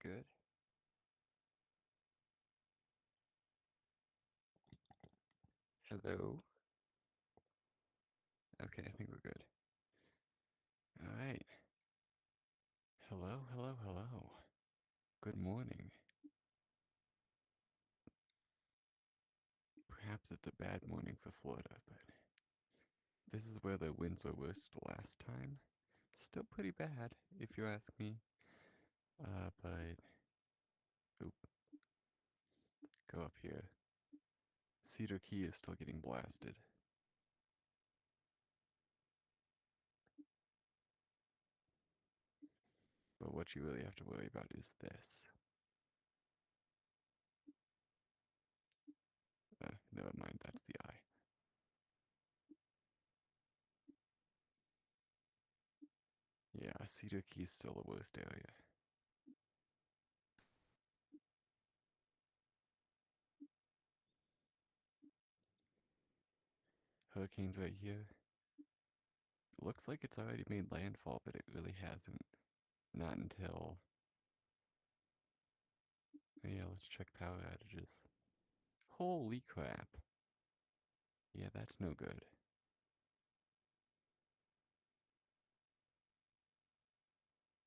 good? Hello? Okay, I think we're good. Alright. Hello, hello, hello. Good morning. Perhaps it's a bad morning for Florida, but this is where the winds were worst last time. Still pretty bad, if you ask me. But oop, go up here. Cedar Key is still getting blasted. But what you really have to worry about is this. Never mind, that's the eye. Yeah, Cedar Key is still the worst area. Hurricane's right here. Looks like it's already made landfall, but it really hasn't. Not until. Oh yeah, let's check power outages. Holy crap. Yeah, that's no good.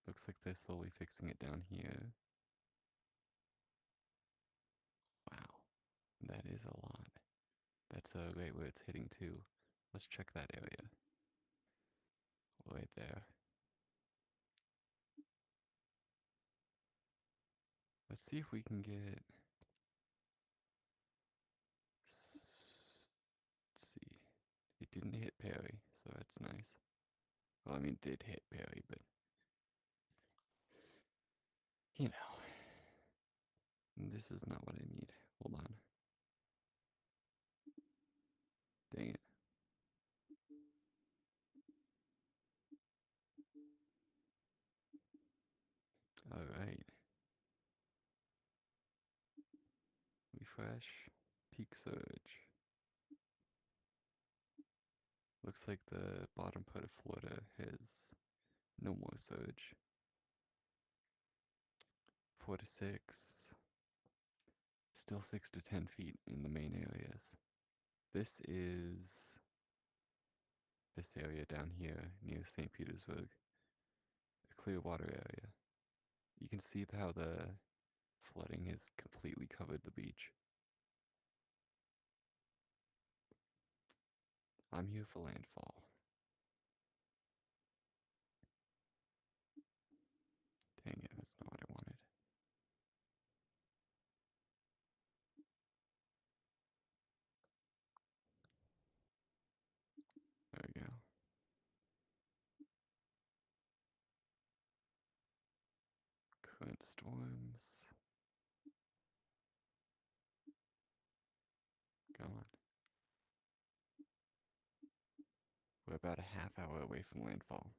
Looks like they're slowly fixing it down here. Wow, that is a lot. That's right where it's hitting too. Let's check that area. Right there. Let's see if we can get. Let's see. It didn't hit Perry, so that's nice. Well, I mean, it did hit Perry, but you know, this is not what I need. Hold on. Dang it. Alright. Refresh. Peak surge. Looks like the bottom part of Florida has no more surge. 4 to 6. Still 6 to 10 feet in the main areas. This is this area down here near St. Petersburg, a clear water area. You can see how the flooding has completely covered the beach. I'm here for landfall. Dang it, that's not what I wanted. There we go. Current storms. Come on. We're about a half hour away from landfall.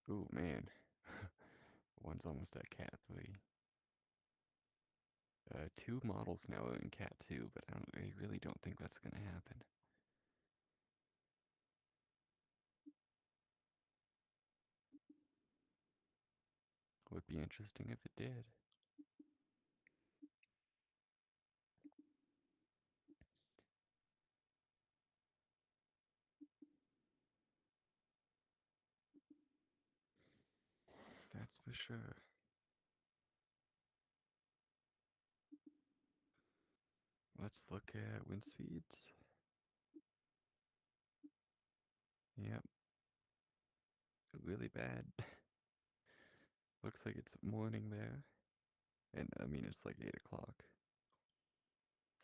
Ooh, man. One's almost at Cat 3. Two models now are in Cat 2, but I really don't think that's gonna happen. Would be interesting if it did. That's for sure. Let's look at wind speeds. Yep, really bad. Looks like it's morning there. And I mean, it's like 8 o'clock.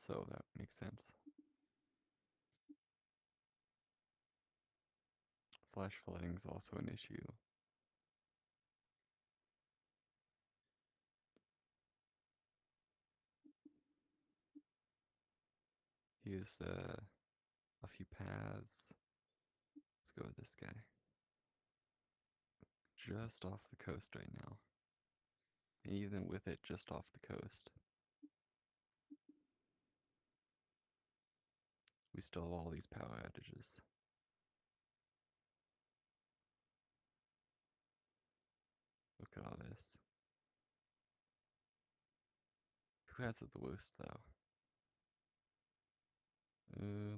So that makes sense. Flash flooding is also an issue. Here's a few paths. Let's go with this guy. Just off the coast right now. And even with it just off the coast, We still have all these power outages. Look at all this. Who has it the worst, though?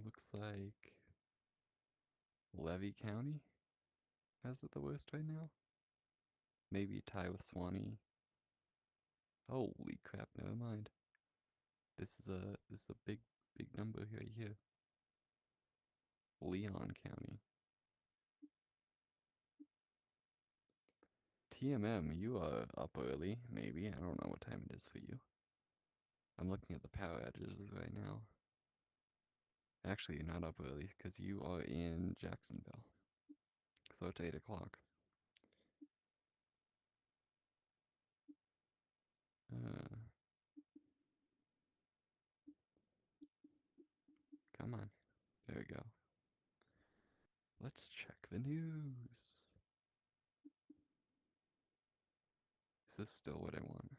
Looks like Levy County has it the worst right now. Maybe tie with Swanee. Holy crap! Never mind. This is a big number right here. Leon County. TMM, you are up early. Maybe I don't know what time it is for you. I'm looking at the power outages right now. Actually, you're not up early because you are in Jacksonville. So it's 8 o'clock. Come on. There we go. Let's check the news. Is this still what I want?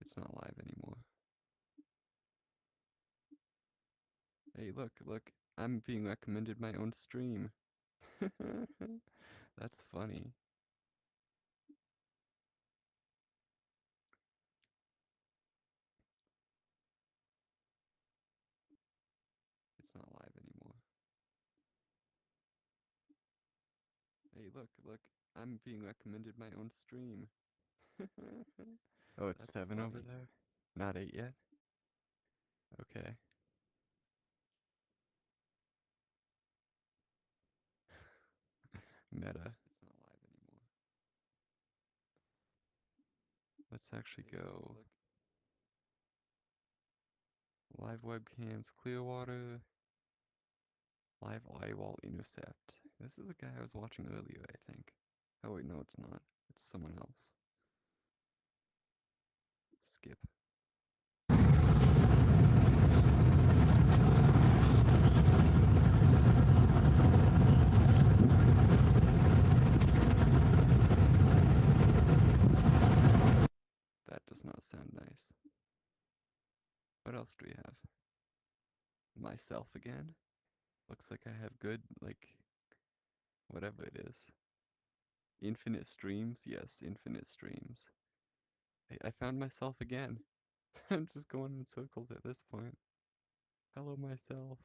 It's not live anymore. Hey, look. I'm being recommended my own stream. That's funny. It's not live anymore. Hey, look. I'm being recommended my own stream. Oh, it's That's 7 over funny. there? Not 8 yet? Okay. Meta. It's not live anymore. Let's actually go. Live webcams, Clearwater. Live eyewall intercept. This is the guy I was watching earlier, I think. Oh wait, no it's not. It's someone else. Skip. That does not sound nice. What else do we have? Myself again? Looks like I have good, like, whatever it is. Infinite streams? Yes, infinite streams. I found myself again. I'm just going in circles at this point. Hello, myself.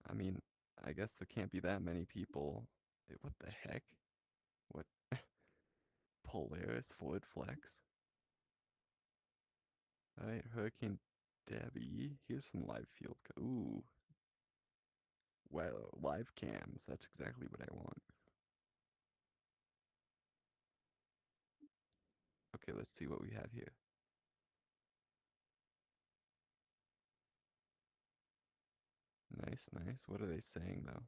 I mean, I guess there can't be that many people. What the heck? What? Polaris Ford Flex? Alright, Hurricane Debbie. Here's some live field. Ooh. Well, live cams. That's exactly what I want. Okay, let's see what we have here. Nice. What are they saying, though?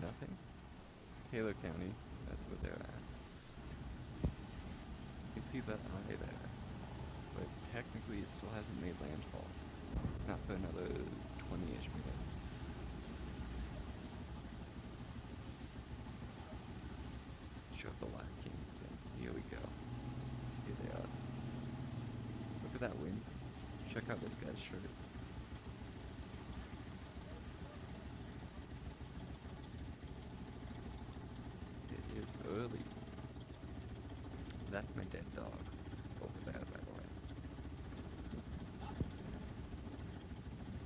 Nothing? Taylor County. That's where they're at. You can see that eye there. But technically, it still hasn't made landfall. Not for another 20-ish minutes. Show the live cams again. Here we go. Here they are. Look at that wind. Check out this guy's shirt. It is early. That's my dead dog over there, by the way.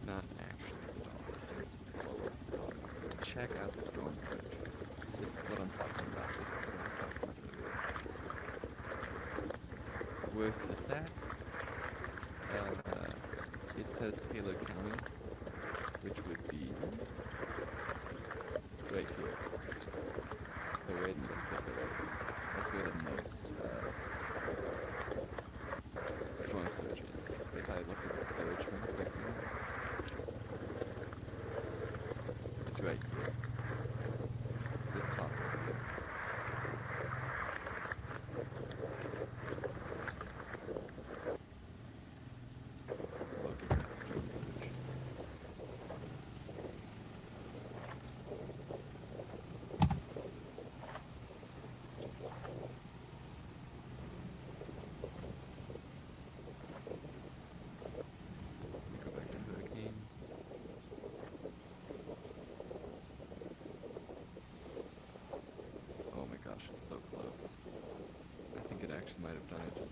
Not actually the dog, but it's a dog. Check out the storm surge. This is what I'm talking about. This is what I was talking about earlier. Where's this at? It says Taylor County, which would be right here. So right in the thick of it. That's where the most storm surge is. If I look at the surge map right now, it's right here. This top right here. Look at that storm surge.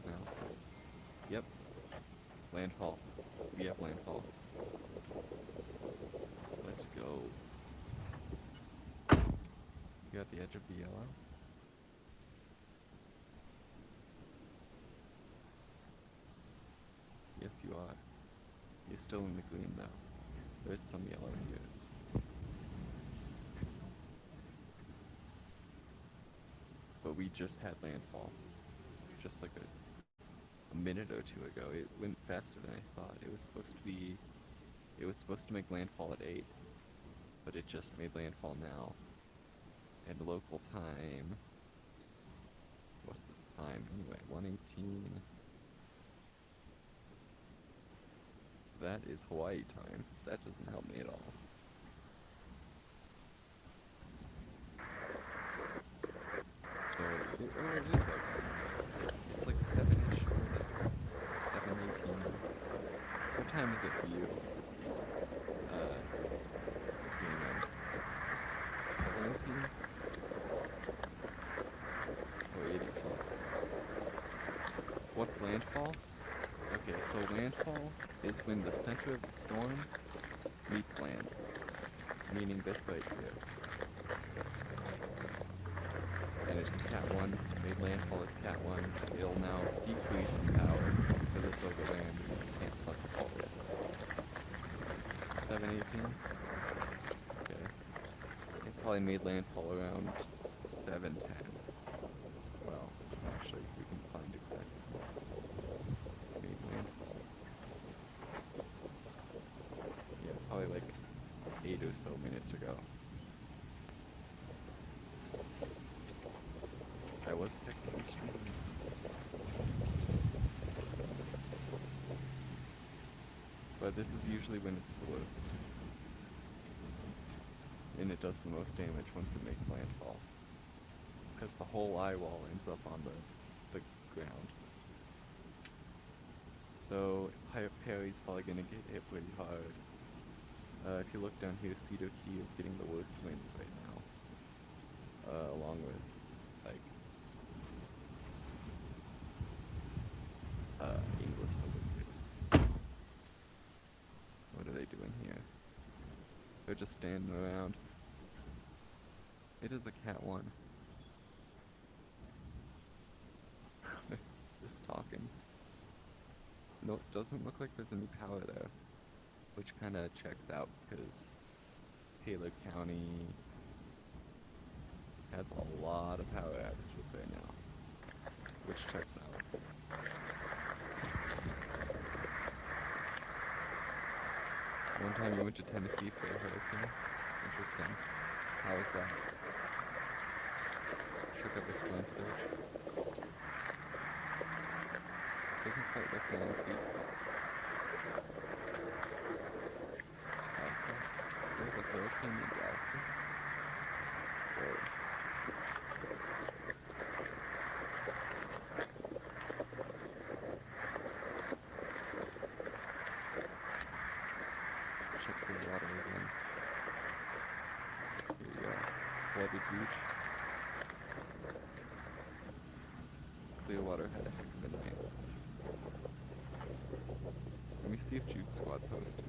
now. Yep, landfall. We have landfall. Let's go. You're at the edge of the yellow. Yes, you are. You're still in the green, though. There's some yellow here. But we just had landfall. Just like a minute or two ago. It went faster than I thought. It was supposed to be... It was supposed to make landfall at 8. But it just made landfall now. And local time... What's the time anyway? 1:18. That is Hawaii time. That doesn't help me at all. So, it is okay. It's like 7-ish over there. 7:18. What time is it for you? Greenland. 7:18? Or 8:18? What's landfall? Okay, so landfall is when the center of the storm meets land. Meaning this right here. And it's a Cat 1, made landfall as Cat 1. It'll now decrease in power because it's over land and you can't suck it forward. 7:18? Okay. It probably made landfall around 7:10. Well, actually, we can find exactly when it made landfall. Yeah, probably like 8 or so minutes ago. I was technically streaming. But this is usually when it's the worst. And it does the most damage once it makes landfall. Because the whole eye wall ends up on the ground. So Perry's probably gonna get hit pretty hard. If you look down here, Cedar Key is getting the worst winds right now. Along with, like, Inglis over here. What are they doing here? They're just standing around. It is a Cat 1. Just talking. No, it doesn't look like there's any power there. Which kind of checks out because Taylor County has a lot of power outages right now. Which checks out. One time you went to Tennessee for a hurricane? Interesting. How was that? Shook up a storm surge? Doesn't quite look 9 feet. Elsa? There's a hurricane named Elsa? Whoa. Check for the water again. Here we go. Flooded beach. Clearwater had a heck of a night. Let me see if Jude Squad posted.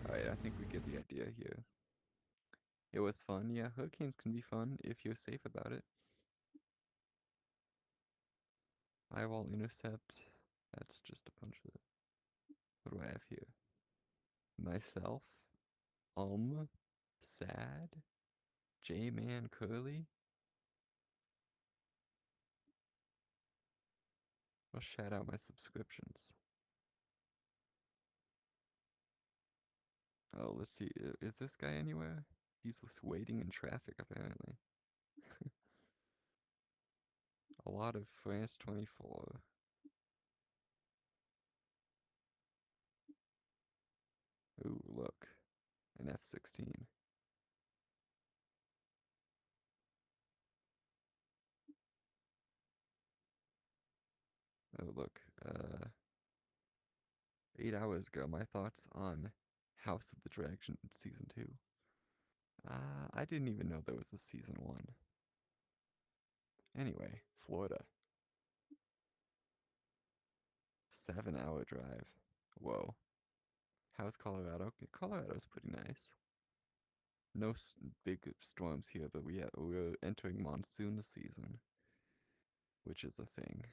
Alright, I think we get the idea here. It was fun. Yeah, hurricanes can be fun if you're safe about it. Eyewall intercept. That's just a bunch of... What do I have here? Myself. Sad. J-Man Curly. I'll shout out my subscriptions. Oh, let's see. Is this guy anywhere? He's just waiting in traffic, apparently. A lot of France 24. Ooh, look. An F-16. Oh, look. 8 hours ago, my thoughts on House of the Dragon Season 2. I didn't even know there was a Season 1. Anyway, Florida. 7-hour drive. Whoa. How's Colorado? Colorado's pretty nice. No big storms here, but we're entering monsoon season, which is a thing.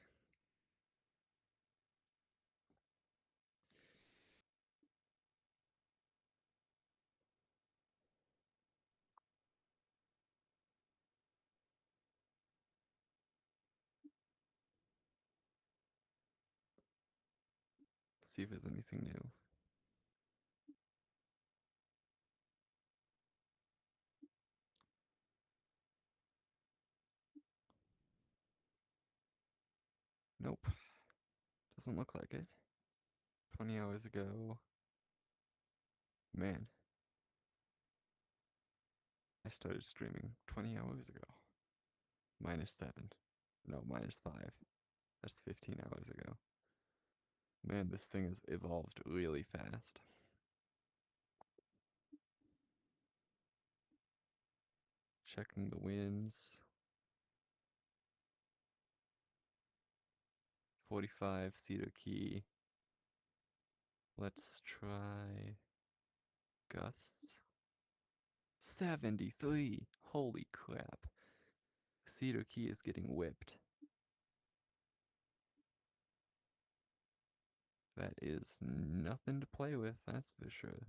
See if there's anything new. Nope. Doesn't look like it. 20 hours ago. Man, I started streaming 20 hours ago. -7. No, -5. That's 15 hours ago. Man, this thing has evolved really fast. Checking the winds. 45 Cedar Key. Let's try gusts. 73. Holy crap. Cedar Key is getting whipped. That is nothing to play with, that's for sure.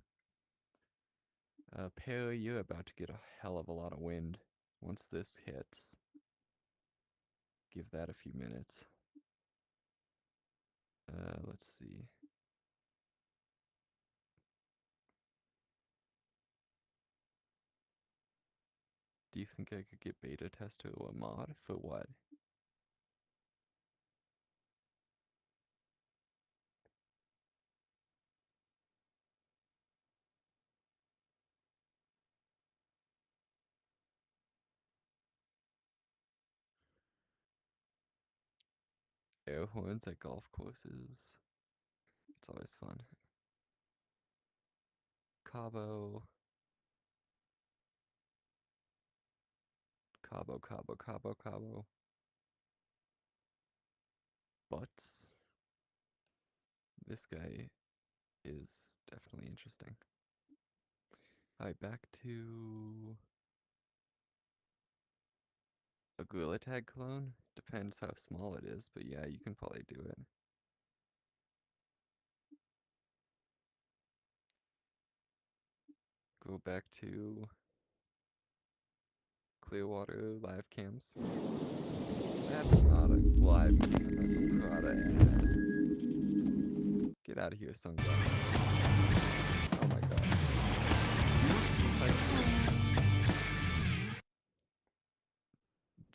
Perry, you're about to get a hell of a lot of wind once this hits. Give that a few minutes. Let's see. Do you think I could get beta tester or a mod? For what? Air horns at golf courses. It's always fun. Cabo. Cabo, Cabo, Cabo, Cabo. Butts. This guy is definitely interesting. Alright, back to a Gorilla Tag clone. Depends how small it is, but yeah, you can probably do it. Go back to Clearwater live cams. That's not a live cam, that's a Prada ad. Get out of here, sunglasses. Oh my god.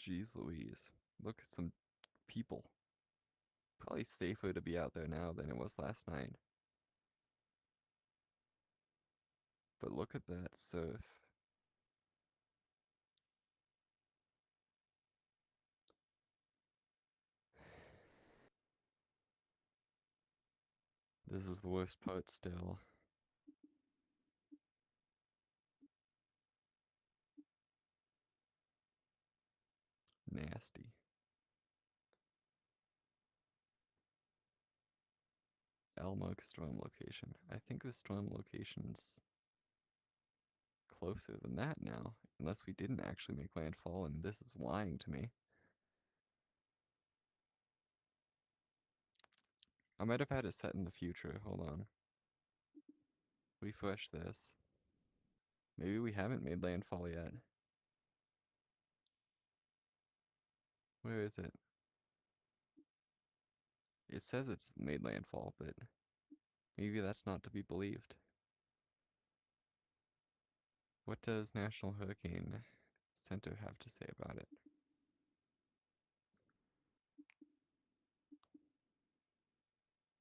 Jeez Louise. Look at some people. Probably safer to be out there now than it was last night. But look at that surf. This is the worst part still. Nasty. Elmug storm location. I think the storm location's closer than that now. Unless we didn't actually make landfall and this is lying to me. I might have had it set in the future. Hold on. Refresh this. Maybe we haven't made landfall yet. Where is it? It says it's made landfall, but maybe that's not to be believed. What does National Hurricane Center have to say about it?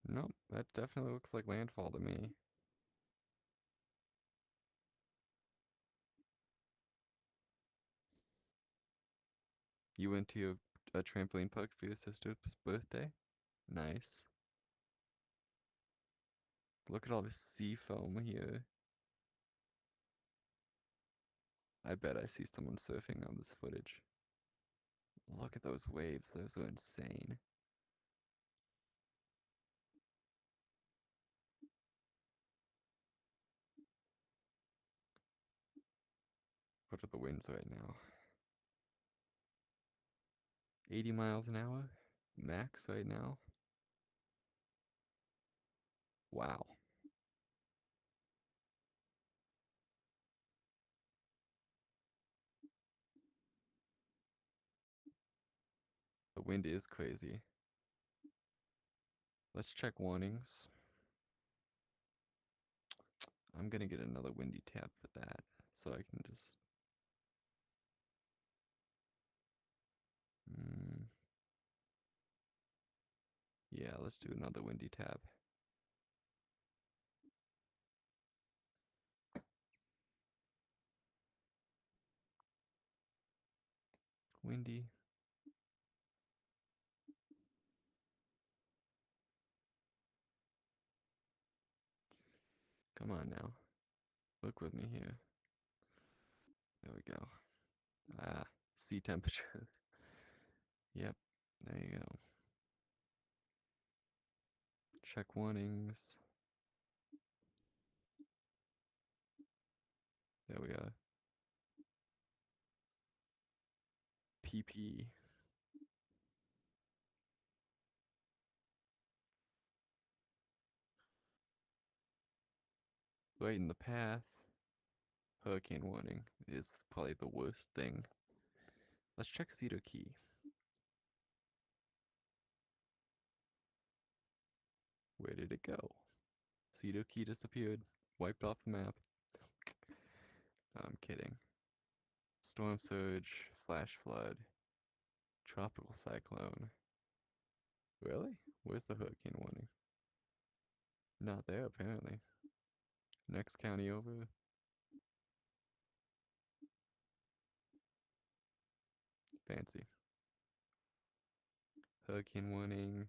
Nope, that definitely looks like landfall to me. You went to a trampoline park for your sister's birthday? Nice. Look at all this sea foam here. I bet I see someone surfing on this footage. Look at those waves, those are insane. What are the winds right now? 80 miles an hour? Max right now? Wow. The wind is crazy. Let's check warnings. I'm gonna get another windy tab for that, so I can just... yeah, let's do another windy tab. Windy. Come on now. Look with me here. There we go. Ah, sea temperature. Yep, there you go. Check warnings. There we are. PP. Right in the path. Hurricane warning is probably the worst thing. Let's check Cedar Key. Where did it go? Cedar Key disappeared. Wiped off the map. I'm kidding. Storm surge, flash flood, tropical cyclone. Really? Where's the hurricane warning? Not there, apparently. Next county over. Fancy. Hurricane warning,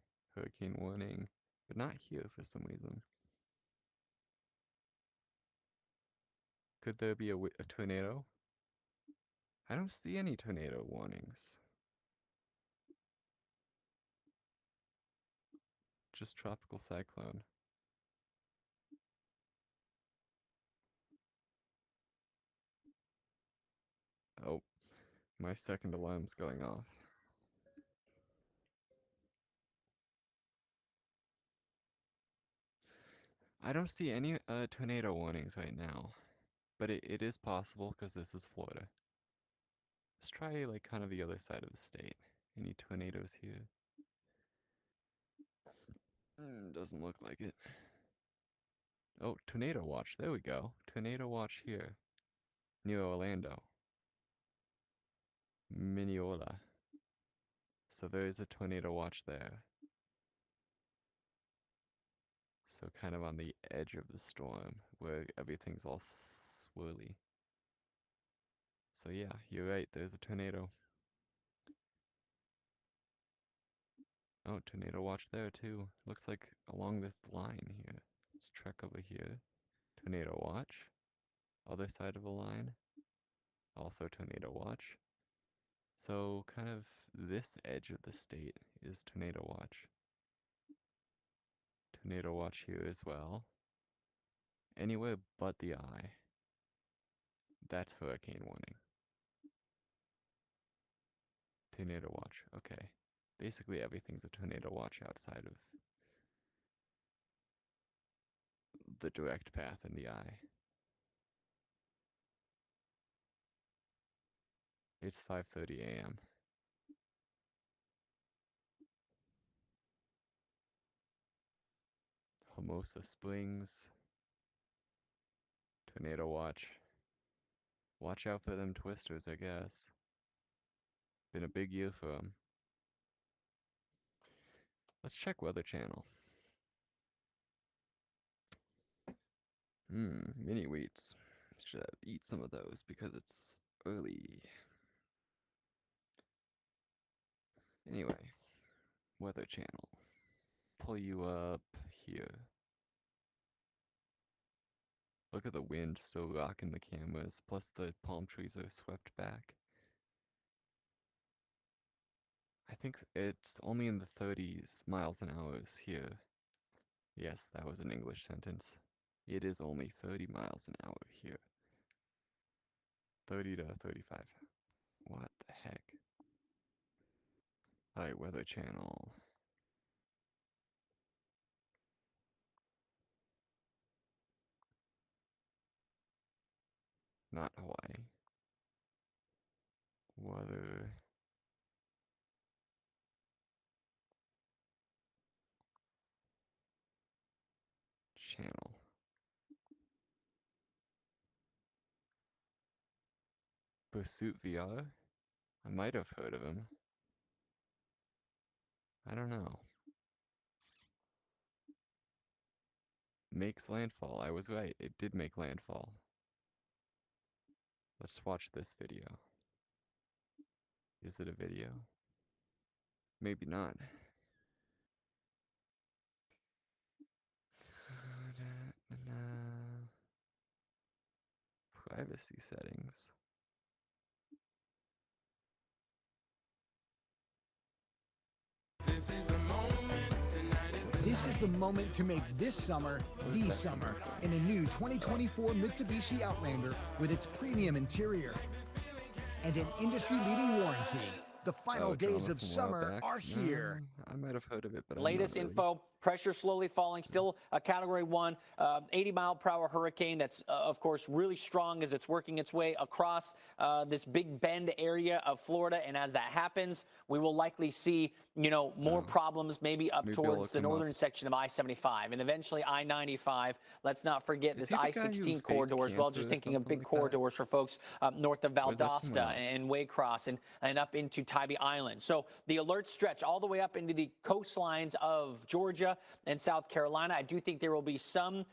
but not here for some reason. Could there be a tornado? I don't see any tornado warnings. Just tropical cyclone. Oh, my second alarm's going off. I don't see any tornado warnings right now, but it is possible because this is Florida. Let's try like kind of the other side of the state. Any tornadoes here? Doesn't look like it. Oh, tornado watch. There we go. Tornado watch here. Near Orlando. Mineola. So there is a tornado watch there. So kind of on the edge of the storm where everything's all swirly. So yeah, you're right. There's a tornado. Oh, tornado watch there too. Looks like along this line here. Let's check over here. Tornado watch. Other side of the line. Also tornado watch. So kind of this edge of the state is tornado watch. Tornado watch here as well. Anywhere but the eye. That's hurricane warning. Tornado watch. Okay. Basically everything's a tornado watch outside of the direct path in the eye. It's 5:30 a.m. Hermosa Springs. Tornado watch. Watch out for them twisters, I guess. Been a big year for them. Let's check Weather Channel. Mini wheats. Should eat some of those because it's early. Anyway, Weather Channel. Pull you up here. Look at the wind still rocking the cameras, plus the palm trees are swept back. I think it's only in the 30s miles an hour here. Yes, that was an English sentence. It is only 30 miles an hour here. 30 to 35. What the heck? Alright, Weather Channel. Not Hawaii. Weather Channel. Pursuit VR? I might have heard of him. I don't know. Makes landfall. I was right. It did make landfall. Let's watch this video. Is it a video? Maybe not. Privacy settings. This is the moment to make this summer the summer in a new 2024 Mitsubishi Outlander with its premium interior and an industry-leading warranty. The final days of summer are here. No, I might have heard of it, but Latest I'm not really. info, pressure slowly falling, still a Category 1, 80-mile-per-hour hurricane that's, of course, really strong as it's working its way across this Big Bend area of Florida. And as that happens, we will likely see, more problems maybe up towards the northern section of I-75 and eventually I-95. Let's not forget this I-16 corridor as well, just thinking of big corridors for folks north of Valdosta and Waycross and up into Tybee Island. So the alert stretch all the way up into the coastlines of Georgia and South Carolina. I do think there will be some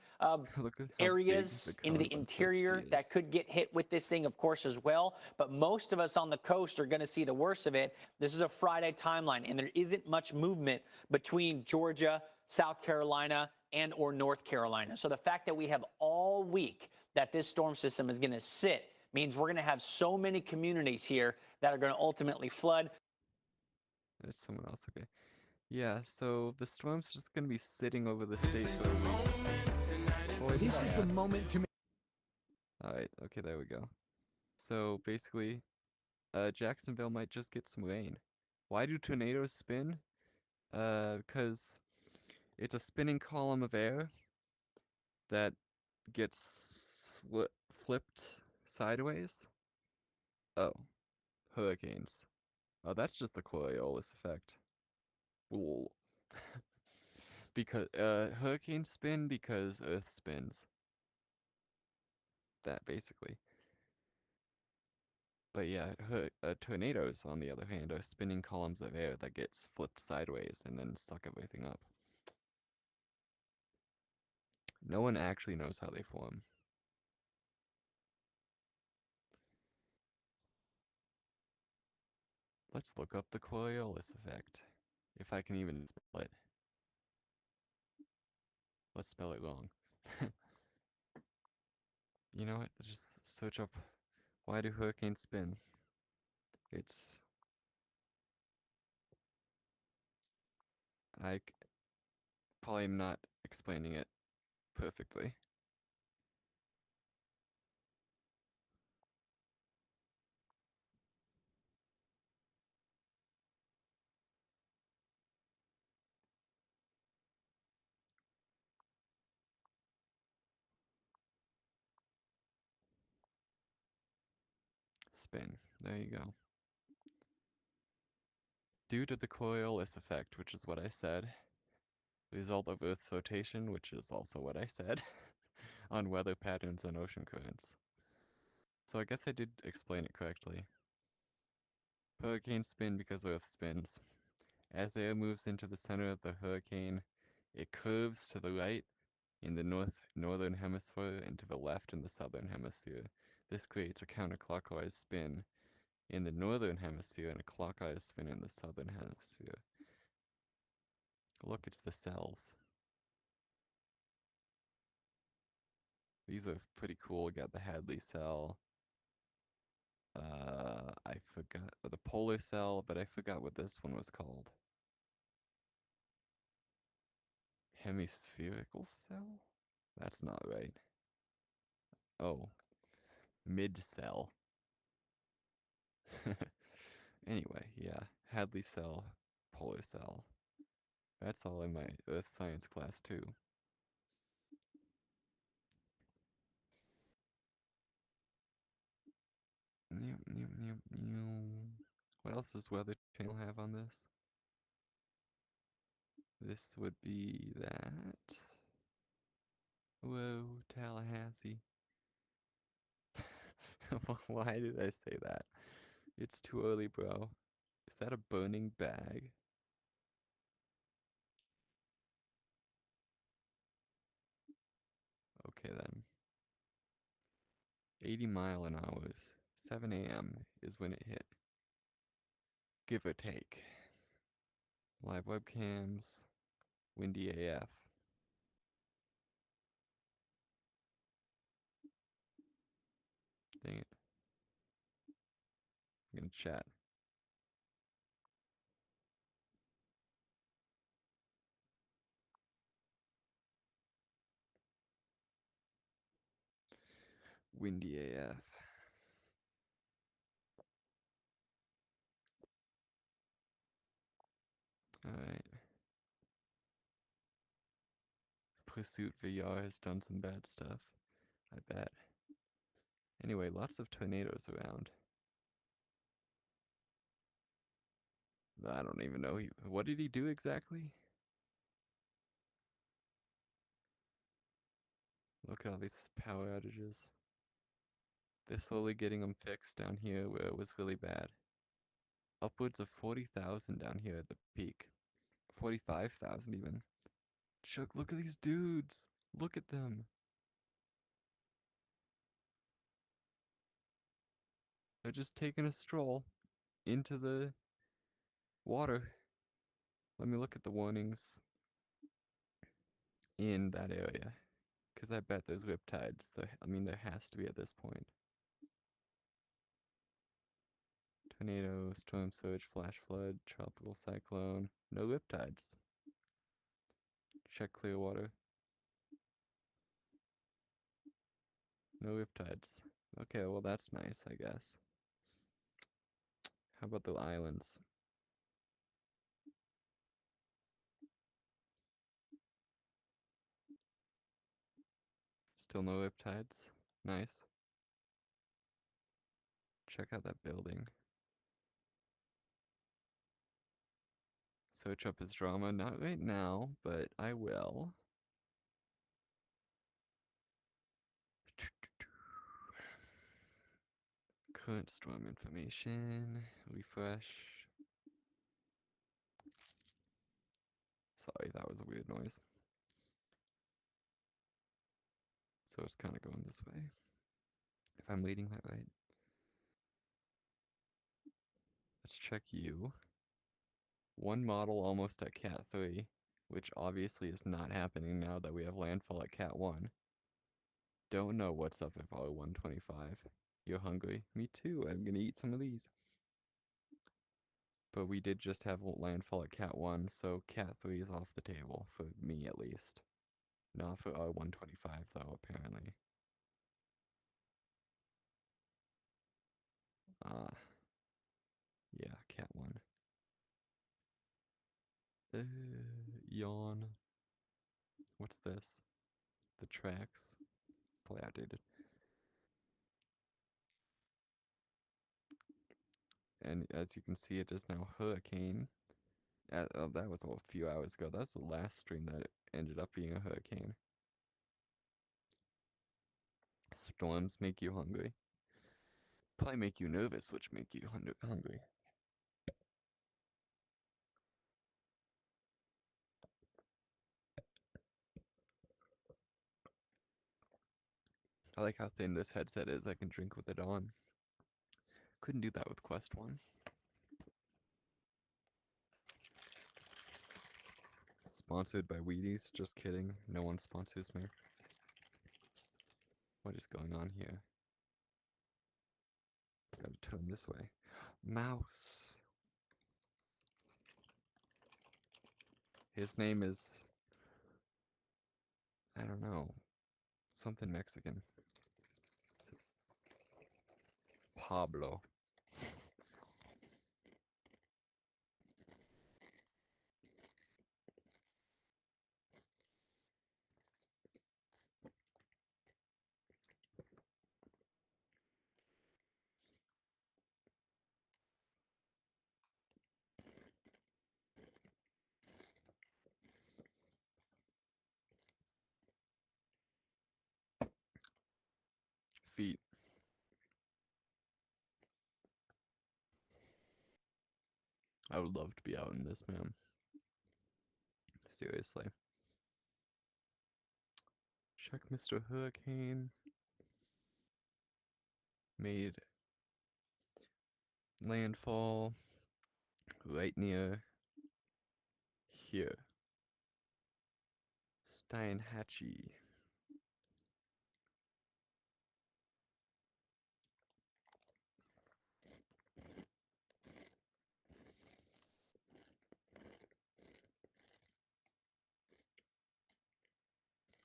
areas in the interior that could get hit with this thing, of course, as well. But most of us on the coast are going to see the worst of it. This is a Friday timeline, and there isn't much movement between Georgia, South Carolina, and or North Carolina. So the fact that we have all week that this storm system is going to sit means we're going to have so many communities here that are going to ultimately flood. There's someone else, okay. Yeah, so the storm's just going to be sitting over the state for a week. This is the moment to make... Alright, okay, there we go. So basically, Jacksonville might just get some rain. Why do tornadoes spin? Because it's a spinning column of air that gets flipped sideways. Oh, hurricanes. Oh, that's just the Coriolis effect. Ooh. Because hurricanes spin because Earth spins. That basically. But yeah, tornadoes, on the other hand, are spinning columns of air that gets flipped sideways and then suck everything up. No one actually knows how they form. Let's look up the Coriolis effect. If I can even spell it. Let's spell it wrong. You know what? Just search up why do hurricanes spin? I probably am not explaining it perfectly. Spin. There you go. Due to the Coriolis effect, which is what I said, result of Earth's rotation, which is also what I said, on weather patterns and ocean currents. So I guess I did explain it correctly. Hurricanes spin because Earth spins. As air moves into the center of the hurricane, it curves to the right in the northern hemisphere and to the left in the southern hemisphere. This creates a counterclockwise spin in the northern hemisphere and a clockwise spin in the southern hemisphere. Look, it's the cells. These are pretty cool. We got the Hadley cell. I forgot the polar cell, but I forgot what this one was called. Hemispherical cell? That's not right. Oh, mid cell. Anyway, yeah, Hadley cell, polar cell. That's all in my earth science class too. What else does Weather Channel have on this? This would be that. Whoa, Tallahassee. Why did I say that? It's too early, bro. Is that a burning bag? Okay then. 80 mph. 7 a.m. is when it hit. Give or take. Live webcams. Windy AF. Dang it. I'm gonna chat. Windy AF. Alright. Pursuit VR has done some bad stuff. I bet. Anyway, lots of tornadoes around. I don't even know. What did he do exactly? Look at all these power outages. They're slowly getting them fixed down here where it was really bad. Upwards of 40,000 down here at the peak. 45,000 even. Chuck, look at these dudes. Look at them. They're just taking a stroll into the water. Let me look at the warnings in that area. Because I bet there's riptides. I mean, there has to be at this point. Tornado, storm surge, flash flood, tropical cyclone. No riptides. Check clear water. No riptides. Okay, well that's nice, I guess. How about the islands? Still no riptides. Nice. Check out that building. Search up his drama. Not right now, but I will. Current storm information. Refresh. Sorry, that was a weird noise. So it's kind of going this way. If I'm reading that right. Let's check you. One model almost at Cat 3, which obviously is not happening now that we have landfall at Cat 1. Don't know what's up with R125. You're hungry? Me too. I'm gonna eat some of these. But we did just have landfall at Cat 1, so Cat 3 is off the table, for me at least. Not for R125 though, apparently. Yeah, Cat 1. Yawn. What's this? The tracks. It's play outdated. And as you can see, it is now hurricane. That was a few hours ago. That's the last stream that it ended up being a hurricane. Storms make you hungry. Probably make you nervous, which make you hungry. I like how thin this headset is. I can drink with it on. Couldn't do that with Quest 1. Sponsored by Wheaties. Just kidding. No one sponsors me. What is going on here? Gotta turn this way. Mouse. His name is, I don't know, something Mexican. Pablo. Feet. I would love to be out in this, man. Seriously. Check Mr. Hurricane. Made landfall right near here. Steinhatchee.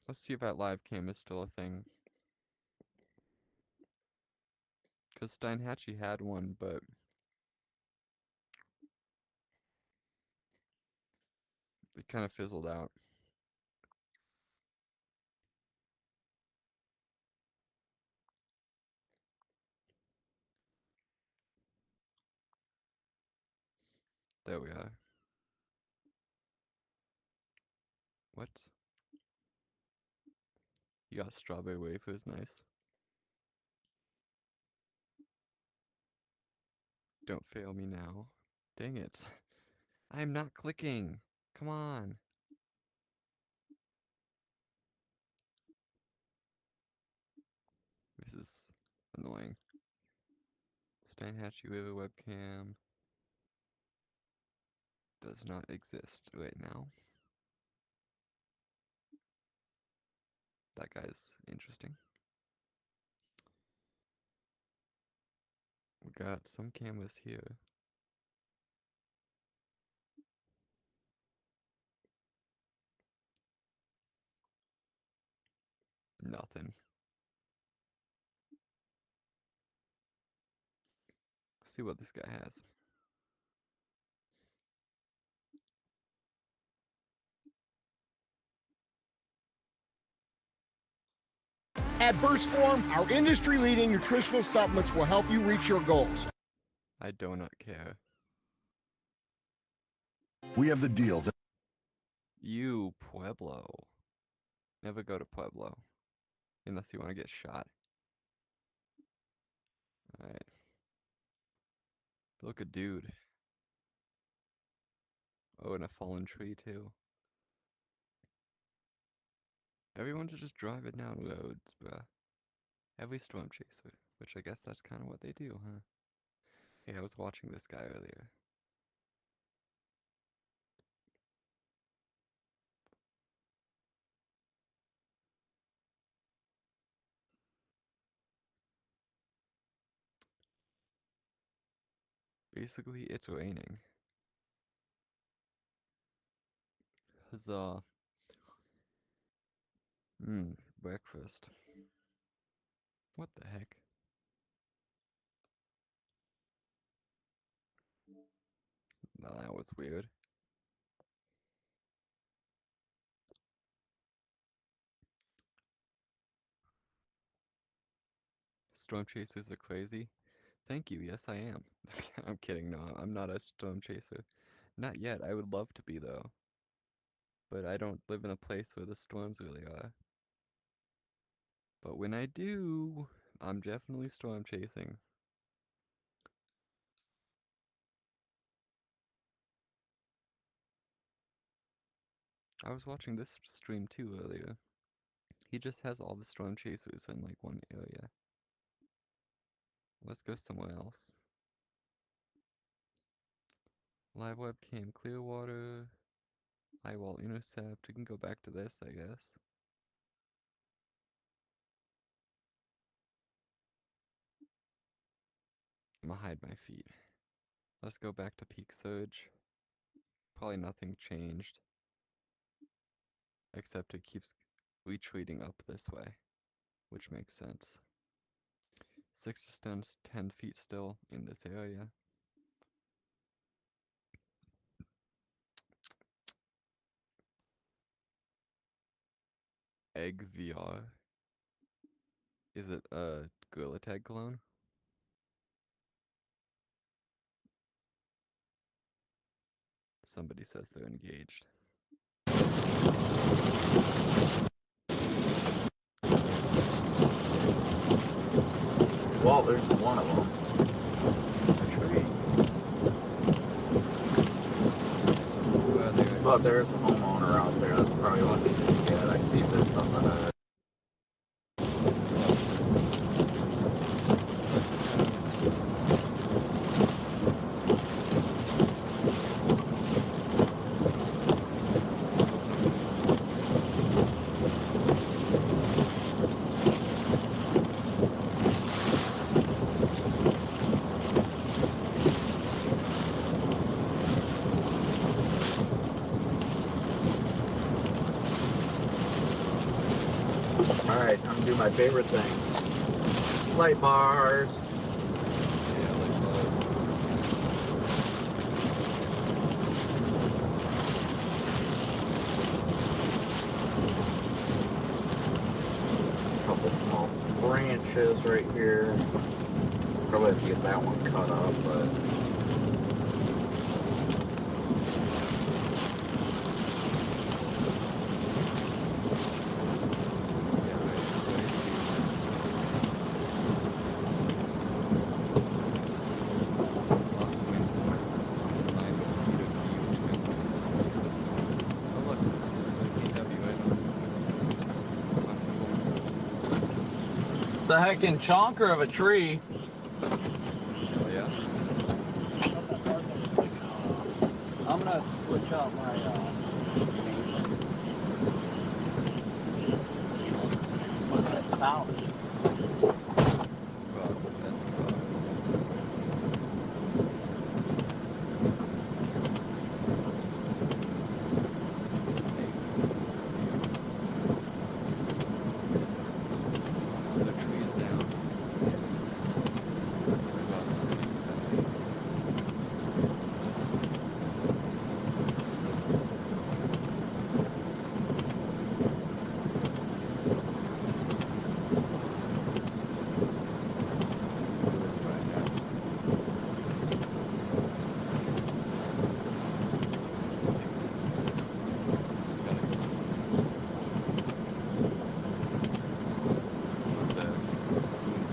Let's see if that live cam is still a thing. Because Steinhatchee had one, but it kind of fizzled out. There we are. What? You got strawberry wafers, nice. Don't fail me now. Dang it. I'm not clicking. Come on. This is annoying. Steinhatchee with a webcam does not exist right now. That guy's interesting. We got some cameras here. Nothing. Let's see what this guy has. At Burst Form, our industry-leading nutritional supplements will help you reach your goals. I do not care. We have the deals. You, Pueblo. Never go to Pueblo. Unless you want to get shot. Alright. Look, a dude. Oh, and a fallen tree, too. Everyone's just driving down roads, bruh. Every storm chaser. Which I guess that's kind of what they do, huh? Hey, I was watching this guy earlier. Basically, it's raining. Huzzah. Breakfast. What the heck? That was weird. Storm chasers are crazy. Thank you, yes I am. I'm kidding, no, I'm not a storm chaser. Not yet, I would love to be though. But I don't live in a place where the storms really are. But when I do, I'm definitely storm chasing. I was watching this stream too earlier. He just has all the storm chasers in like one area. Let's go somewhere else. Live webcam, Clearwater, eyewall intercept. We can go back to this, I guess. I'm gonna hide my feet. Let's go back to peak surge. Probably nothing changed. Except it keeps retreating up this way, which makes sense. 6 distance, 10 feet still in this area. Egg VR. Is it a Gorilla Tag clone? Somebody says they're engaged. Well, there's one of them. A tree. Where are they? But there's a homeowner out there that's probably wants to get. I see this on the hood. Alright, I'm gonna do my favorite thing. Light bars. Yeah, like those. A couple small branches right here. Probably have to get that one cut off, but it's a heckin' chonker of a tree. Oh yeah? I'm gonna switch out my what's that sound? Rocks, that's the rocks. So trees down. Across the east. Let's find out. Just gotta go on the spoon.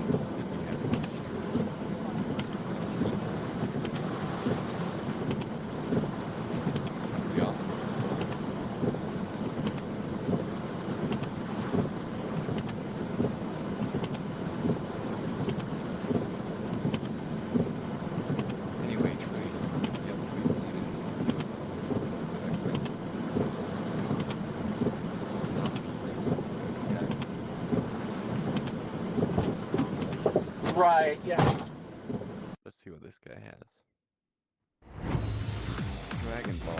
Mississippi has some issues. It's heat times. It's the opposite of Florida. Anyway, tree. Yep, we've seen it. See what's back there. Exactly. Right, yeah. Let's see what this guy has. Dragon Ball.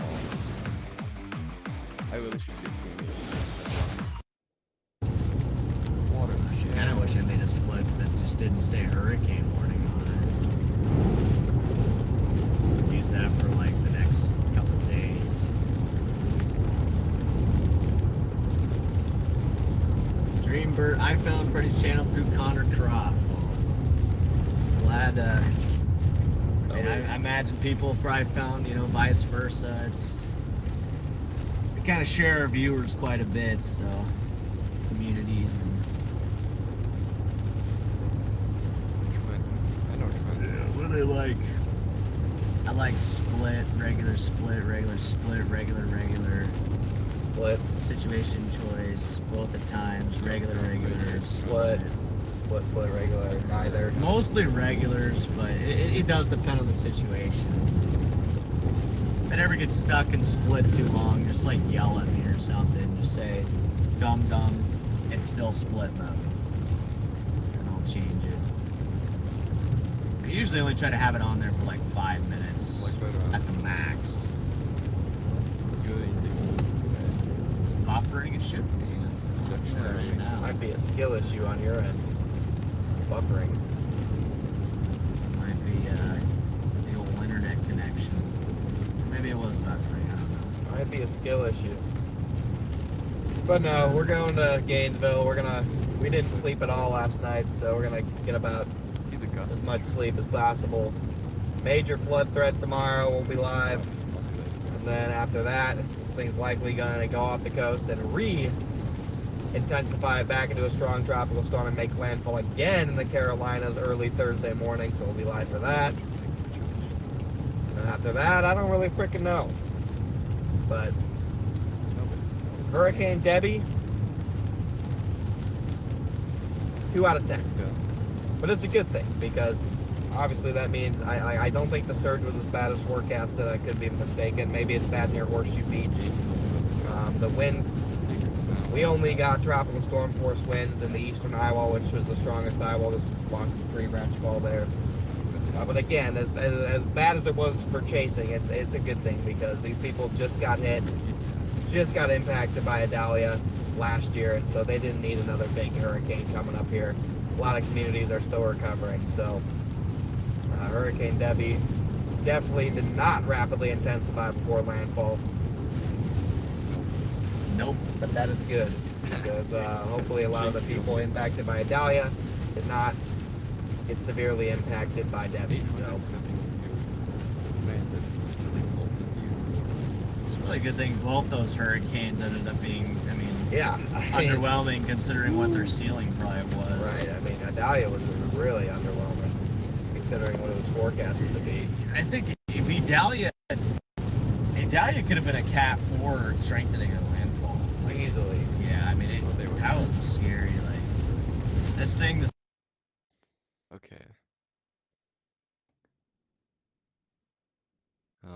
I really should get games. Water. I kind of wish I made a split that just didn't say hurricane warning on it. Use that for like the next couple days. Dreambird, I found Freddy's channel through Connor Croft. Glad, I imagine people have probably found, vice versa. We kind of share our viewers quite a bit, so communities and. I know Trent. Yeah, what do they like? I like split, regular, regular. Split. Situation choice, both at times, regular, Split, regular, neither. Mostly regulars, but it does depend on the situation. If it ever gets stuck and split too long, just like yell at me or something. Just say, dumb, it's still split now. And I'll change it. I usually only try to have it on there for like 5 minutes at the max. It's buffering, it should be. Right now. Might be a skill issue on your end. Buffering. Might be the old internet connection. Maybe it was buffering, I don't know. Might be a skill issue. But no, we're going to Gainesville. We didn't sleep at all last night, so we're gonna get about as much sleep as possible. Major flood threat tomorrow. We'll be live. And then after that, this thing's likely gonna go off the coast and intensify back into a strong tropical storm and make landfall again in the Carolinas early Thursday morning, so we'll be live for that. And after that, I don't really freaking know. But Hurricane Debby, 2 out of 10. But it's a good thing, because obviously that means I don't think the surge was as bad as forecasted. I could be mistaken. Maybe it's bad near Horseshoe Beach. The wind, we only got tropical storm force winds in the eastern Iowa, which was the strongest Iowa. This launched the 3-branch fall there. But again, as bad as it was for chasing, it's a good thing, because these people just got hit, just got impacted by Idalia last year, and so they didn't need another big hurricane coming up here. A lot of communities are still recovering, so Hurricane Debbie definitely did not rapidly intensify before landfall. Nope. But that is good, because hopefully a lot of the people impacted by Idalia did not get severely impacted by Debbie. So it's a really good thing both those hurricanes ended up being, underwhelming considering what their ceiling probably was. Right. I mean, Idalia was really underwhelming considering what it was forecasted to be. I think if Idalia could have been a Cat 4 strengthening of landfall. Easily. Yeah, I mean, that was scary. Like, this thing. Okay.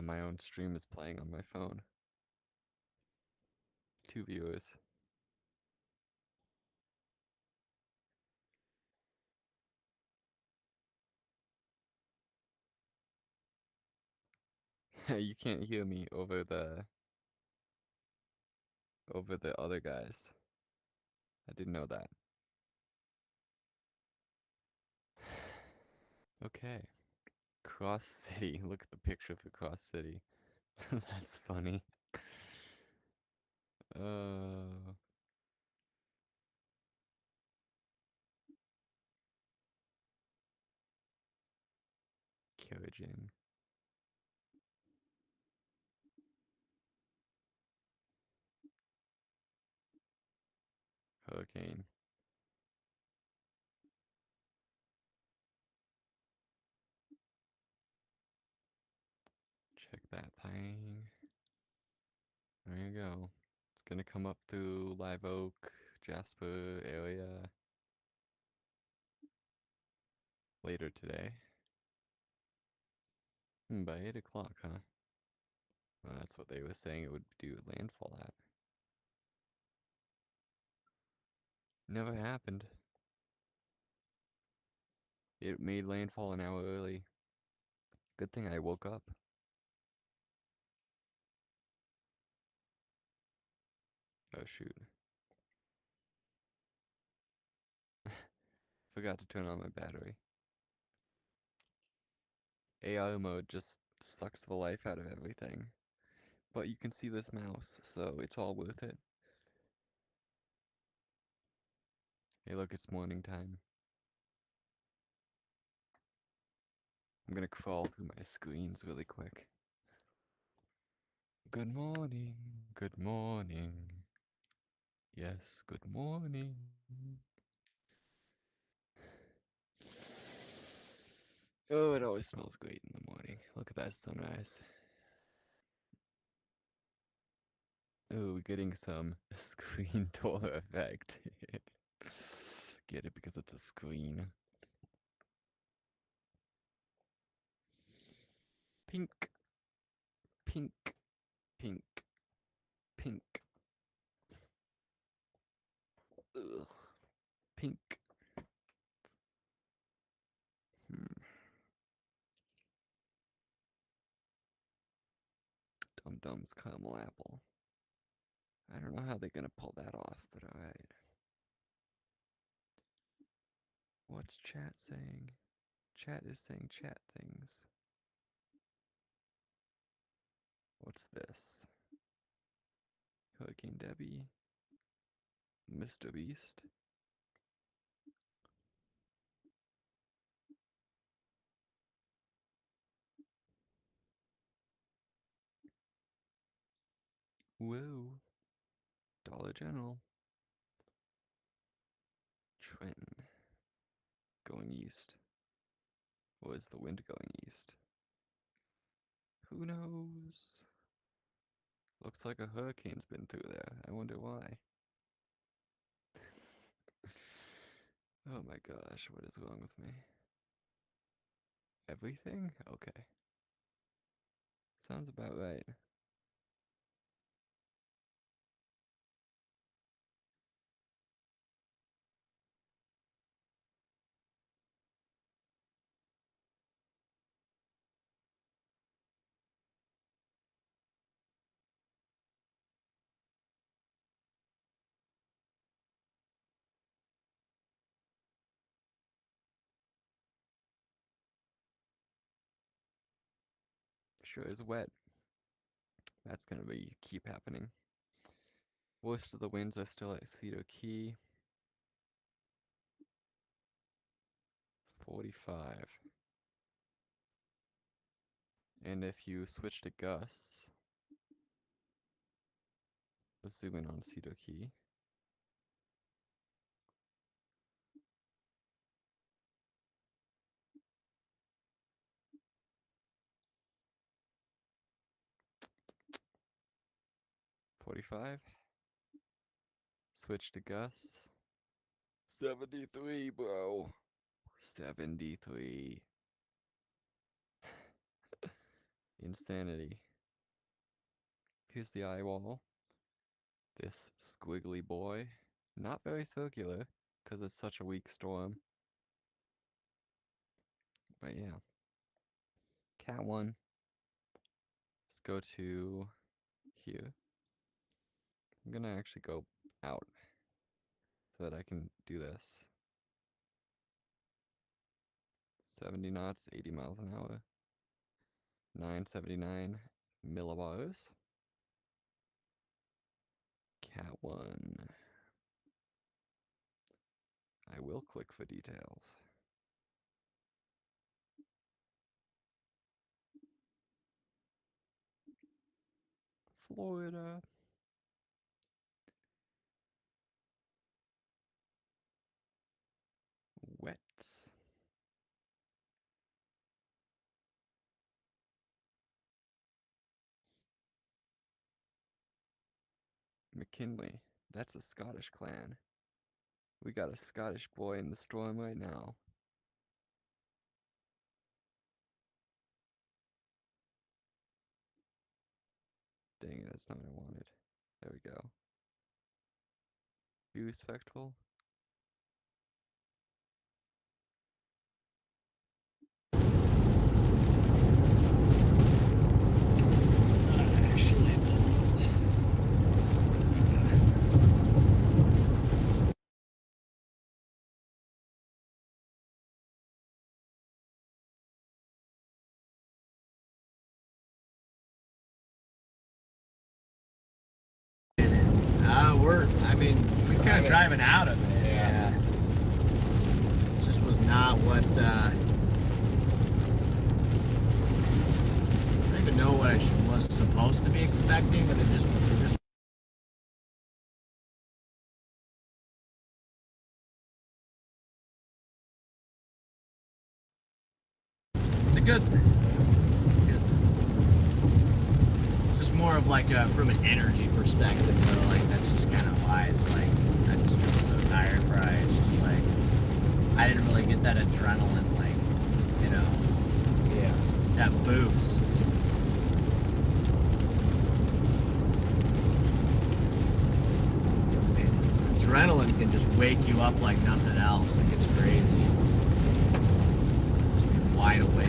My own stream is playing on my phone. 2 viewers. You can't hear me over the other guys. I didn't know that. Okay. Cross City. Look at the picture for Cross City. That's funny. Carriaging. Hurricane. Check that thing. There you go. It's gonna come up through Live Oak, Jasper area later today. By 8 o'clock, huh? Well, that's what they were saying it would do landfall at. Never happened. It made landfall an hour early. Good thing I woke up. Oh shoot. Forgot to turn on my battery. AI mode just sucks the life out of everything. But you can see this mouse, so it's all worth it. Hey look, it's morning time. I'm gonna crawl through my screens really quick. Good morning, good morning. Yes, good morning. Oh, it always smells great in the morning. Look at that sunrise. Oh, we're getting some screen door effect. Get it because it's a screen. Pink, pink, pink, pink. Ugh, pink. Dum Dum's caramel apple. I don't know how they're gonna pull that off, but alright. What's chat saying? Chat is saying chat things. What's this? Hurricane Debbie? Mr. Beast? Whoa. Dollar General. Trenton. Going east. Or is the wind going east? Who knows? Looks like a hurricane's been through there. I wonder why. Oh my gosh, what is wrong with me? Everything? Okay. Sounds about right. Sure is wet. That's gonna be keep happening. Most of the winds are still at Cedar Key. 45. And if you switch to gusts, let's zoom in on Cedar Key. $45. Switch to gusts. 73, bro. 73. Insanity. Here's the eye wall. This squiggly boy. Not very circular, because it's such a weak storm. But yeah. Cat 1. Let's go to here. I'm gonna actually go out so that I can do this. 70 knots, 80 miles an hour. 979 millibars. Cat 1. I will click for details. Florida. Wets. McKinley. That's a Scottish clan. We got a Scottish boy in the storm right now. Dang it, that's not what I wanted. There we go. Be respectful. Actually, mean, we kind of driving out of it. Yeah. It just was not what, I don't even know what I was supposed to be expecting, but it just it's a good thing. It's a good thing. It's just more of like from an energy perspective, though. Like that's just kind of why it's like I just feel so tired, right? It's just like I didn't really get that adrenaline, like that boost. Adrenaline can just wake you up like nothing else. Like it's crazy. Just be wide awake.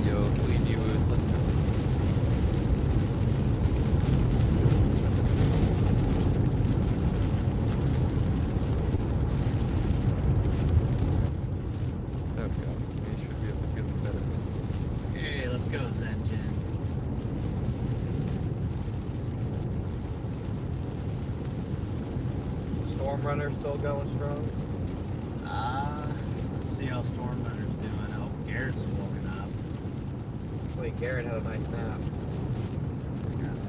Yo, lead you with, let's go. There we go. We should be able to feel better. Hey, let's go, Zenjin. Storm Runner still going strong? Let's see how Storm Runner's doing. Oh, Garrett's woken up. Wait, Garrett had a nice nap.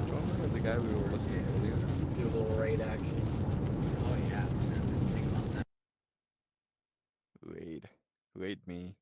Stormer, the guy we were looking at earlier. Do a little raid action. Oh yeah, I didn't think about that. Raid me.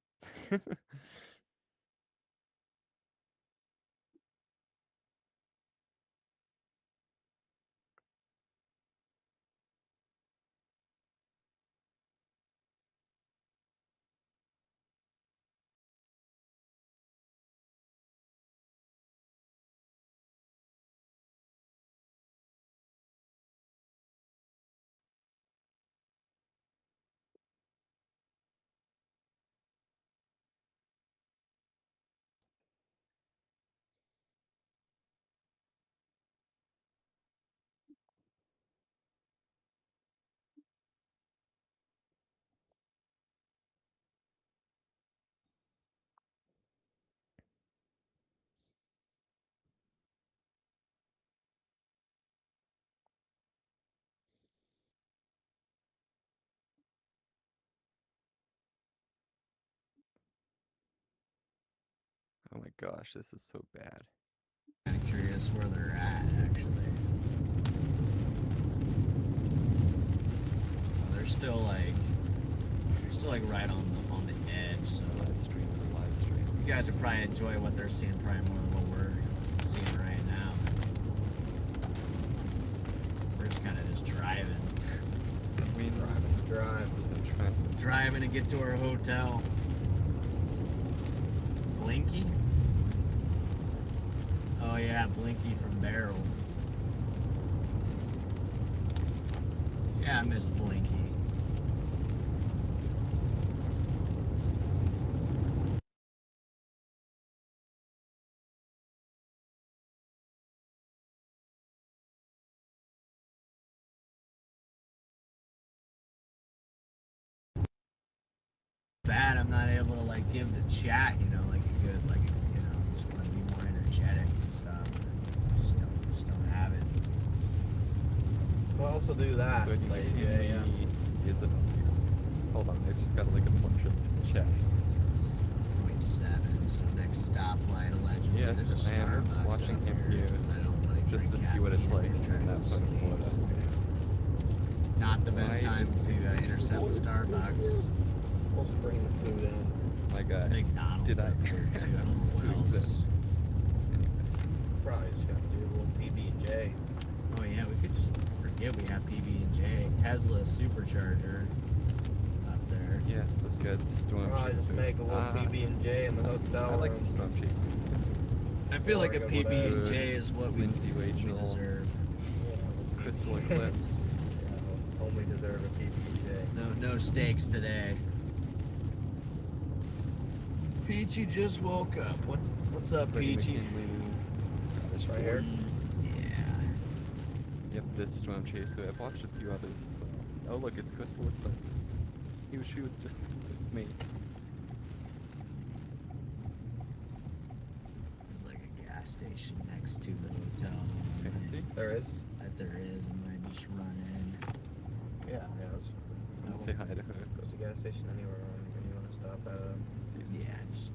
Oh my gosh, this is so bad. Kind of curious where they're at, actually. They're still like right on the edge. So Live stream for live stream. you guys will probably enjoy what they're seeing probably more than what we're seeing right now. We're just kind of just driving. We Drive. This isn't Trent. Driving to get to our hotel. Blinky? Oh yeah, Blinky from Barrel. Yeah, I miss Blinky. Bad I'm not able to like give the chat, like a good just want to be more energetic and stuff. Just don't have it. We'll also do that. But Like, yeah. Is it up here? Hold on, I just got like a bunch of chats. 0.7, so next stoplight allegedly. Yes, There's a I am Starbucks watching out him there, here but I don't really just to drink see what it's caffeine like and try in to that sleep, Florida. so not the best Why time is to interact with Starbucks. We'll just bring the food in. My guy. McDonald's Did I everywhere too. I don't know what to else. exist? Anyway. Probably just gotta do a little PB&J. Oh yeah, we could just forget we have PB&J. Tesla supercharger up there. Yes, this guy's a storm Probably just chaser. make a little PB&J in the hotel I like room. to storm chase. I feel like a Or go with PB&J is what we Lindsay Rachel. deserve. Crystal Eclipse. Yeah, only deserve a PB&J. No steaks today. Peachy just woke up. What's up, Freddie Peachy? McKinley. Scottish Right here? Born. Yeah. Yep, this storm chaser. I've watched a few others as well. Oh look, it's Crystal Eclipse. She was just with me. There's like station next to the hotel. Fancy. There is. If there is, I might just run in. Yeah. Let's Say hi to her. go to the gas station anywhere when you want to stop at. See if it's- Yeah, just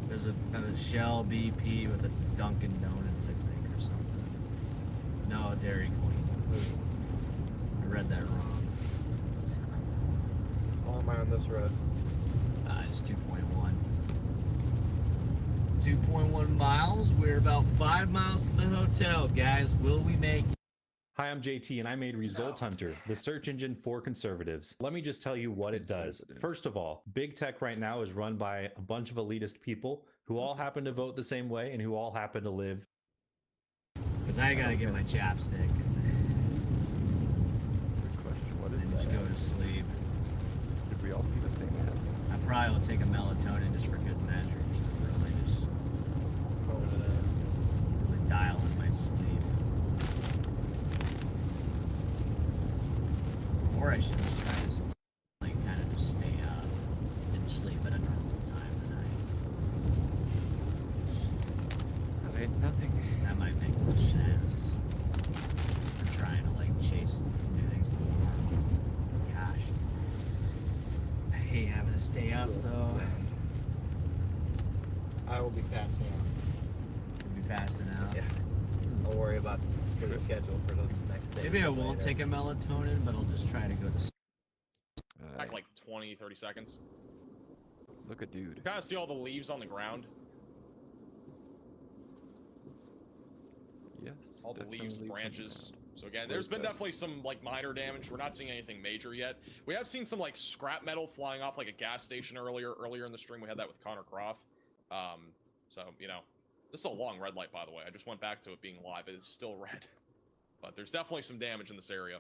there's a Shell BP with a Dunkin' Donuts, I think, or something. No, Dairy Queen. I read that wrong. How am I on this road? It's 2.1. 2.1 miles. We're about 5 miles to the hotel, guys. Will we make it? Hi, I'm JT, and I made Result Hunter, the search engine for conservatives. Let me just tell you what it does. First of all, big tech right now is run by a bunch of elitist people who all happen to vote the same way and who all happen to live. Because I gotta get my chapstick Good question. What is and that? just go to sleep. Did we all see the same ad? I probably will take a melatonin just for good measure, just to really just really dial in my sleep. Or I should just try to like kind of just stay up and sleep at a normal time of the night. That ain't nothing. That might make more sense. For trying to like chase and do things tomorrow. Gosh. I hate having to stay up though. I will be passing out. Could be passing out. Yeah. I'll worry about the sleep schedule for the next day. Maybe I won't take a melatonin, but I'll just try to go to sleep. Back like 20, 30 seconds. Look at dude. You kind of see all the leaves on the ground. Yes. All the leaves and definitely branches. So again, Where's there's been that? definitely some like minor damage. We're not seeing anything major yet. We have seen some like scrap metal flying off like a gas station earlier in the stream. We had that with Connor Croft. So you know, this is a long red light, by the way. I just went back to it being live. It's still red, but there's definitely some damage in this area.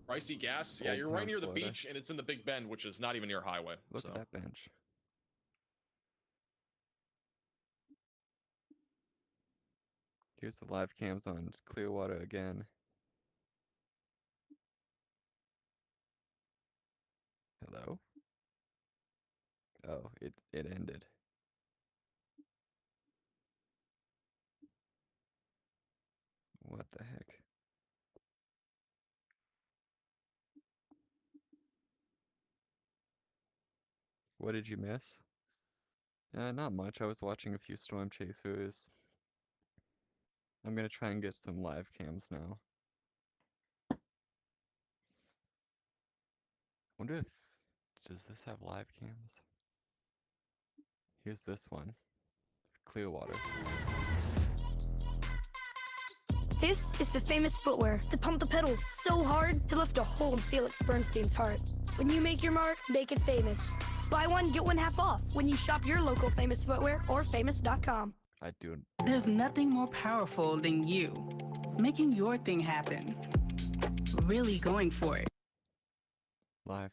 Pricey gas. Yeah, Old you're right Town, near the Florida. beach, and it's in the Big Bend, which is not even near highway. Look so. at that bench. Here's the live cams on Clearwater again. Hello? Oh, it ended. What the heck? What did you miss? Not much. I was watching a few storm chasers. I'm gonna try and get some live cams now. Wonder if does this have live cams? Here's this one. Clearwater. This is the famous footwear that pumped the pedals so hard it left a hole in Felix Bernstein's heart. When you make your mark, make it famous. Buy one, get one half off when you shop your local Famous Footwear or famous.com. I do. There's nothing more powerful than you making your thing happen. Really going for it. Live.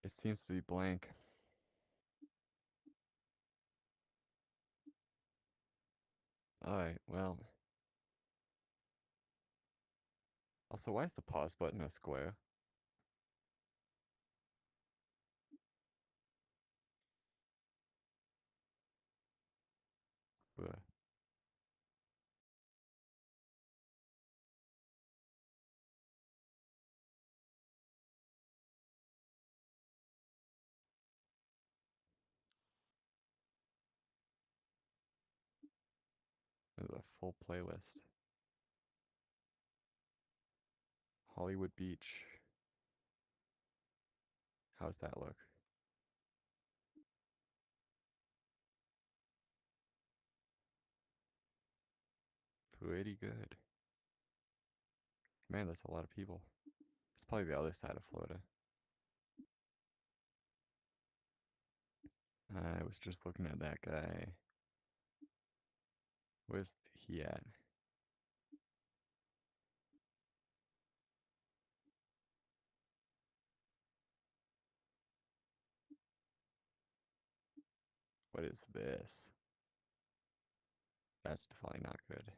It seems to be blank. Alright, well. Also, why is the pause button a square? Bruh. There's a full playlist. Hollywood Beach. How's that look? Pretty good. Man, that's a lot of people. It's probably the other side of Florida. I was just looking at that guy. Where's he at? What is this? That's definitely not good.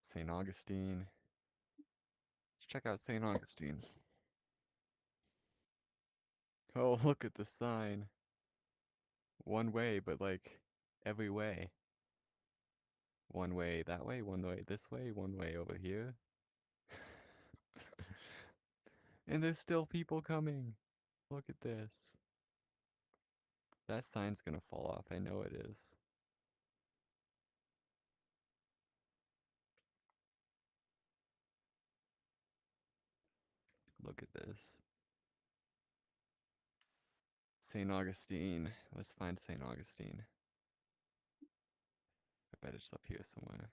St. Augustine. Let's check out St. Augustine. Oh, look at the sign. One way, but like every way. One way that way, one way this way, one way over here. And there's still people coming. Look at this. That sign's gonna fall off, I know it is. Look at this. St. Augustine. Let's find St. Augustine. I bet it's up here somewhere.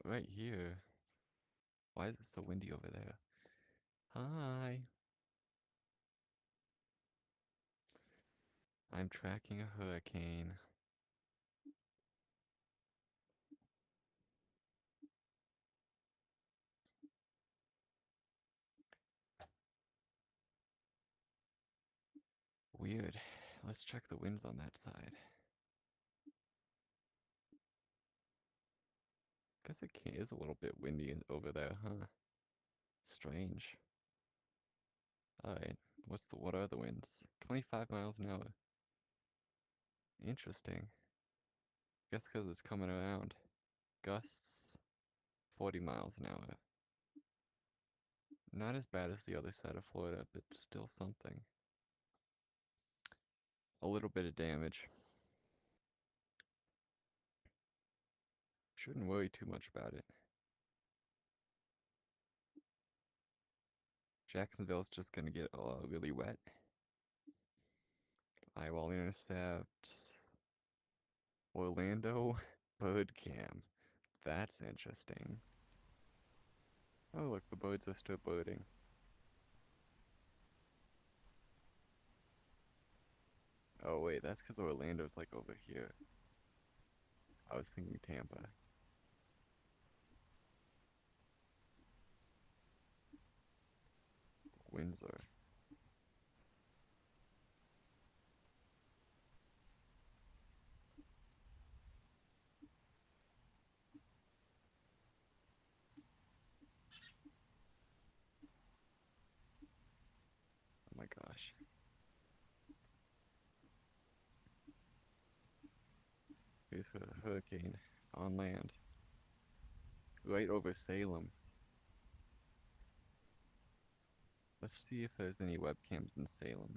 Right here. Why is it so windy over there? Hi. I'm tracking a hurricane. Weird. Let's check the winds on that side. Guess it is a little bit windy over there, huh? Strange. Alright, what are the winds? 25 miles an hour. Interesting. Guess because it's coming around. Gusts, 40 miles an hour. Not as bad as the other side of Florida, but still something. A little bit of damage. Shouldn't worry too much about it. Jacksonville's just gonna get really wet. Eyewall intercept. Orlando bird cam. That's interesting. Oh look, the birds are still birding. Oh wait, that's because Orlando's like over here. I was thinking Tampa. Windsor. Oh my gosh. Here's a hurricane on land. Right over Salem. Let's see if there's any webcams in Salem.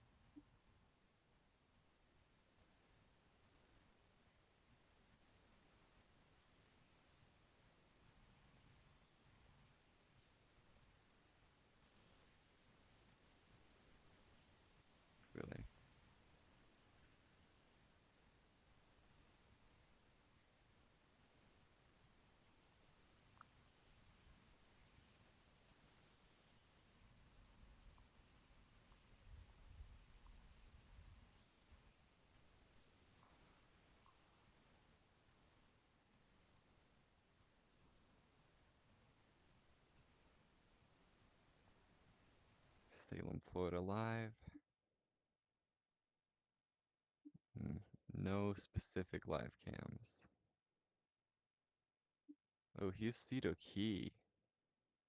Really. Salem, Florida live. No specific live cams. Oh, here's Cedar Key.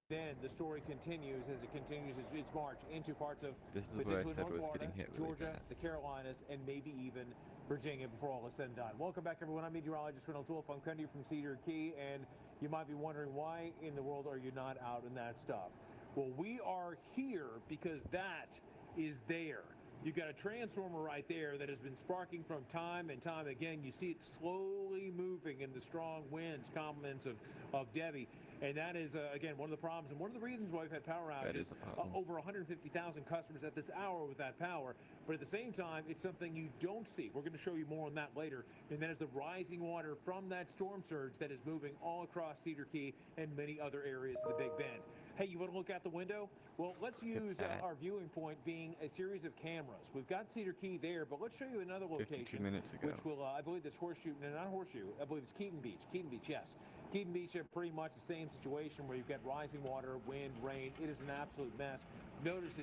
Then the story continues as it continues its march into parts of This is where I said was getting hit really Georgia, bad. the Carolinas, and maybe even Virginia before all is said and done. Welcome back, everyone. I'm meteorologist Reynolds Wolf. I'm coming to you from Cedar Key, and you might be wondering, why in the world are you not out in that stuff? Well, we are here because that is there. You've got a transformer right there that has been sparking from time and time again. You see it slowly moving in the strong winds, compliments of Debbie. And that is, again, one of the problems and one of the reasons why we've had power outages. That is a problem. Over 150,000 customers at this hour with that power. But at the same time, it's something you don't see. We're going to show you more on that later. And that is the rising water from that storm surge that is moving all across Cedar Key and many other areas of the Big Bend. Hey, you want to look out the window? Well, let's use our viewing point being a series of cameras. We've got Cedar Key there, but let's show you another 52 location. minutes ago. Which will, I believe that's Horseshoe, no, not Horseshoe, I believe it's Keaton Beach. Keaton Beach, yes. Keaton Beach are pretty much the same situation where you've got rising water, wind, rain. It is an absolute mess. Notice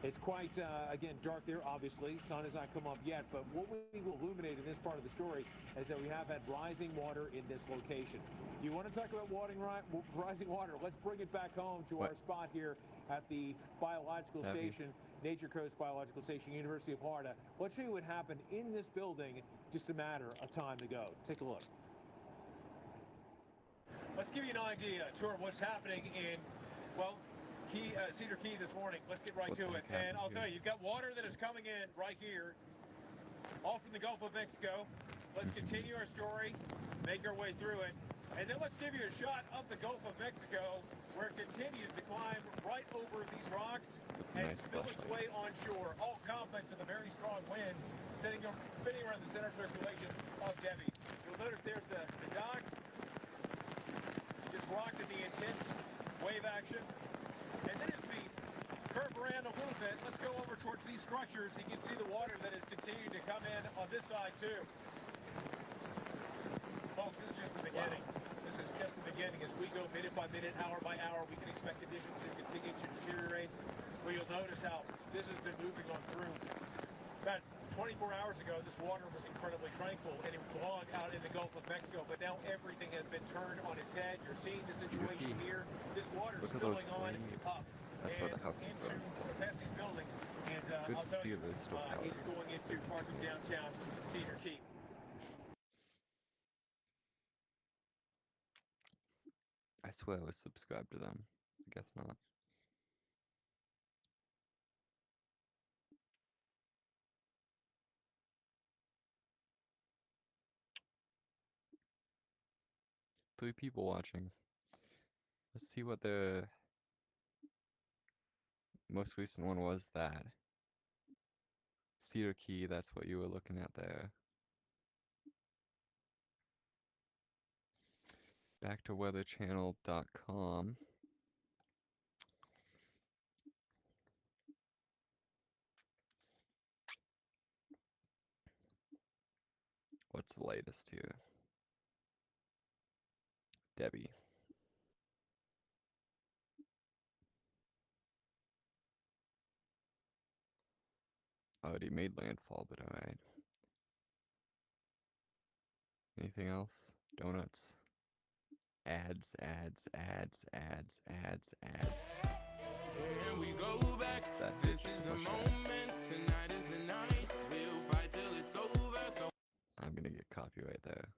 it's quite, again, dark there, obviously. Sun has not come up yet, but what we will illuminate in this part of the story is that we have had rising water in this location. You want to talk about rising water? Let's bring it back home to our spot here at the biological station, Nature Coast Biological Station, University of Florida. Let's show you what happened in this building just a matter of time ago. Take a look. Let's give you an idea, a tour of what's happening in, well, Cedar Key this morning. Let's get right to it. And I'll tell you, you've got water that is coming in right here, all from the Gulf of Mexico. Let's continue our story, make our way through it. And then let's give you a shot of the Gulf of Mexico, where it continues to climb right over these rocks and spill its way onshore, all complex of the very strong winds spinning around the center circulation of Debby. You'll notice there's the dock. Just rocked in the intense wave action. And then as we curve around a little bit, let's go over towards these structures. You can see the water that is continuing to come in on this side too. Folks, this is just the beginning. This is just the beginning. As we go minute by minute, hour by hour, we can expect conditions to continue to deteriorate. But you'll notice how this has been moving on through. About 24 hours ago, this water was incredibly tranquil and it belonged out in the Gulf of Mexico. But now everything has been turned on its head. You're seeing the situation here. This water is spilling on up. That's where the house is going. Past these buildings. And Good I'll to tell see you, the still it is going into parts of downtown Cedar Key. I swear I was subscribed to them. I guess not. Three people watching. Let's see what the most recent one was. That Cedar Key, that's what you were looking at there. Back to weatherchannel.com. What's the latest here? Debbie. Already made landfall, but alright. Anything else? Donuts. Ads, ads, ads, ads, ads, ads. Here we go back. That's it, just a bunch of ads. Tonight is the night. We'll fight till it's over. So I'm gonna get copyright there.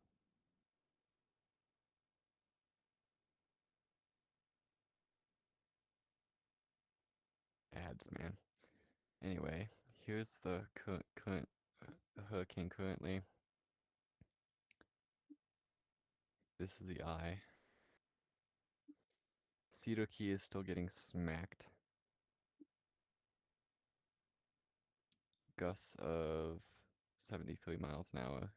Ads, man. Anyway, here's the current hurricane currently. This is the eye. Cedar Key is still getting smacked. Gusts of 73 miles an hour.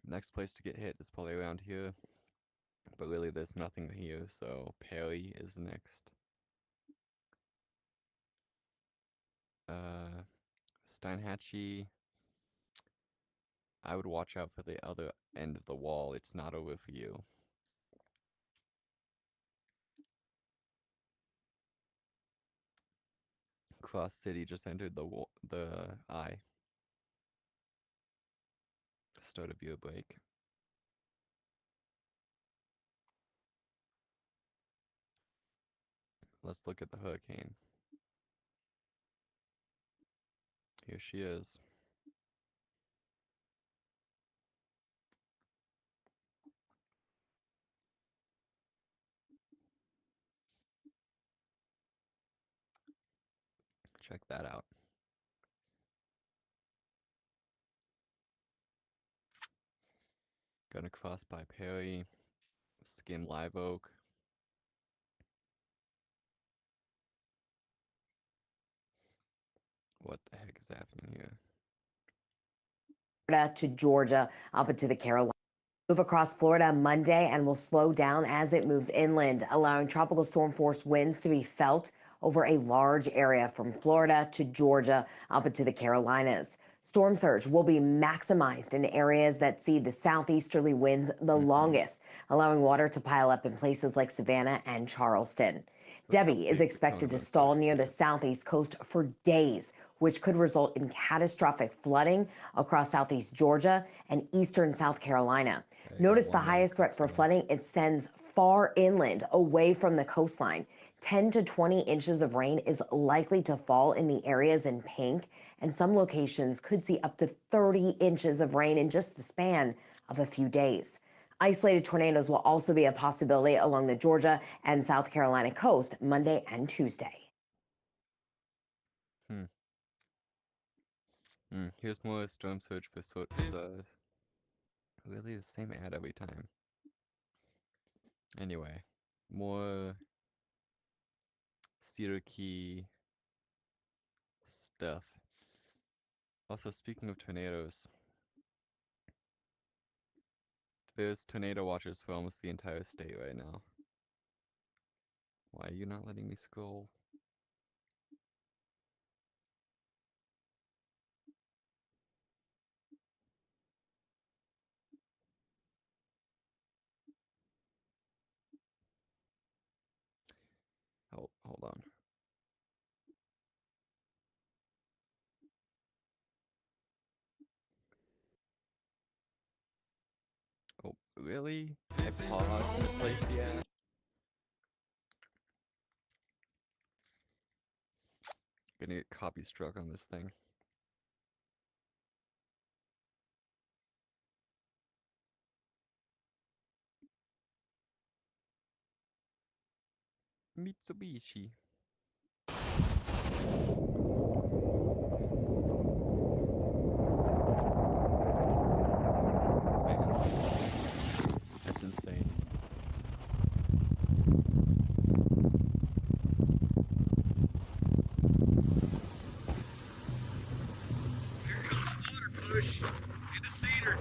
Next place to get hit is probably around here. But really there's nothing here, so Perry is next. Steinhatchee. I would watch out for the other end of the wall. It's not over for you. Cross City just entered the eye. Start of your break. Let's look at the hurricane. Here she is. Check that out. Gonna cross by Perry, skim Live Oak. What the heck is happening here? To Georgia, up into the Carolinas. Move across Florida Monday and will slow down as it moves inland, allowing tropical storm force winds to be felt over a large area from Florida to Georgia up into the Carolinas. Storm surge will be maximized in areas that see the southeasterly winds the longest, allowing water to pile up in places like Savannah and Charleston. Debby is expected to stall near the southeast coast for days, which could result in catastrophic flooding across southeast Georgia and eastern South Carolina. Notice the highest threat for flooding it sends far inland, away from the coastline. 10 to 20 inches of rain is likely to fall in the areas in pink, and some locations could see up to 30 inches of rain in just the span of a few days. Isolated tornadoes will also be a possibility along the Georgia and South Carolina coast Monday and Tuesday. Here's more storm surge for really the same ad every time. Anyway, more Cedar Key stuff. Also, speaking of tornadoes, there's tornado watchers for almost the entire state right now. Why are you not letting me scroll? Oh, hold on. Oh, really? I paused to place the ad? Gonna get copy struck on this thing. Mitsubishi. Man, that's insane. Water push into Cedar.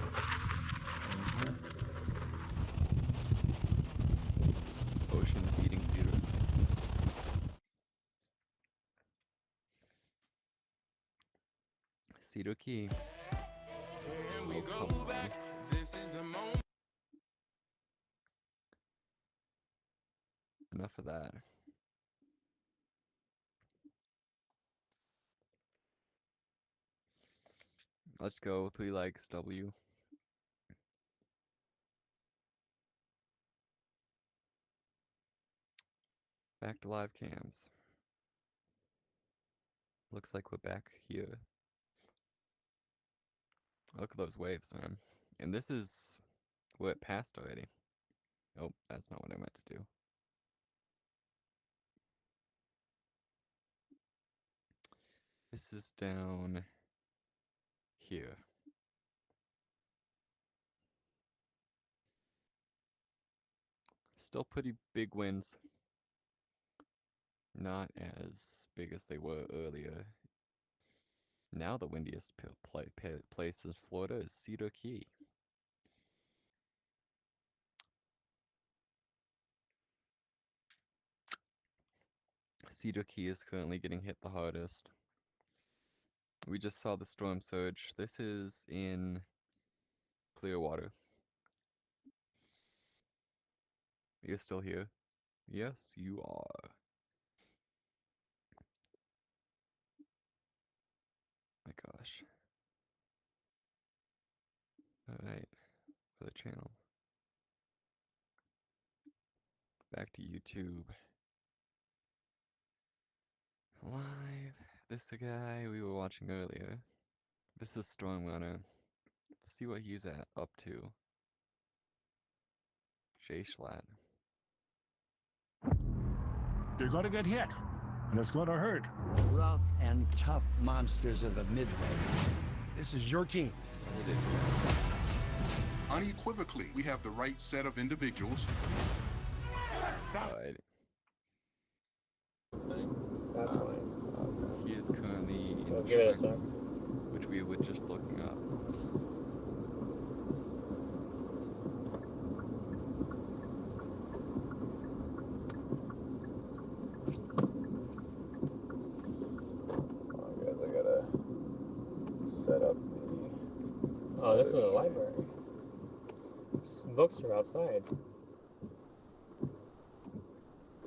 Ocean's eating Cedar. Cedar Key. We go back. This is the moment. Enough of that. Let's go 3 likes W. Back to live cams. Looks like we're back here. Look at those waves, man. And this is... we're it passed already. Oh, that's not what I meant to do. This is down here. Still pretty big winds. Not as big as they were earlier. Now the windiest place in Florida is Cedar Key. Cedar Key is currently getting hit the hardest. We just saw the storm surge. This is in Clearwater. You're still here? Yes, you are. My gosh. Alright, for the channel. Back to YouTube. Live. This is the guy we were watching earlier. This is Stormrunner. Let's see what he's up to. Jay Schlatt. You're gonna get hit, and it's gonna hurt. Rough and tough monsters of the Midway. This is your team. Unequivocally, we have the right set of individuals. Right. That's fine. He is currently in We'll give it a sec. which we were just looking up. set up Oh, this is a library. Books are outside.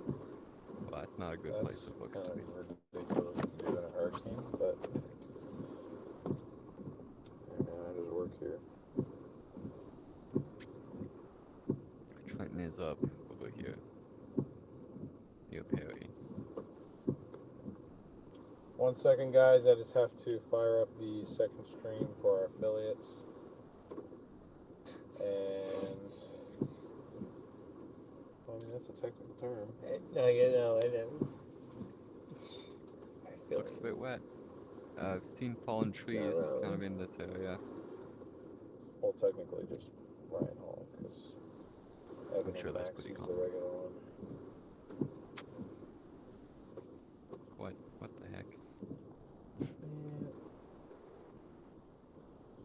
Well, that's not a good place for books to be. Ridiculous to do in a hurricane, but I just work here. Trenton is up over here near Perry. 1 second, guys. I just have to fire up the second stream for our affiliates. And I mean, that's a technical term. No, you know, it is. Looks a bit wet. I've seen fallen trees kind of in this area. Well, technically just Ryan Hall, because Evan I'm sure and that's Max pretty is the common. regular one. What the heck?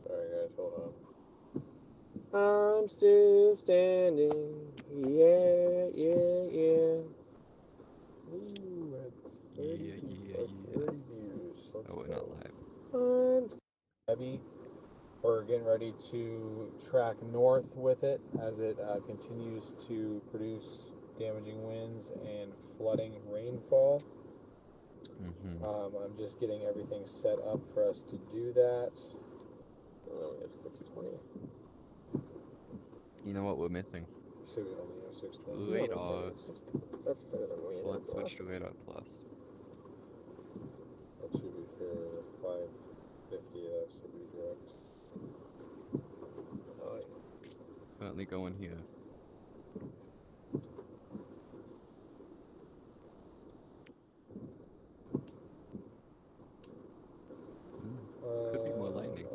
Sorry, guys, hold on. I'm still standing. Yeah, yeah, yeah. Ooh, at 30, Yeah. 30 views. Let's Oh, we're go. not live. Debby. We're getting ready to track north with it as it continues to produce damaging winds and flooding rainfall. I'm just getting everything set up for us to do that. Oh, we have 620. You know what we're missing? So we only have 620. Radar. That's better than we So let's switch to Radar Plus. That should be fair. 550, that should be correct. Currently going here. Could be more lightning.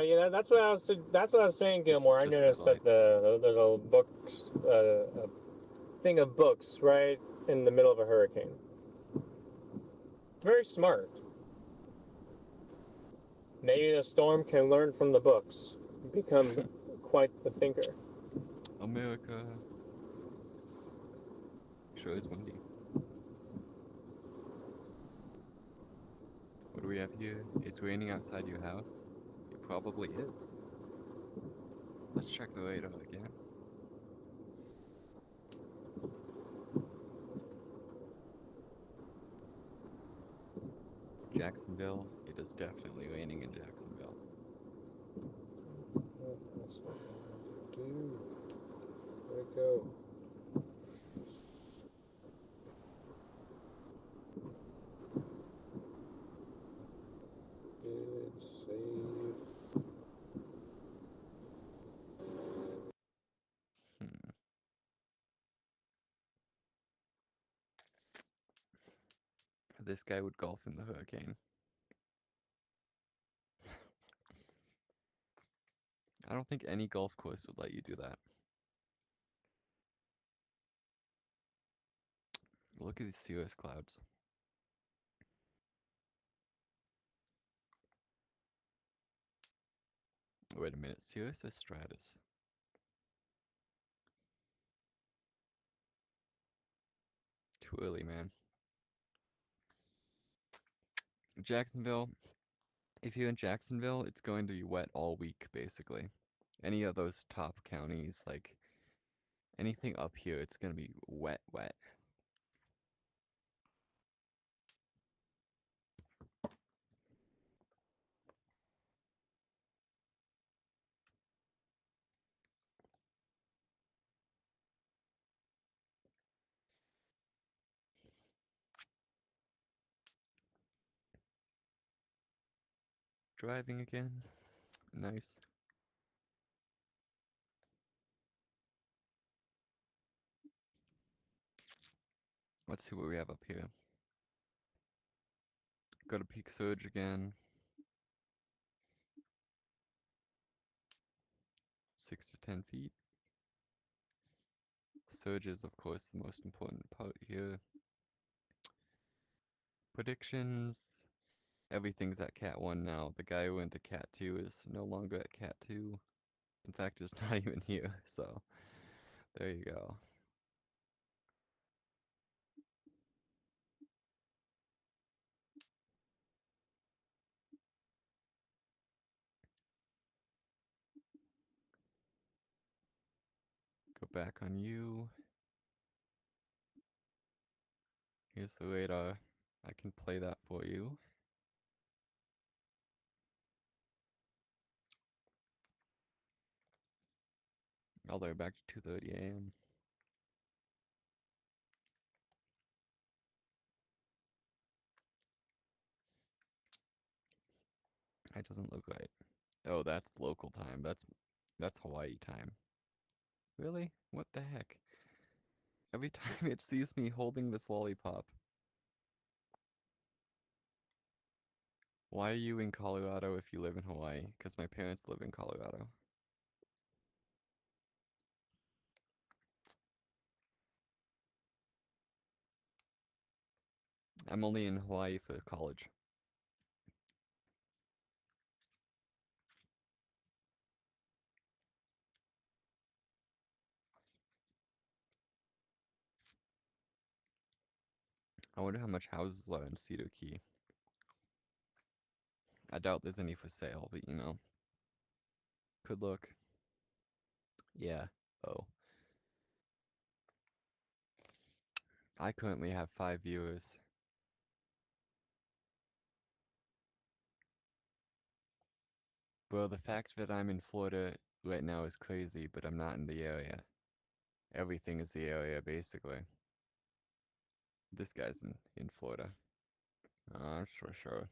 Yeah, that's what I was saying, Gilmore. I noticed that there's a books, a thing of books right in the middle of a hurricane. Very smart. Maybe the storm can learn from the books, become quite the thinker. America. Sure is windy. What do we have here? It's raining outside your house? It probably is. Let's check the radar again. Jacksonville. It is definitely raining in Jacksonville. Where'd it go? Good, save. This guy would golf in the hurricane. I don't think any golf course would let you do that. Look at these cirrus clouds. Wait a minute, cirrus or stratus? Too early, man. Jacksonville. If you're in Jacksonville, it's going to be wet all week, basically. Any of those top counties, like anything up here, it's going to be wet. Driving again. Nice. Let's see what we have up here. Go to peak surge again. 6 to 10 feet. Surge is, of course, the most important part here. Predictions. Everything's at Cat 1 now. The guy who went to Cat 2 is no longer at Cat 2. In fact, it's not even here, so there you go. Jump back on you. Here's the radar. I can play that for you. All the way back to 2:30 a.m. That doesn't look right. Oh, that's local time. That's Hawaii time. Really? What the heck? Every time it sees me holding this lollipop. Why are you in Colorado if you live in Hawaii? Because my parents live in Colorado. I'm only in Hawaii for college. I wonder how much houses are in Cedar Key. I doubt there's any for sale, but you know. Could look. Yeah. Oh. I currently have 5 viewers. Bro, the fact that I'm in Florida right now is crazy, but I'm not in the area. Everything is the area, basically. This guy's in Florida. For sure.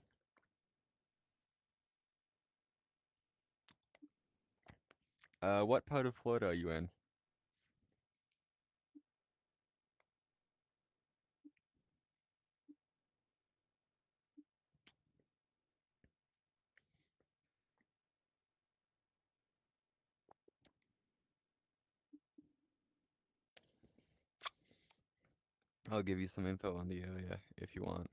What part of Florida are you in? I'll give you some info on the area if you want.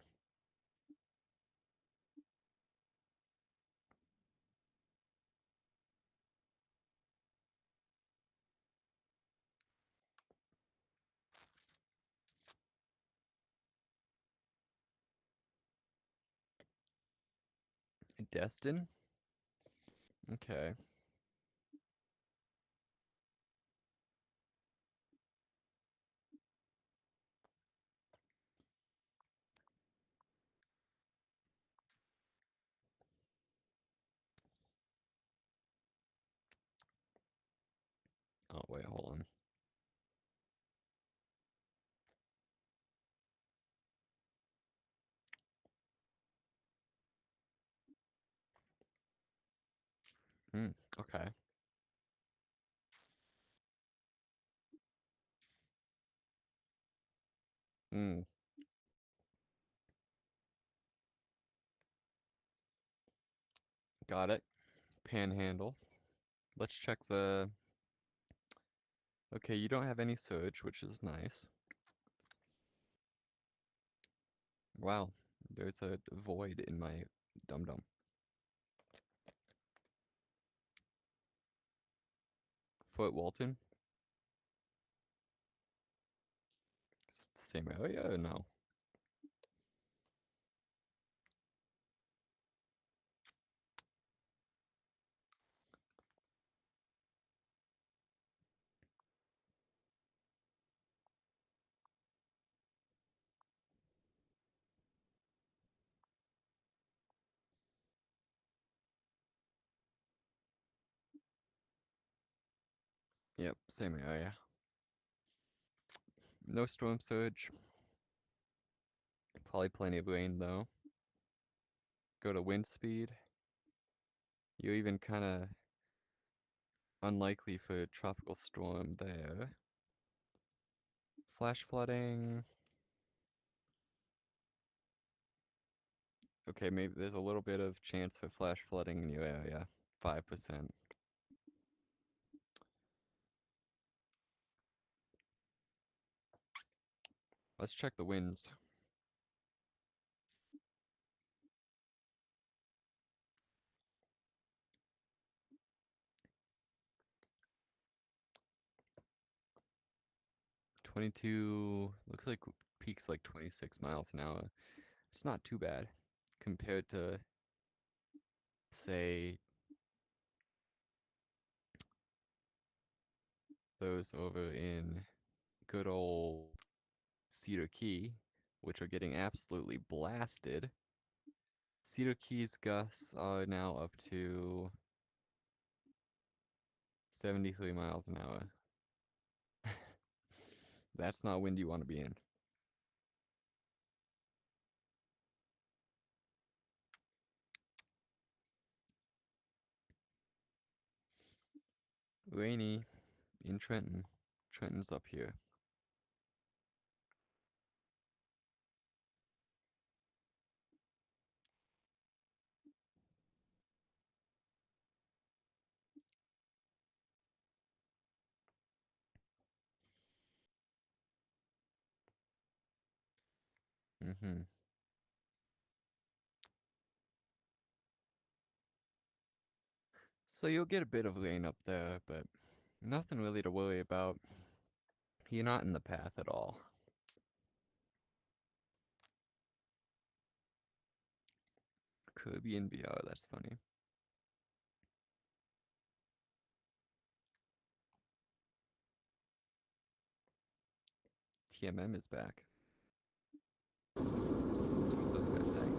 Destin? Okay. Oh, wait, hold on. Okay. Hmm. Got it. Panhandle. Let's check the... Okay, you don't have any surge, which is nice. Wow, there's a void in my dum-dum. Fort Walton? Same area or no? Yep, same area. No storm surge. Probably plenty of rain though. Go to wind speed. You're even kind of unlikely for a tropical storm there. Flash flooding. Okay, maybe there's a little bit of chance for flash flooding in your area. 5%. Let's check the winds. .22 looks like peaks like 26 miles an hour. It's not too bad compared to, say, those over in good old Cedar Key, which are getting absolutely blasted. Cedar Key's gusts are now up to 73 miles an hour. That's not wind you want to be in. Rainy in Trenton. Trenton's up here. Mm-hmm. So you'll get a bit of rain up there, but nothing really to worry about. You're not in the path at all. Caribbean BR, that's funny. TMM is back. What's this guy saying?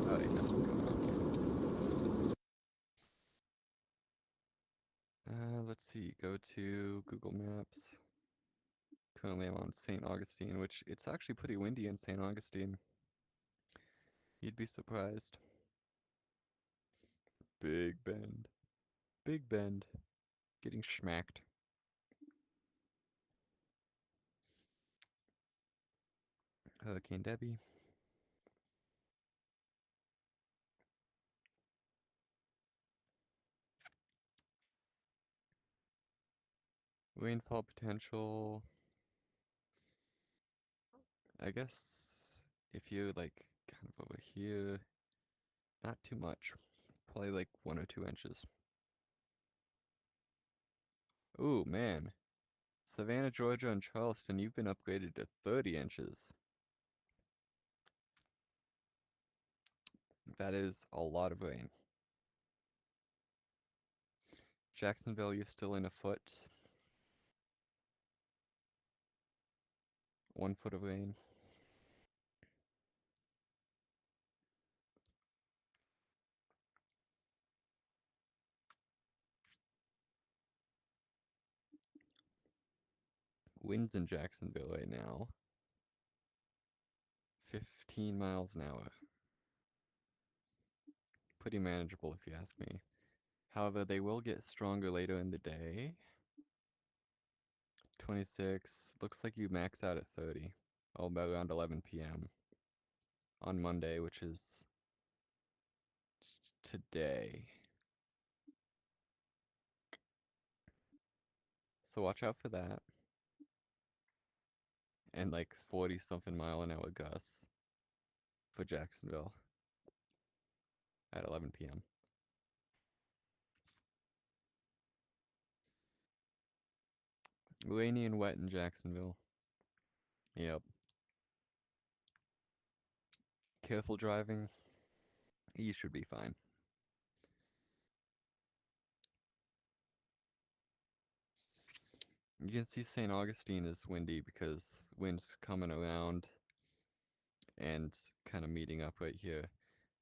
Oh, he knows what's going on. Let's see. Go to Google Maps. Currently, I'm on St. Augustine, which it's actually pretty windy in St. Augustine. You'd be surprised. Big Bend. Big Bend. Getting schmacked. Hurricane Debbie. Rainfall potential. I guess if you're like kind of over here, not too much. Probably like 1 or 2 inches. Ooh, man. Savannah, Georgia, and Charleston, you've been upgraded to 30 inches. That is a lot of rain. Jacksonville, you're still in a foot. 1 foot of rain. Winds in Jacksonville right now. 15 miles an hour. Pretty manageable if you ask me. However, they will get stronger later in the day. 26. Looks like you max out at 30. Oh, about around 11 p.m. on Monday, which is today. So watch out for that. And like 40 something mile an hour gusts for Jacksonville at 11 p.m. Rainy and wet in Jacksonville. Yep. Careful driving. You should be fine. You can see St. Augustine is windy because wind's coming around and kind of meeting up right here.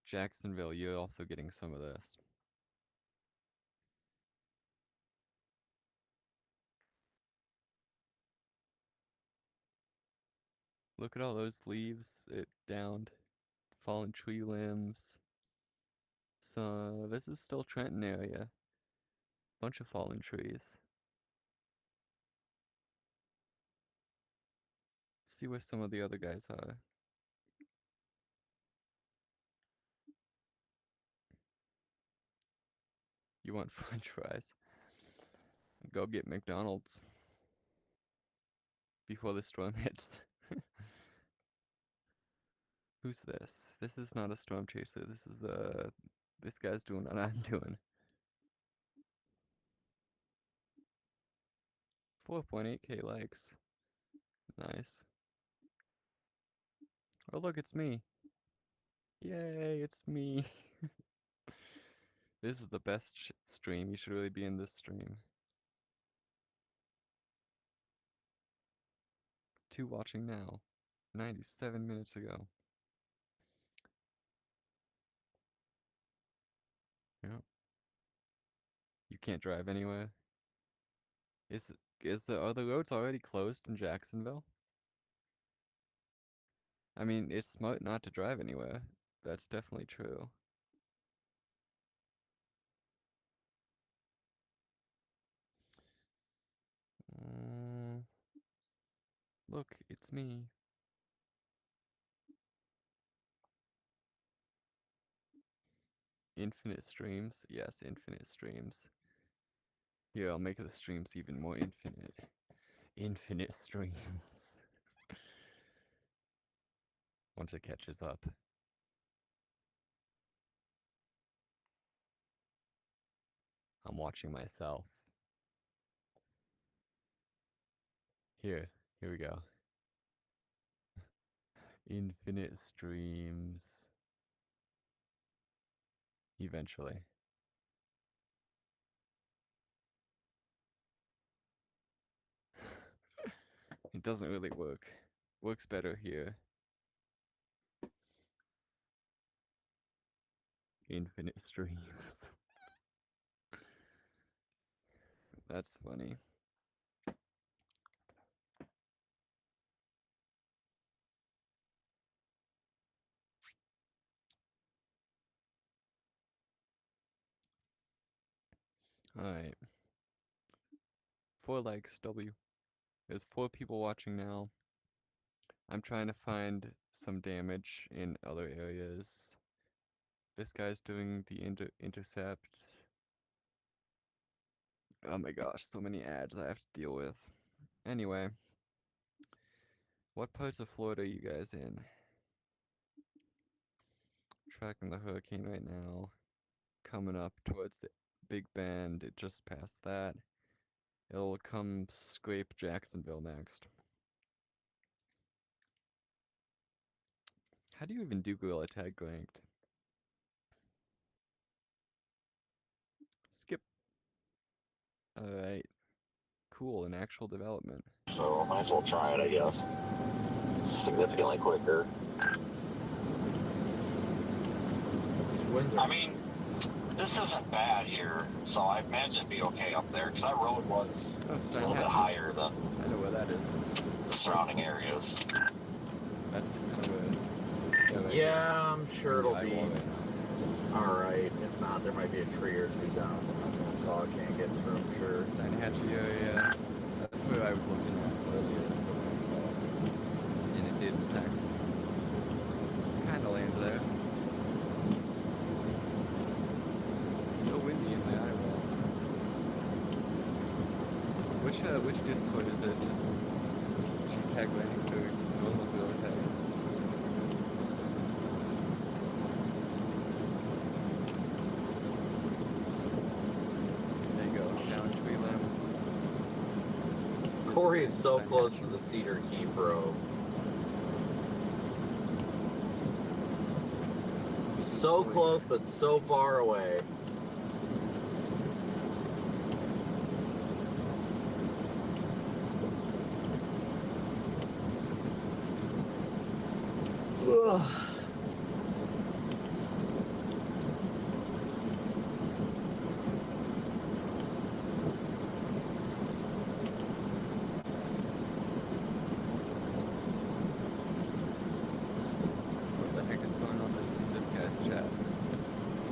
Jacksonville, you're also getting some of this. Look at all those leaves it downed, fallen tree limbs. So this is still Trenton area. Bunch of fallen trees. See where some of the other guys are. You want French fries? Go get McDonald's before the storm hits. Who's this? This is not a storm chaser. This is this guy's doing what I'm doing. 4.8k likes. Nice. Oh look, it's me. Yay, it's me. This is the best stream. You should really be in this stream. 2 watching now. 97 minutes ago. Yeah. You can't drive anywhere. Are the roads already closed in Jacksonville? I mean, it's smart not to drive anywhere. That's definitely true. Look, it's me. Infinite streams? Yes, infinite streams. Here, I'll make the streams even more infinite. Infinite streams. Once it catches up. I'm watching myself. Here we go. Infinite streams. Eventually. It doesn't really work. Works better here. Infinite streams. That's funny. Alright. 4 likes, W. There's 4 people watching now. I'm trying to find some damage in other areas. This guy's doing the intercept. Oh my gosh, so many ads I have to deal with. Anyway. What parts of Florida are you guys in? Tracking the hurricane right now. Coming up towards the Big Bend. It just passed that. It'll come scrape Jacksonville next. How do you even do Gorilla Tag ranked? Skip. Alright. Cool, an actual development. So might as well try it, I guess. Significantly quicker. I mean, this isn't bad here, so I imagine it'd be okay up there, because that road was a little bit higher than I know where that is. the surrounding areas. That's kind of a... Yeah, I'm sure it'll be alright. If not, there might be a tree or two down. I saw I can't get through, I'm sure. Steinhatchee area. That's where I was looking at earlier. And it did, in fact, kind of land there. Still windy in my eyeball. Which Discord is it? Just G-Tag landing to normal Gorilla Tag? There you go, down tree limbs. Corey is so close to the Cedar Key Pro. So close, but so far away. Ugh. What the heck is going on in this guy's chat?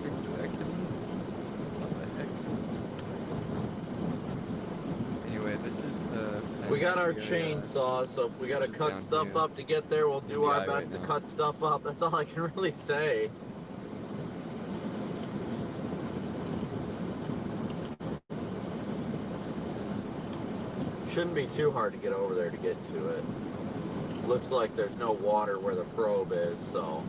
Hysterectomy? What the heck? Anyway, this is the... We got our chainsaw, so if we gotta cut stuff up to get there, we'll do our best to cut stuff up. That's all I can really say. Shouldn't be too hard to get over there to get to it. Looks like there's no water where the probe is, so.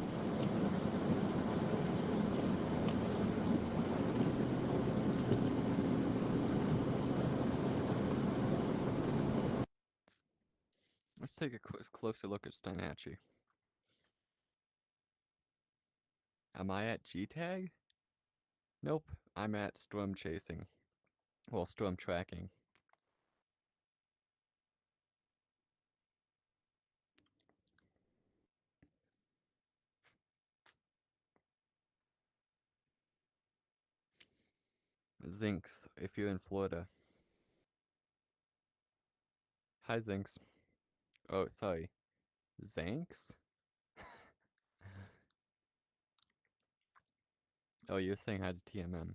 Let's take a closer look at Steinhatchee. Am I at G-Tag? Nope, I'm at storm chasing. Well, storm tracking. Zinks, if you're in Florida. Hi, Zinks. Oh, sorry. Zanks? Oh, you're saying hi to TMM.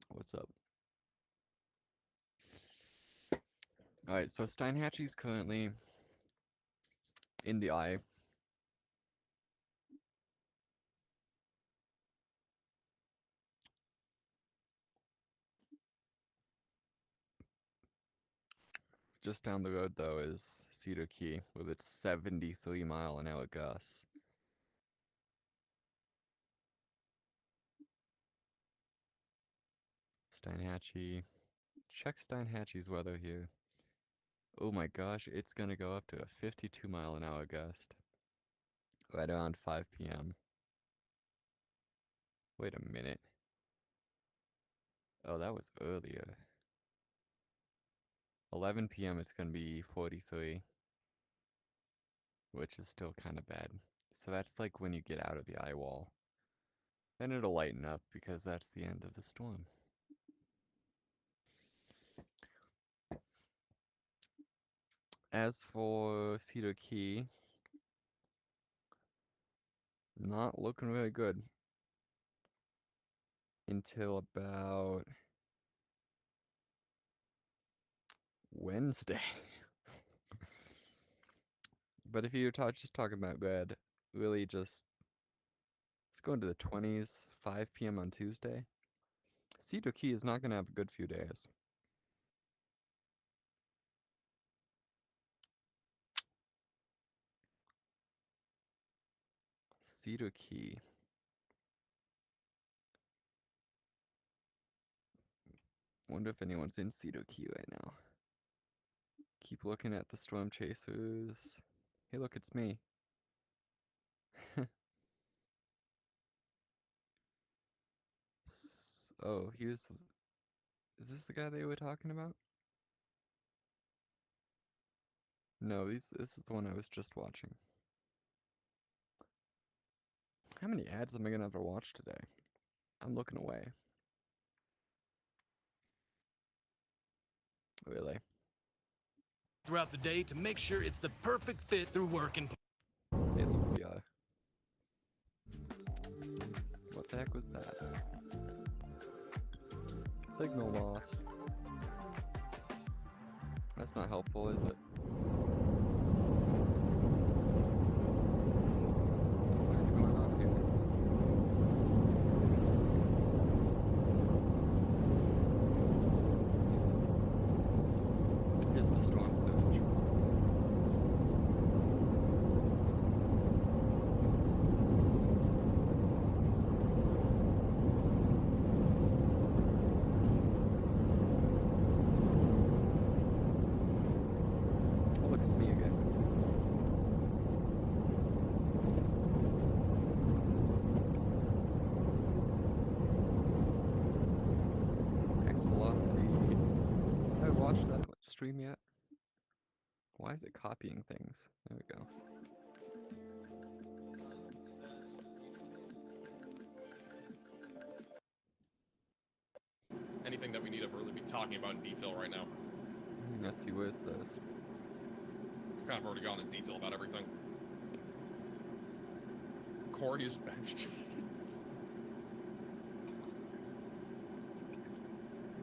What's up? Alright, so Steinhatchee's currently in the eye. Just down the road, though, is Cedar Key with its 73-mile-an-hour gusts. Steinhatchee. Check Steinhatchee's weather here. Oh my gosh, it's gonna go up to a 52-mile-an-hour gust. Right around 5 p.m. Wait a minute. Oh, that was earlier. 11 p.m. it's gonna be 43. Which is still kind of bad. So that's like when you get out of the eye wall. Then it'll lighten up because that's the end of the storm. As for Cedar Key, not looking very good until about Wednesday. But if you're just talking about bad, really just let's go into the 20s, 5 p.m. on Tuesday. Cedar Key is not going to have a good few days. Cedar Key. Wonder if anyone's in Cedar Key right now. Keep looking at the storm chasers. Hey, look, it's me. Oh, is this the guy they were talking about? No, this is the one I was just watching. How many ads am I gonna have to watch today? I'm looking away. Really? Throughout the day to make sure it's the perfect fit through work and Hey, look, we are. What the heck was that? Signal lost. That's not helpful, is it? What is going on here? Here's the storm surge. Oh, look, it's me again. X velocity. Have I watched that stream yet? Why is it copying things? There we go. Anything that we need to really be talking about in detail right now? Let's see, where's this? We've kind of already gone in detail about everything. Corey is benched.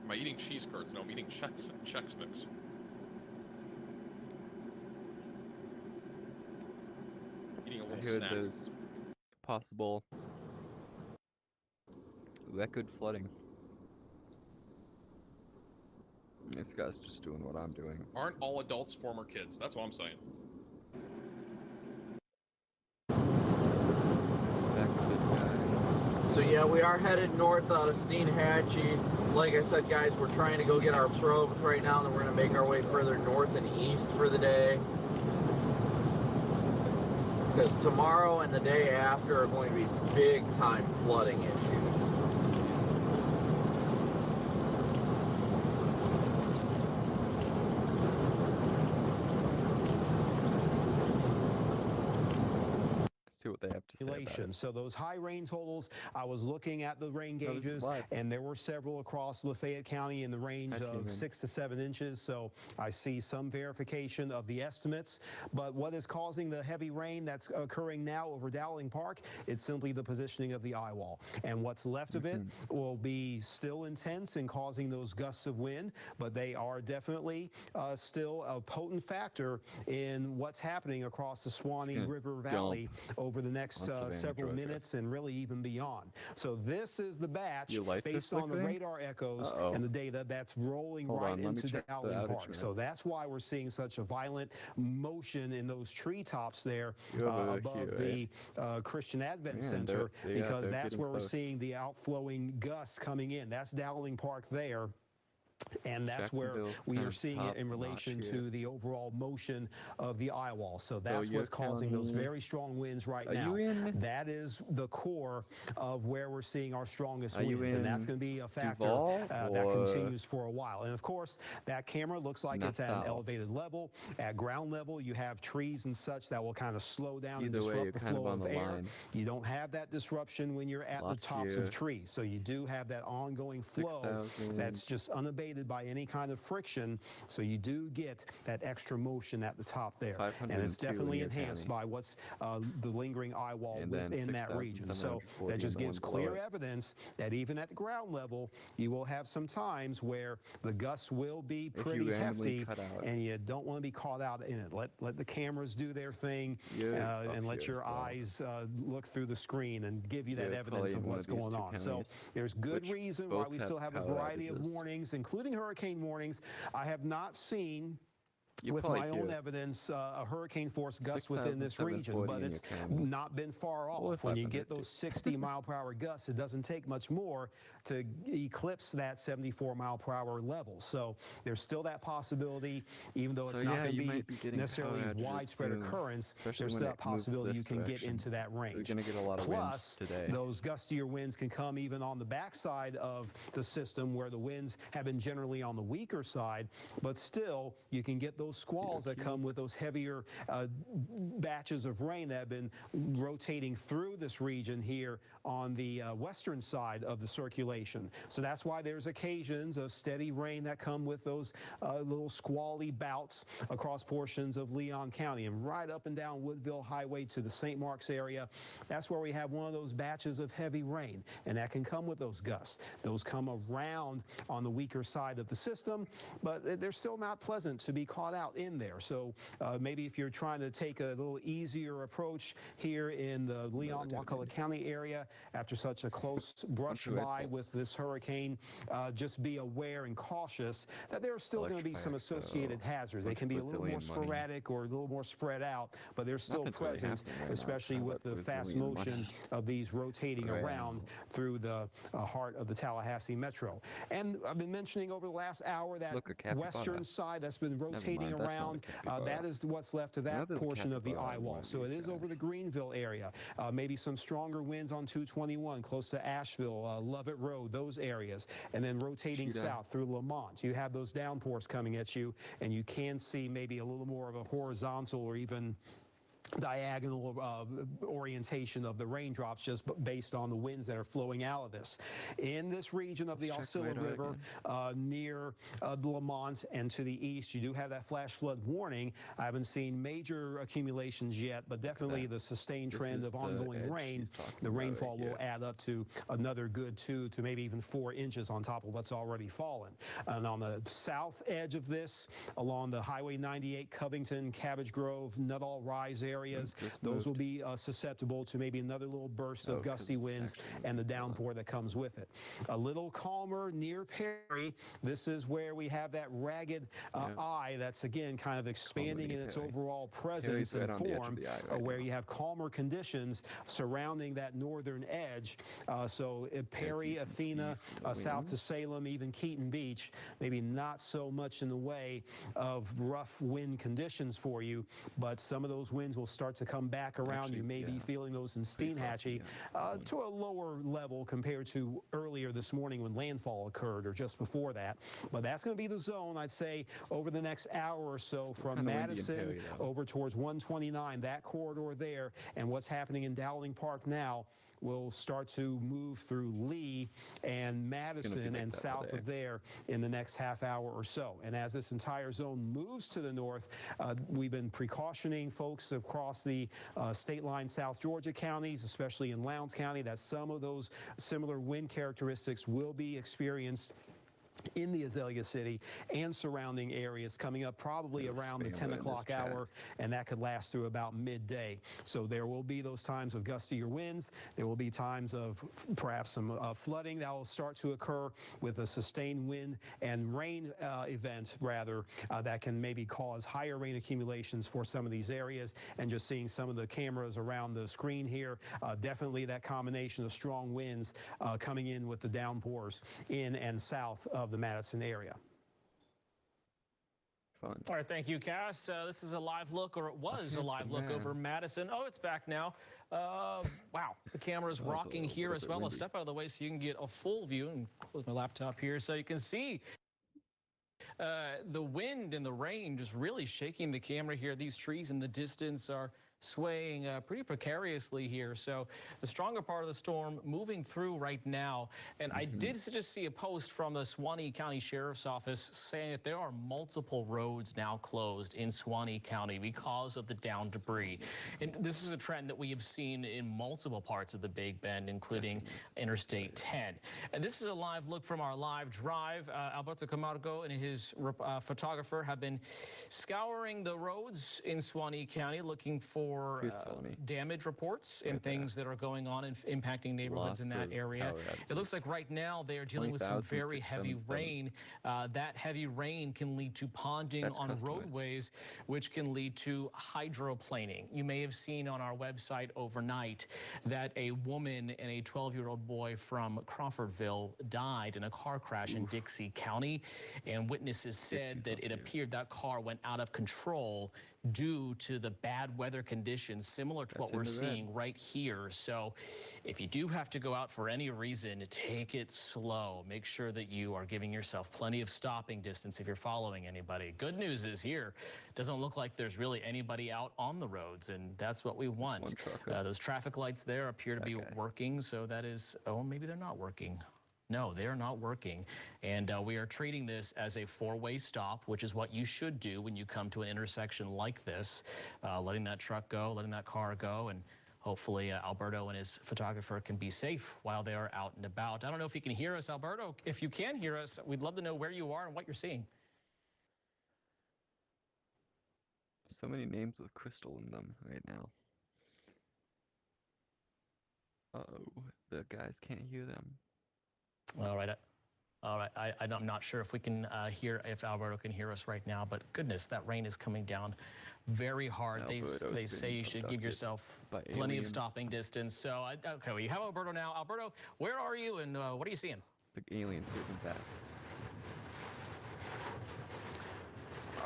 Am I eating cheese curds? No, I'm eating Chex Mix. Eating a I little heard snack. there's possible record flooding This guy's just doing what I'm doing. Aren't all adults former kids? That's what I'm saying. Back to this guy. So yeah, we are headed north out of Steenhatchee. Like I said, guys, we're trying to go get our probes right now, and then we're going to make our way further north and east for the day. Because tomorrow and the day after are going to be big time flooding issues. See what they have to say about it. So those high rain totals, I was looking at the rain gauges, and there were several across Lafayette County in the range of 6 to 7 inches. So I see some verification of the estimates. But what is causing the heavy rain that's occurring now over Dowling Park is simply the positioning of the eye wall. And what's left of it will be still intense in causing those gusts of wind, but they are definitely still a potent factor in what's happening across the Suwannee River Valley over the next several minutes and really even beyond. So this is the batch based on the radar echoes and the data that's rolling right into Dowling Park. So that's why we're seeing such a violent motion in those treetops there above the Christian Advent Center, because that's where we're seeing the outflowing gusts coming in. That's Dowling Park there. And that's where we are seeing it in relation to the overall motion of the eye wall. So that's what's causing those very strong winds right now. That is the core of where we're seeing our strongest winds. And that's going to be a factor that continues for a while. And of course, that camera looks like it's at an elevated level. At ground level, you have trees and such that will kind of slow down and disrupt the flow of air. You don't have that disruption when you're at the tops of trees. So you do have that ongoing flow that's just unabated by any kind of friction, so you do get that extra motion at the top there, and it's definitely enhanced by what's the lingering eye wall within that region. So that just gives clear evidence that even at the ground level, you will have some times where the gusts will be pretty hefty, and you don't want to be caught out in it. Let the cameras do their thing, and let your eyes look through the screen and give you that evidence of what's going on. So there's good reason why we still have a variety of warnings, including hurricane warnings. I have not seen with my own evidence a hurricane force gust within this region, but it's not been far off. When you get those 60-mile-per-hour gusts, it doesn't take much more to eclipse that 74-mile-per-hour level. So there's still that possibility, even though it's not going to be necessarily widespread occurrence, there's still that possibility you can get into that range. Plus, those gustier winds can come even on the backside of the system, where the winds have been generally on the weaker side, but still you can get those squalls that come with those heavier batches of rain that have been rotating through this region here on the western side of the circulation. So that's why there's occasions of steady rain that come with those little squally bouts across portions of Leon County and right up and down Woodville Highway to the St. Marks area. That's where we have one of those batches of heavy rain, and that can come with those gusts. Those come around on the weaker side of the system, but they're still not pleasant to be caught out in there. So maybe if you're trying to take a little easier approach here in the Leon-Wakulla County area after such a close brush by with this hurricane, just be aware and cautious that there are still going to be some associated hazards. They can be a little more sporadic or a little more spread out, but they're still present, especially with the fast motion of these rotating around through the heart of the Tallahassee metro. And I've been mentioning over the last hour that western side that's been rotating around, that is what's left of that portion of the eye wall. So it is over the Greenville area. Maybe some stronger winds on 221 close to Asheville, Lovett Road, those areas, and then rotating south through Lamont. You have those downpours coming at you, and you can see maybe a little more of a horizontal or even diagonal orientation of the raindrops just based on the winds that are flowing out of this. In this region of the Alcilla River near Lamont and to the east, you do have that flash flood warning. I haven't seen major accumulations yet, but definitely the sustained trend of ongoing rain, the rainfall will add up to another good 2 to maybe even 4 inches on top of what's already fallen. And on the south edge of this, along the Highway 98, Covington, Cabbage Grove, Nuttall Rise area, areas. Those will be susceptible to maybe another little burst of gusty winds and the downpour that comes with it. A little calmer near Perry. This is where we have that ragged eye that's, again, kind of expanding in its overall presence and form, where you have calmer conditions surrounding that northern edge. So Perry, Athena, south to Salem, even Keaton Beach, maybe not so much in the way of rough wind conditions for you, but some of those winds will start to come back around. You may be feeling those in Steinhatchee to a lower level compared to earlier this morning when landfall occurred, or just before that. But that's going to be the zone, I'd say, over the next hour or so, from Madison over towards 129, that corridor there, and what's happening in Dowling Park now will start to move through Lee and Madison and south of there in the next half hour or so. And as this entire zone moves to the north, we've been precautioning folks across the state line South Georgia counties, especially in Lowndes County, that some of those similar wind characteristics will be experienced in the Azalea City and surrounding areas coming up probably around the 10 o'clock hour, and that could last through about midday. So there will be those times of gustier winds. There will be times of perhaps some flooding that will start to occur with a sustained wind and rain event, rather, that can maybe cause higher rain accumulations for some of these areas. And just seeing some of the cameras around the screen here, definitely that combination of strong winds coming in with the downpours in and south of the Madison area. All right, thank you, Cass. This is a live look, or it was a live look over Madison. Oh, it's back now. Wow, the camera's rocking here as well. I'll step out of the way so you can get a full view, and close my laptop here so you can see the wind and the rain just really shaking the camera here. These trees in the distance are swaying pretty precariously here. So the stronger part of the storm moving through right now. And I did just see a post from the Suwannee County Sheriff's Office saying that there are multiple roads now closed in Suwannee County because of the down debris. And this is a trend that we have seen in multiple parts of the Big Bend, including Interstate 10. And this is a live look from our live drive. Alberto Camargo and his photographer have been scouring the roads in Suwannee County looking for damage reports and things that are going on and impacting neighborhoods in that area. It looks like right now they are dealing with some very heavy rain. That heavy rain can lead to ponding on roadways, which can lead to hydroplaning. You may have seen on our website overnight that a woman and a 12-year-old boy from Crawfordville died in a car crash in Dixie County, and witnesses said that it appeared that car went out of control due to the bad weather conditions similar to what we're seeing right here. So if you do have to go out for any reason, take it slow. Make sure that you are giving yourself plenty of stopping distance if you're following anybody. Good news is here, doesn't look like there's really anybody out on the roads, and that's what we want. Those traffic lights there appear to be working, so that is, oh, maybe they're not working. No, they are not working, and we are treating this as a four-way stop, which is what you should do when you come to an intersection like this, letting that truck go, letting that car go, and hopefully Alberto and his photographer can be safe while they are out and about. I don't know if you can hear us, Alberto. If you can hear us, we'd love to know where you are and what you're seeing. So many names with crystal in them right now. Uh-oh, the guys can't hear them. All right. I'm not sure if we can hear, if Alberto can hear us right now, but goodness, that rain is coming down very hard. They say you should give yourself plenty of stopping distance. So, okay, well, you have Alberto now. Alberto, where are you and what are you seeing? The aliens moving back.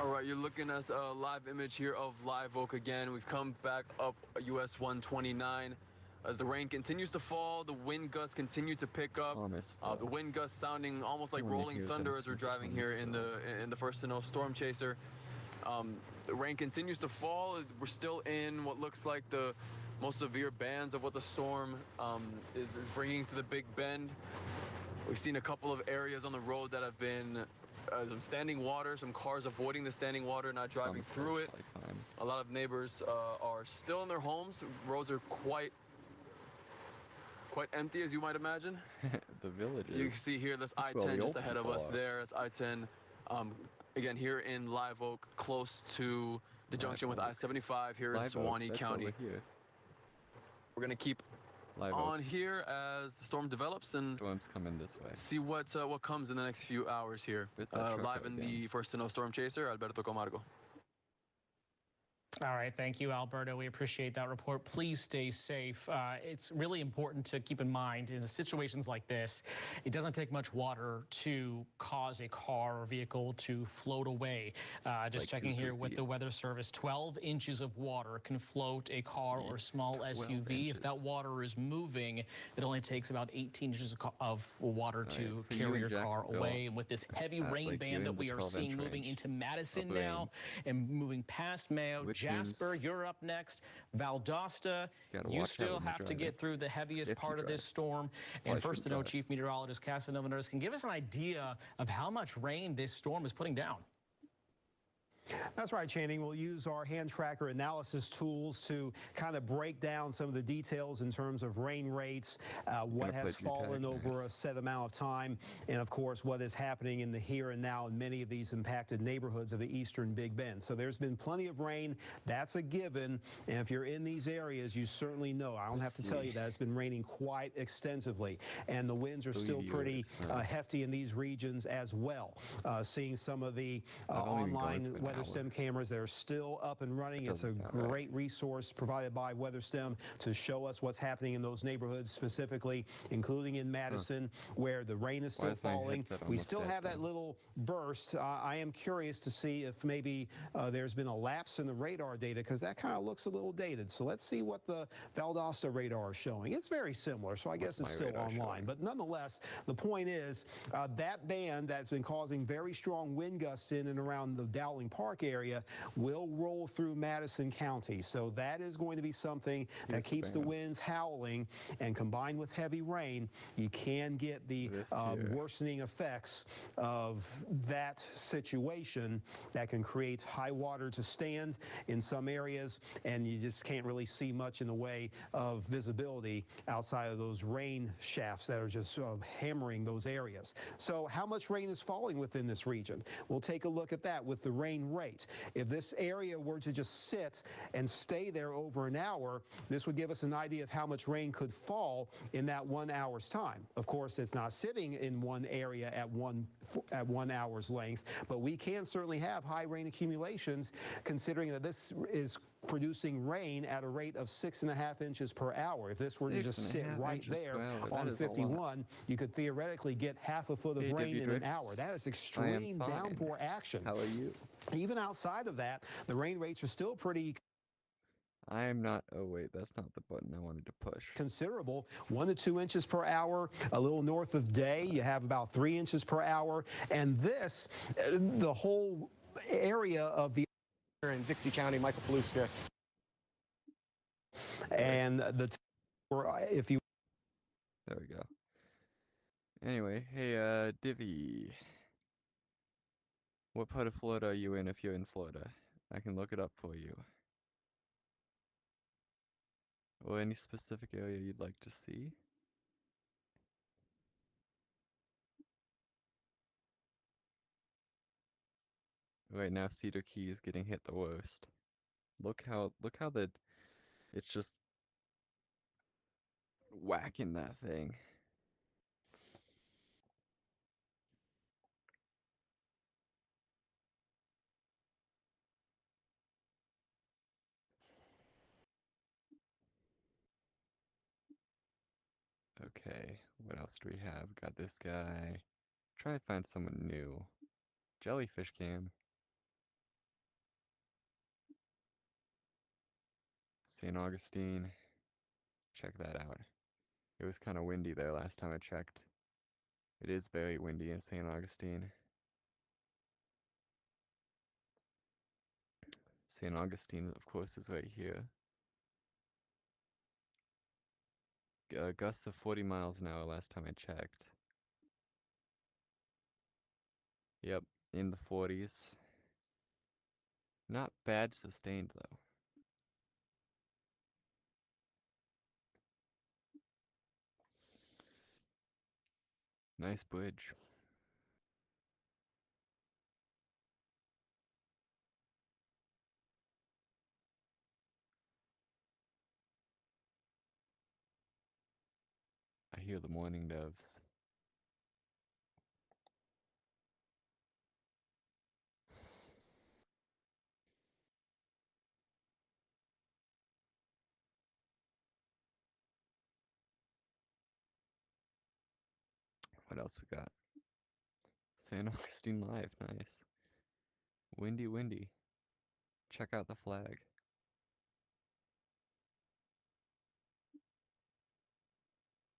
All right, you're looking at a live image here of Live Oak again. We've come back up US 129. As the rain continues to fall, the wind gusts continue to pick up. The wind gusts sounding almost like rolling thunder as we're driving here in the First to Know Storm Chaser. The rain continues to fall. We're still in what looks like the most severe bands of what the storm is bringing to the Big Bend. We've seen a couple of areas on the road that have been some standing water, some cars avoiding the standing water, not driving through it. A lot of neighbors are still in their homes. Roads are quite empty, as you might imagine. The villages. You can see here, this I-10 just ahead of us there. It's I-10, again, here in Live Oak, close to the junction with I-75 here in Live Oak, Suwannee that's County. over here. We're gonna keep Live on Oak. here as the storm develops and storm's coming this way. See what comes in the next few hours here. Live in the First to Know Storm Chaser, Alberto Camargo. All right, thank you, Alberto. We appreciate that report. Please stay safe. It's really important to keep in mind in situations like this, it doesn't take much water to cause a car or vehicle to float away. Just Like checking 2-3 here with feet. the Weather Service, 12 inches of water can float a car or small SUV. If that water is moving, it only takes about 18 inches of water to carry your car away. And with this heavy rain band that we are seeing moving into Madison now and moving past Mayo, Jasper, you're up next. Valdosta, you still have to get through the heaviest part of this storm. And First to Know Chief Meteorologist Casanova Nurse can give us an idea of how much rain this storm is putting down. That's right, Channing. We'll use our hand tracker analysis tools to kind of break down some of the details in terms of rain rates, what has fallen over a set amount of time, and of course what is happening in the here and now in many of these impacted neighborhoods of the eastern Big Bend. So there's been plenty of rain. That's a given. And if you're in these areas, you certainly know. I don't have to tell you that it's been raining quite extensively. And the winds are still pretty hefty in these regions as well. Seeing some of the online WeatherStem cameras that are still up and running. It's a great resource provided by WeatherStem to show us what's happening in those neighborhoods specifically, including in Madison, where the rain is still falling. We still have that little burst. I am curious to see if maybe there's been a lapse in the radar data, because that kind of looks a little dated. So let's see what the Valdosta radar is showing. It's very similar, so I guess it's still online. But nonetheless, the point is that band that's been causing very strong wind gusts in and around the Dowling Park area will roll through Madison County. So that is going to be something that keeps the winds howling, and combined with heavy rain, you can get the worsening effects of that situation that can create high water to stand in some areas, and you just can't really see much in the way of visibility outside of those rain shafts that are just hammering those areas. So how much rain is falling within this region? We'll take a look at that with the rain rate. If this area were to just sit and stay there over an hour, this would give us an idea of how much rain could fall in that 1 hour's time. Of course, it's not sitting in one area at 1 hour's length, but we can certainly have high rain accumulations, considering that this is producing rain at a rate of 6.5 inches per hour. If this were to just sit right there on 51, you could theoretically get half a foot of rain in an hour. That is extreme downpour action. How are you? Even outside of that, the rain rates are still pretty I am not. Oh, wait, that's not the button I wanted to push. Considerable. 1 to 2 inches per hour. A little north of Day, you have about 3 inches per hour. And this, the whole area of the in Dixie County, Michael Paluska. And the if you there we go. Anyway, hey, Divvy. What part of Florida are you in if you're in Florida? I can look it up for you. Or any specific area you'd like to see? Right now, Cedar Key is getting hit the worst. Look how it's just whacking that thing. Okay, what else do we have? Got this guy. Try to find someone new. Jellyfish Cam. St. Augustine. Check that out. It was kind of windy there last time I checked. It is very windy in St. Augustine. St. Augustine, of course, is right here. Gusts of 40 miles an hour last time I checked. Yep, in the 40s. Not bad sustained, though. Nice bridge. hear the mourning doves. What else we got? San Augustine Live, nice. Windy, windy. Check out the flag.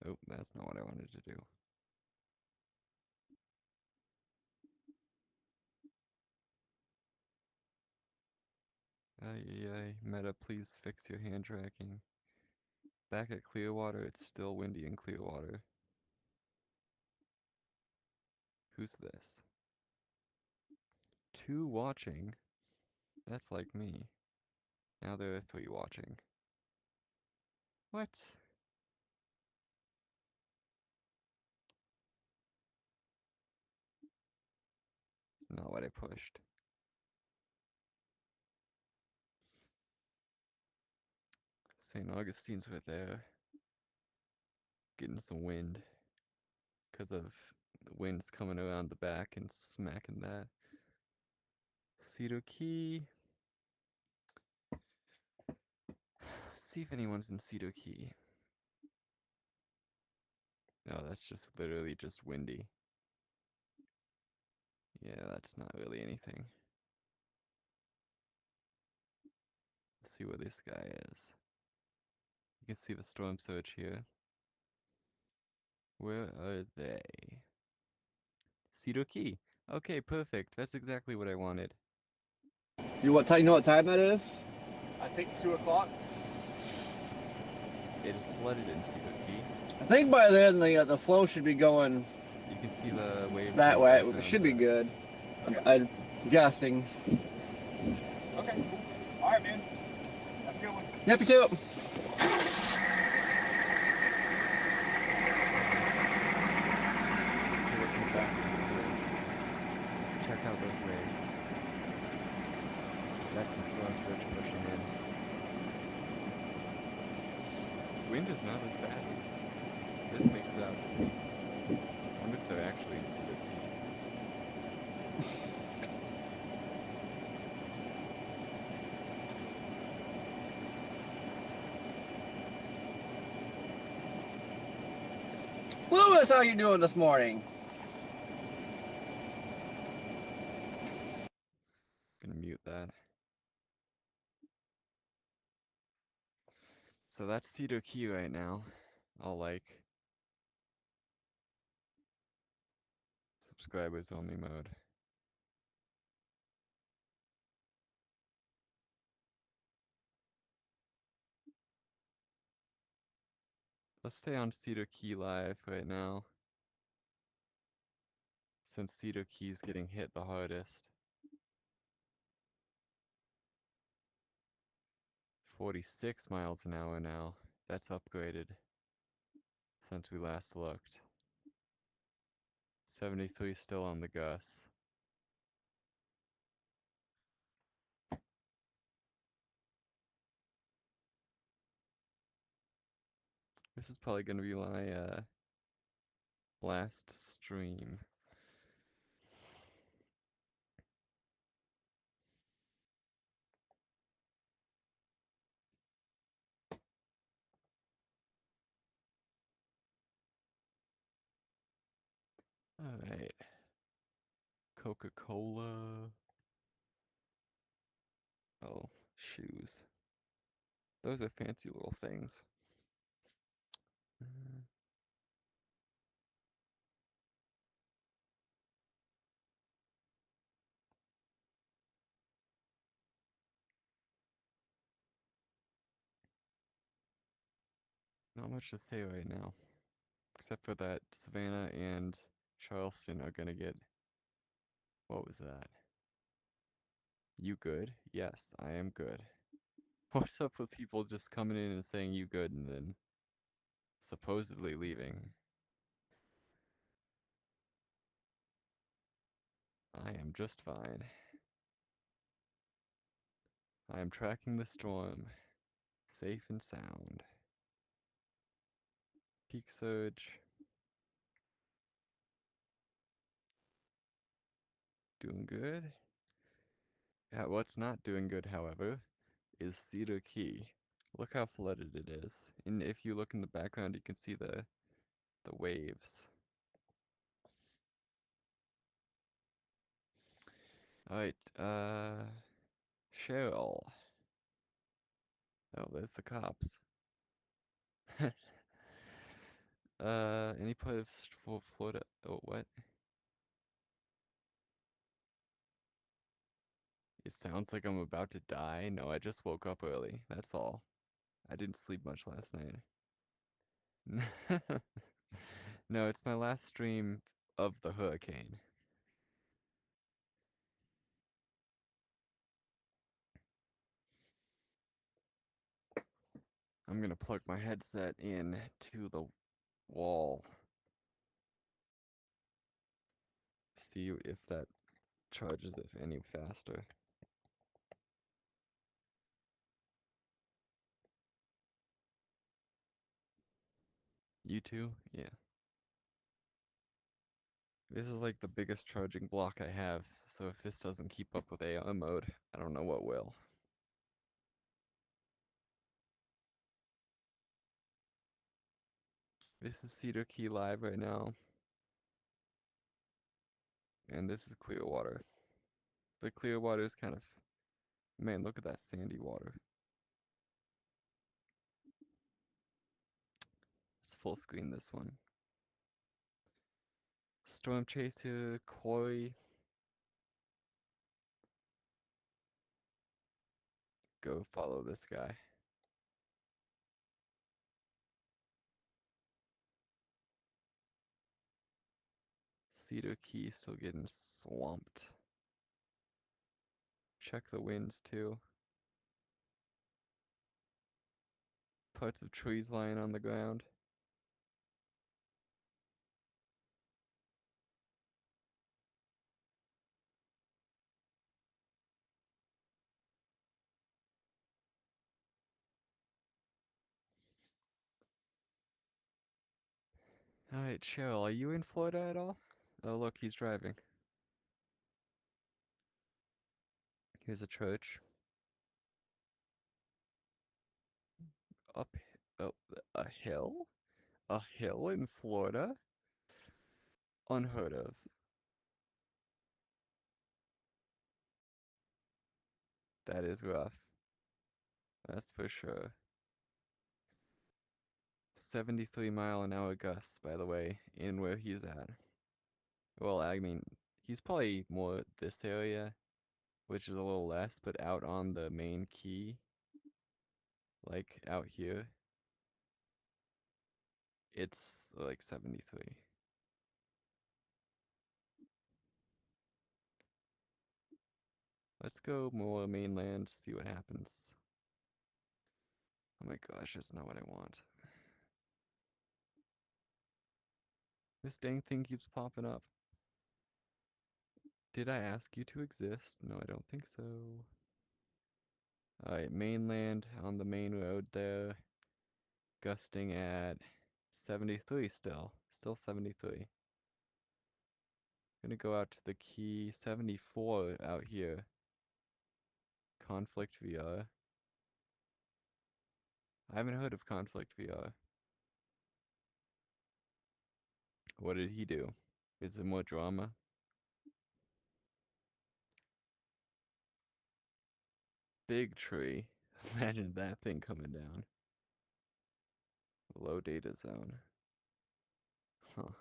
Oh, that's not what I wanted to do. Ay, Meta, please fix your hand tracking. Back at Clearwater, it's still windy in Clearwater. Who's this? 2 watching? That's like me. Now there are 3 watching. What? Not what I pushed. St. Augustine's right there. Getting some wind. Because of the winds coming around the back and smacking that. Cedar Key. See if anyone's in Cedar Key. No, that's just literally just windy. Yeah, that's not really anything. Let's see where this guy is. You can see the storm surge here. Where are they? Cedar Key. Okay, perfect. That's exactly what I wanted. You know what time that is? I think 2 o'clock. It is flooded in Cedar Key. I think by then the flow should be going. You can see the waves that way. It should be good. I'm guessing. Okay, cool. All right, man. Have a good one. Yep, you too. Check out those waves. That's the storm surge pushing in. Wind is not as bad as this makes it out to be. I wonder if they're actually in Cedar Key. Lewis, how you doing this morning? Gonna mute that. So that's Cedar Key right now. I'll like subscribers only mode. Let's stay on Cedar Key Live right now, since Cedar Key's getting hit the hardest. 46 miles an hour now. That's upgraded since we last looked. 73 still on the Gus. This is probably going to be my last stream. Alright. Coca-Cola. Oh, shoes. Those are fancy little things. Not much to say right now. Except for that Savannah and Charleston are gonna get... What was that? You good? Yes, I am good. What's up with people just coming in and saying you good and then supposedly leaving? I am just fine. I am tracking the storm. Safe and sound. Peak surge. doing good. Yeah, what's not doing good, however, is Cedar Key. Look how flooded it is. And if you look in the background, you can see the waves. Alright, Cheryl. Oh, there's the cops. Any part of Florida? Oh, what? It sounds like I'm about to die. No, I just woke up early. That's all. I didn't sleep much last night. No, it's my last stream of the hurricane. I'm gonna plug my headset in to the wall. See if that charges it any faster. You too? Yeah. This is like the biggest charging block I have, so if this doesn't keep up with AR mode, I don't know what will. This is Cedar Key Live right now. And this is Clearwater. But Clearwater is kind of... Man, look at that sandy water. Let's full screen this one. Storm Chaser, Koi. Go follow this guy. Cedar Key still getting swamped. Check the winds too. Parts of trees lying on the ground. Alright, Cheryl, are you in Florida at all? Oh, look, he's driving. Here's a church. Up, oh, a hill? A hill in Florida? Unheard of. That is rough. That's for sure. 73-mile-an-hour gusts, by the way, in where he's at. Well, I mean, he's probably more this area, which is a little less, but out on the main key, like out here, it's like 73. Let's go more mainland, see what happens. Oh my gosh, that's not what I want. This dang thing keeps popping up. Did I ask you to exist? No, I don't think so. Alright, mainland on the main road there. Gusting at 73 still. Still 73. Gonna go out to the key 74 out here. Conflict VR. I haven't heard of Conflict VR. What did he do? Is it more drama? Big tree. Imagine that thing coming down. Low data zone. Huh.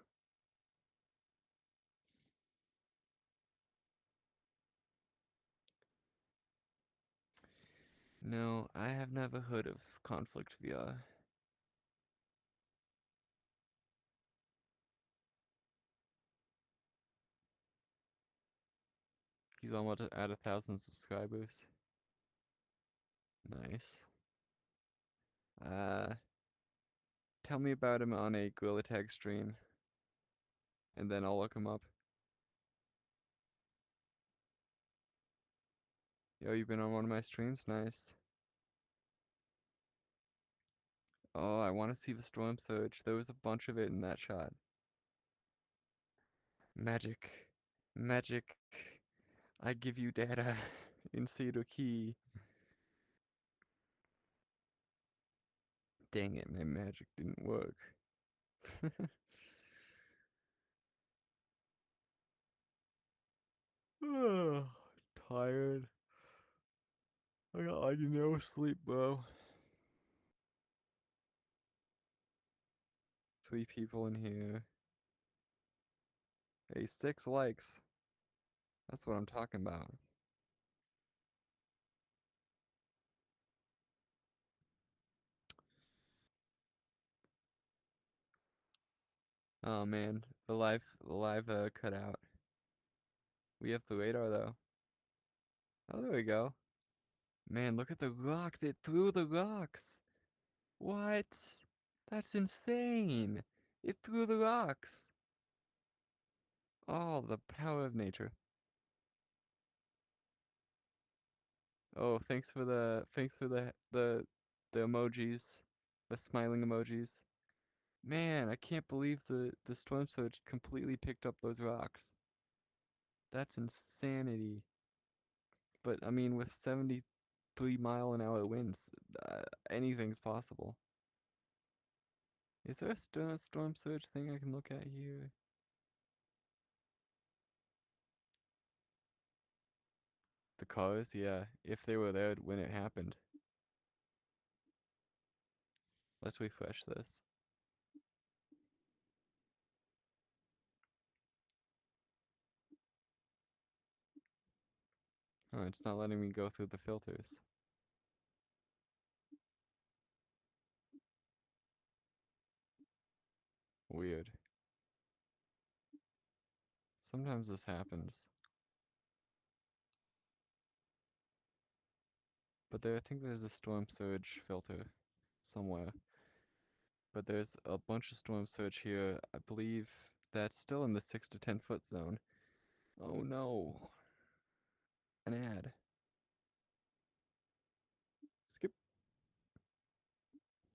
No, I have never heard of Conflict VR. He's almost at 1,000 subscribers. Nice. Tell me about him on a Gorilla Tag stream, and then I'll look him up. Yo, you've been on one of my streams? Nice. Oh, I want to see the storm surge. There was a bunch of it in that shot. Magic. Magic. I give you data in Cedar Key. Dang it, my magic didn't work. Tired. I got like no sleep, bro. 3 people in here. Hey, 6 likes. That's what I'm talking about. Oh man, the live cut out. We have the radar though. Oh, there we go. Man, look at the rocks. It threw the rocks. What? That's insane. It threw the rocks. Oh, the power of nature. Oh, thanks for the the emojis, the smiling emojis. Man, I can't believe the storm surge completely picked up those rocks. That's insanity. But I mean, with 73-mile-an-hour winds, anything's possible. Is there a storm surge thing I can look at here? The cars, yeah. If they were there when it happened. Let's refresh this. Oh, it's not letting me go through the filters. Weird. Sometimes this happens. But I think there's a storm surge filter somewhere. But there's a bunch of storm surge here. I believe that's still in the 6 to 10 foot zone. Oh no. An ad. Skip.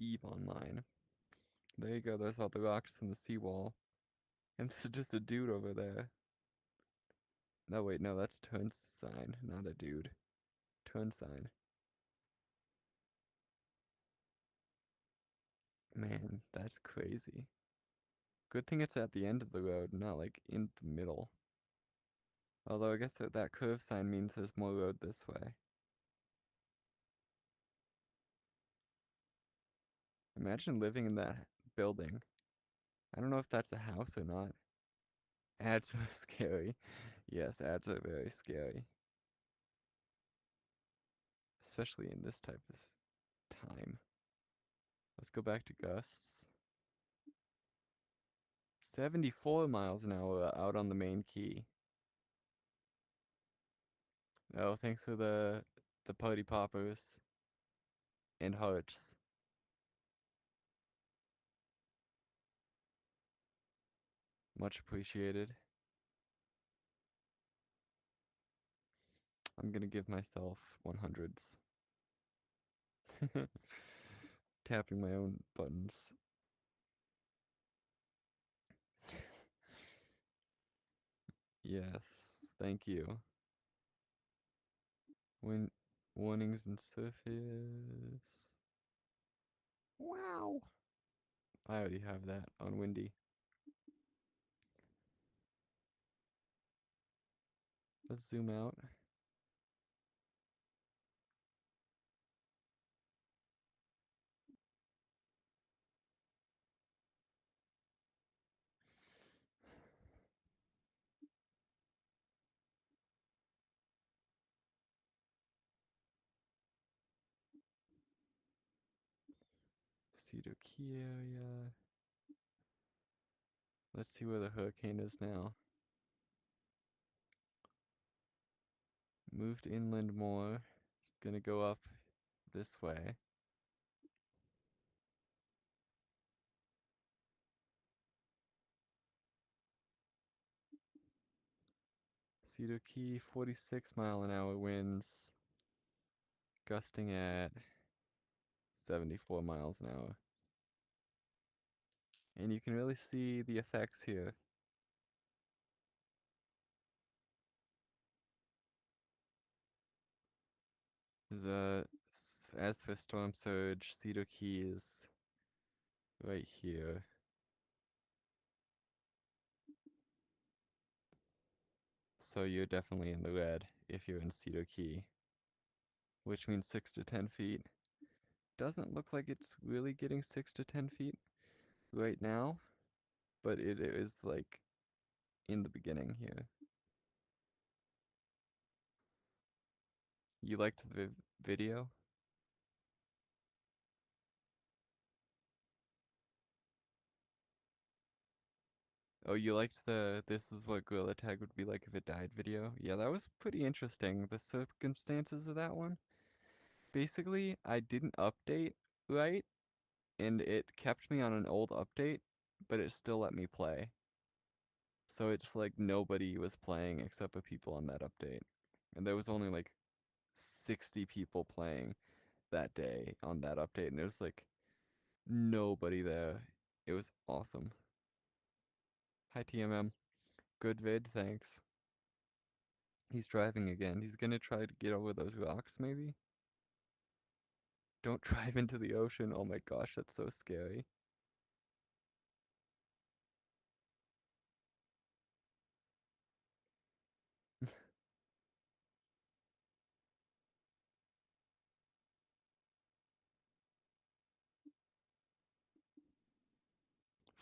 Eve Online. There you go, there's all the rocks from the seawall. And there's just a dude over there. No, wait, no, that's turn sign, not a dude. Turn sign. Man, that's crazy. Good thing it's at the end of the road, not like in the middle. Although I guess that curve sign means there's more road this way. Imagine living in that building. I don't know if that's a house or not. Ads are scary. Yes, ads are very scary. Especially in this type of time. Let's go back to gusts. 74 miles an hour out on the main key. Oh, thanks for the party poppers and hearts. Much appreciated. I'm gonna give myself 100s. Tapping my own buttons. Yes, thank you. Warnings and surface. Wow. I already have that on windy. Let's zoom out. Cedar Key area. Let's see where the hurricane is now. Moved inland more. It's gonna go up this way. Cedar Key, 46-mile-an-hour winds. Gusting at 74 miles an hour. And you can really see the effects here. As for storm surge, Cedar Key is right here. So you're definitely in the red if you're in Cedar Key, which means 6 to 10 feet. Doesn't look like it's really getting 6 to 10 feet right now, but it is like in the beginning here. You liked the video? Oh, you liked the "this is what Gorilla Tag would be like if it died" video? Yeah, that was pretty interesting. The circumstances of that one. Basically, I didn't update right, and it kept me on an old update, but it still let me play. So it's like nobody was playing except for people on that update. And there was only like 60 people playing that day on that update, and there was like nobody there. It was awesome. Hi TMM. Good vid, thanks. He's driving again. He's gonna try to get over those rocks, maybe? Don't drive into the ocean. Oh my gosh, that's so scary.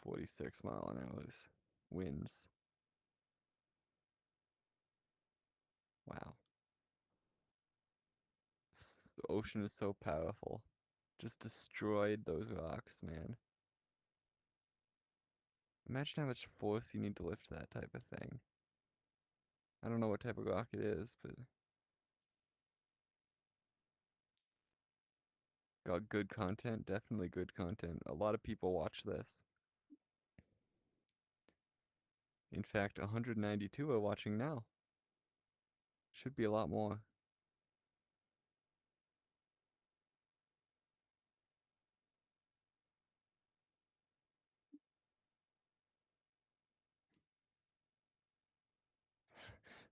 (46 mph) winds. Wow. The ocean is so powerful. Just destroyed those rocks, man. Imagine how much force you need to lift that type of thing. I don't know what type of rock it is, but got good content, definitely good content. A lot of people watch this. In fact, 192 are watching now. Should be a lot more.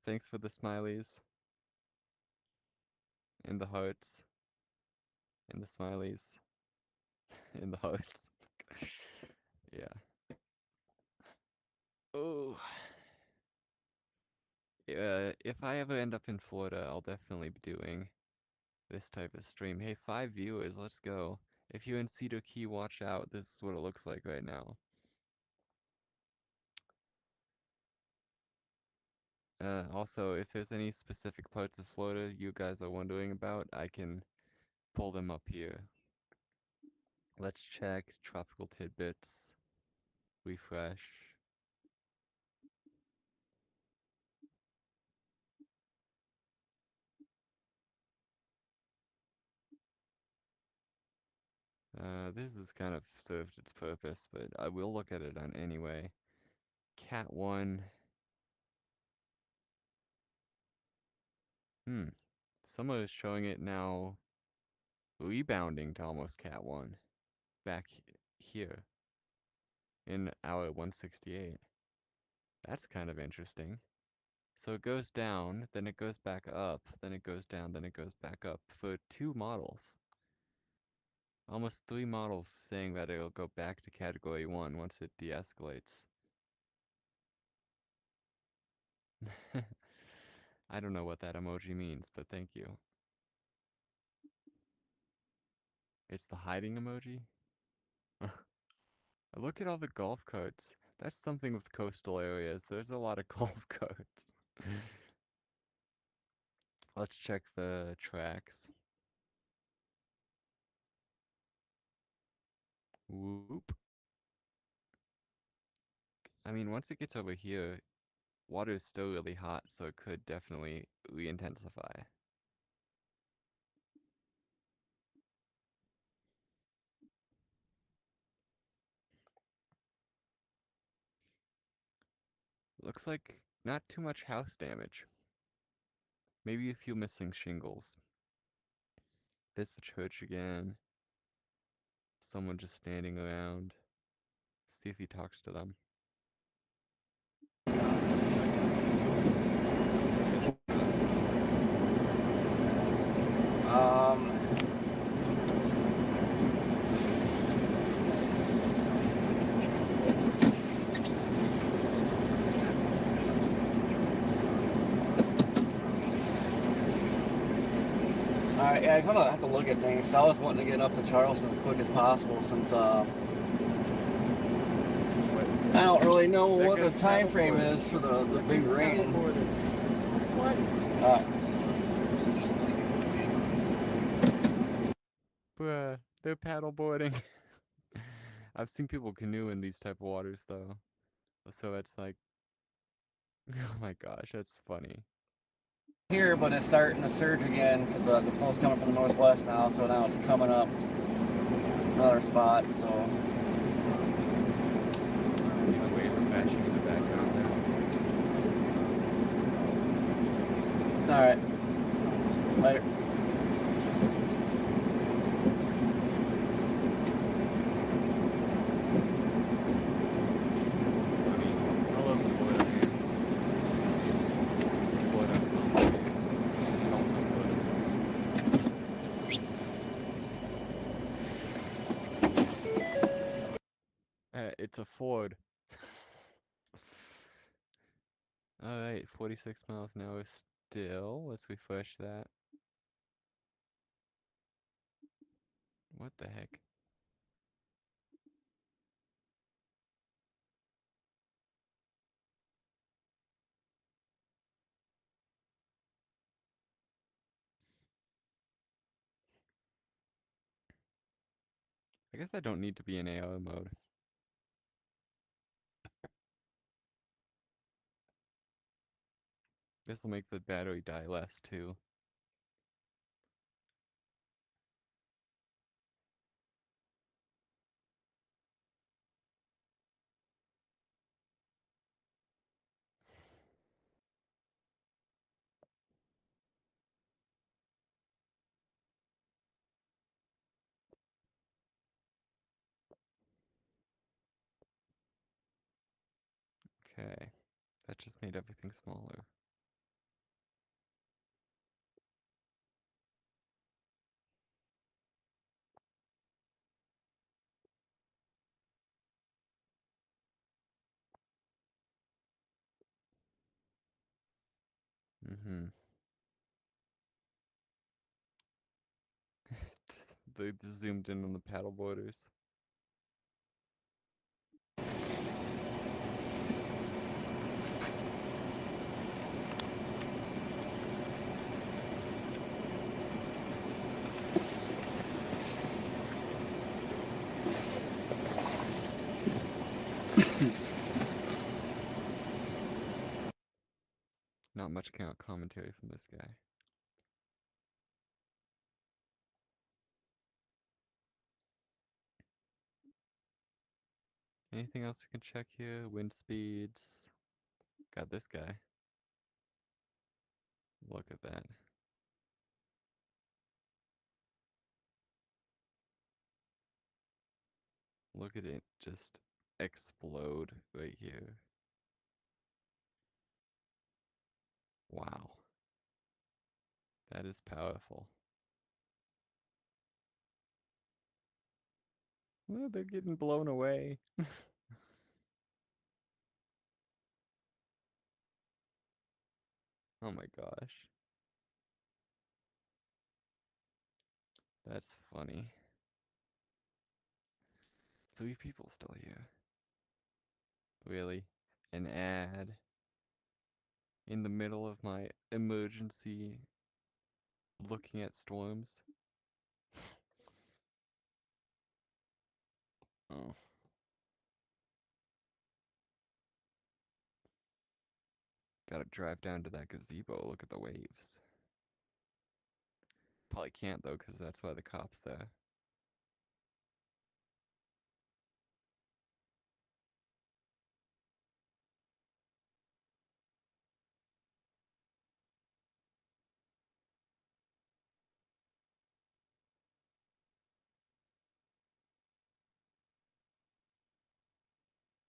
Thanks for the smileys. And the hearts. And the smileys. And the hearts. Yeah. Oh. If I ever end up in Florida, I'll definitely be doing this type of stream. Hey, 5 viewers, let's go. If you're in Cedar Key, watch out. This is what it looks like right now. Also, if there's any specific parts of Florida you guys are wondering about, I can pull them up here. Let's check tropical tidbits. Refresh. This has kind of served its purpose, but I will look at it on anyway. Cat 1. Someone is showing it now rebounding to almost Cat 1. Back here. In hour 168. That's kind of interesting. So it goes down, then it goes back up, then it goes down, then it goes back up for 2 models. Almost 3 models saying that it'll go back to category 1 once it de-escalates. I don't know what that emoji means, but thank you. It's the hiding emoji? Look at all the golf carts. That's something with coastal areas. There's a lot of golf carts. Let's check the tracks. Whoop. I mean, once it gets over here, water is still really hot, so it could definitely re-intensify. Looks like not too much house damage. Maybe a few missing shingles. There's the church again. Someone just standing around. See if he talks to them. Alright, yeah, I'm gonna have to look at things. I was wanting to get up to Charleston as quick as possible since I don't really know what the time frame is for the big rain. What? Bruh, they're paddleboarding. I've seen people canoe in these type of waters though. So it's like, oh my gosh, that's funny. Here, but it's starting to surge again because the flow's coming from the northwest now, so now it's coming up another spot, so. See the waves crashing in the background now. Alright. Later. It's a Ford. Alright, 46 miles an hour still. Let's refresh that. What the heck? I guess I don't need to be in AR mode. This will make the battery die less too. Okay, that just made everything smaller. Mm-hmm. They just zoomed in on the paddle boarders. Not much commentary from this guy. Anything else we can check here? Wind speeds. Got this guy. Look at that. Look at it just explode right here. Wow. That is powerful. No, they're getting blown away. Oh my gosh. That's funny. 3 people still here. Really? An ad in the middle of my emergency looking at storms? Oh. Gotta drive down to that gazebo, look at the waves. Probably can't though, because that's why the cop's there.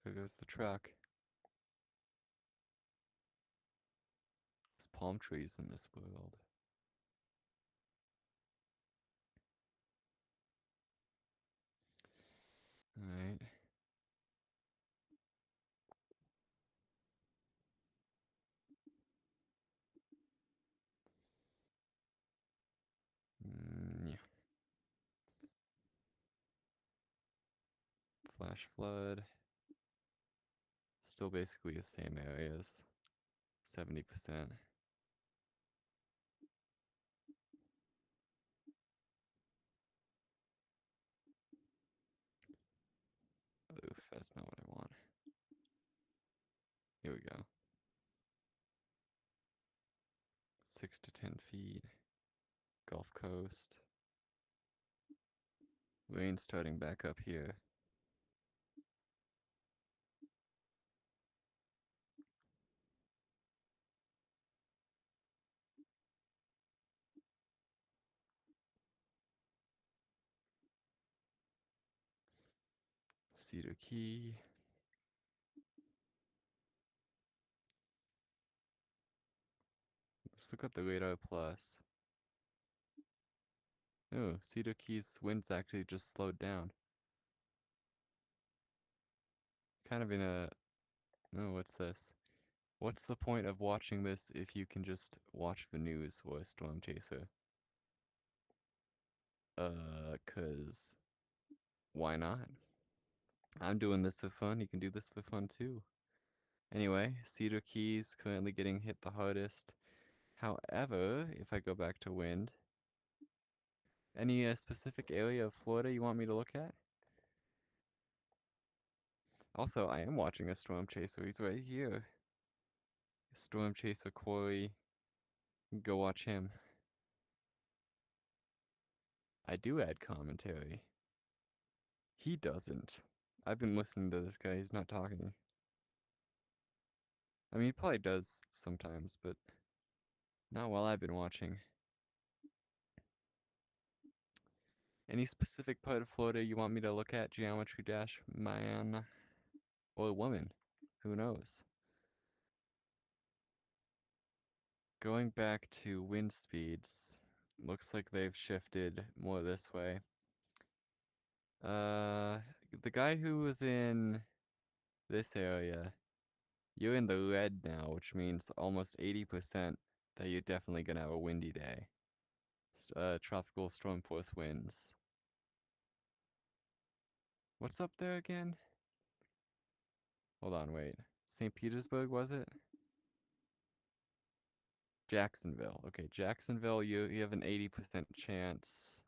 There goes the truck. There's palm trees in this world. Alright. flash flood. Still basically the same areas. 70%. Oof, that's not what I want. Here we go. 6 to 10 feet. Gulf Coast. Rain starting back up here. Cedar Key. Let's look up the radar plus. Oh, Cedar Key's wind's actually just slowed down. Kind of in a... Oh, what's this? What's the point of watching this if you can just watch the news or a storm chaser? 'Cause why not? I'm doing this for fun, you can do this for fun too. Anyway, Cedar Key's currently getting hit the hardest. However, if I go back to wind, any specific area of Florida you want me to look at? Also, I am watching a storm chaser, he's right here. Storm chaser Corey, go watch him. I do add commentary. He doesn't. I've been listening to this guy, he's not talking. I mean, he probably does sometimes, but not while I've been watching. Any specific part of Florida you want me to look at? Geometry Dash man or woman? Who knows? Going back to wind speeds, looks like they've shifted more this way. The guy who was in this area, you're in the red now, which means almost 80% that you're definitely gonna have a windy day. Tropical storm force winds. What's up there again? Hold on, wait. St. Petersburg, was it? Jacksonville. Okay, Jacksonville, you have an 80% chance.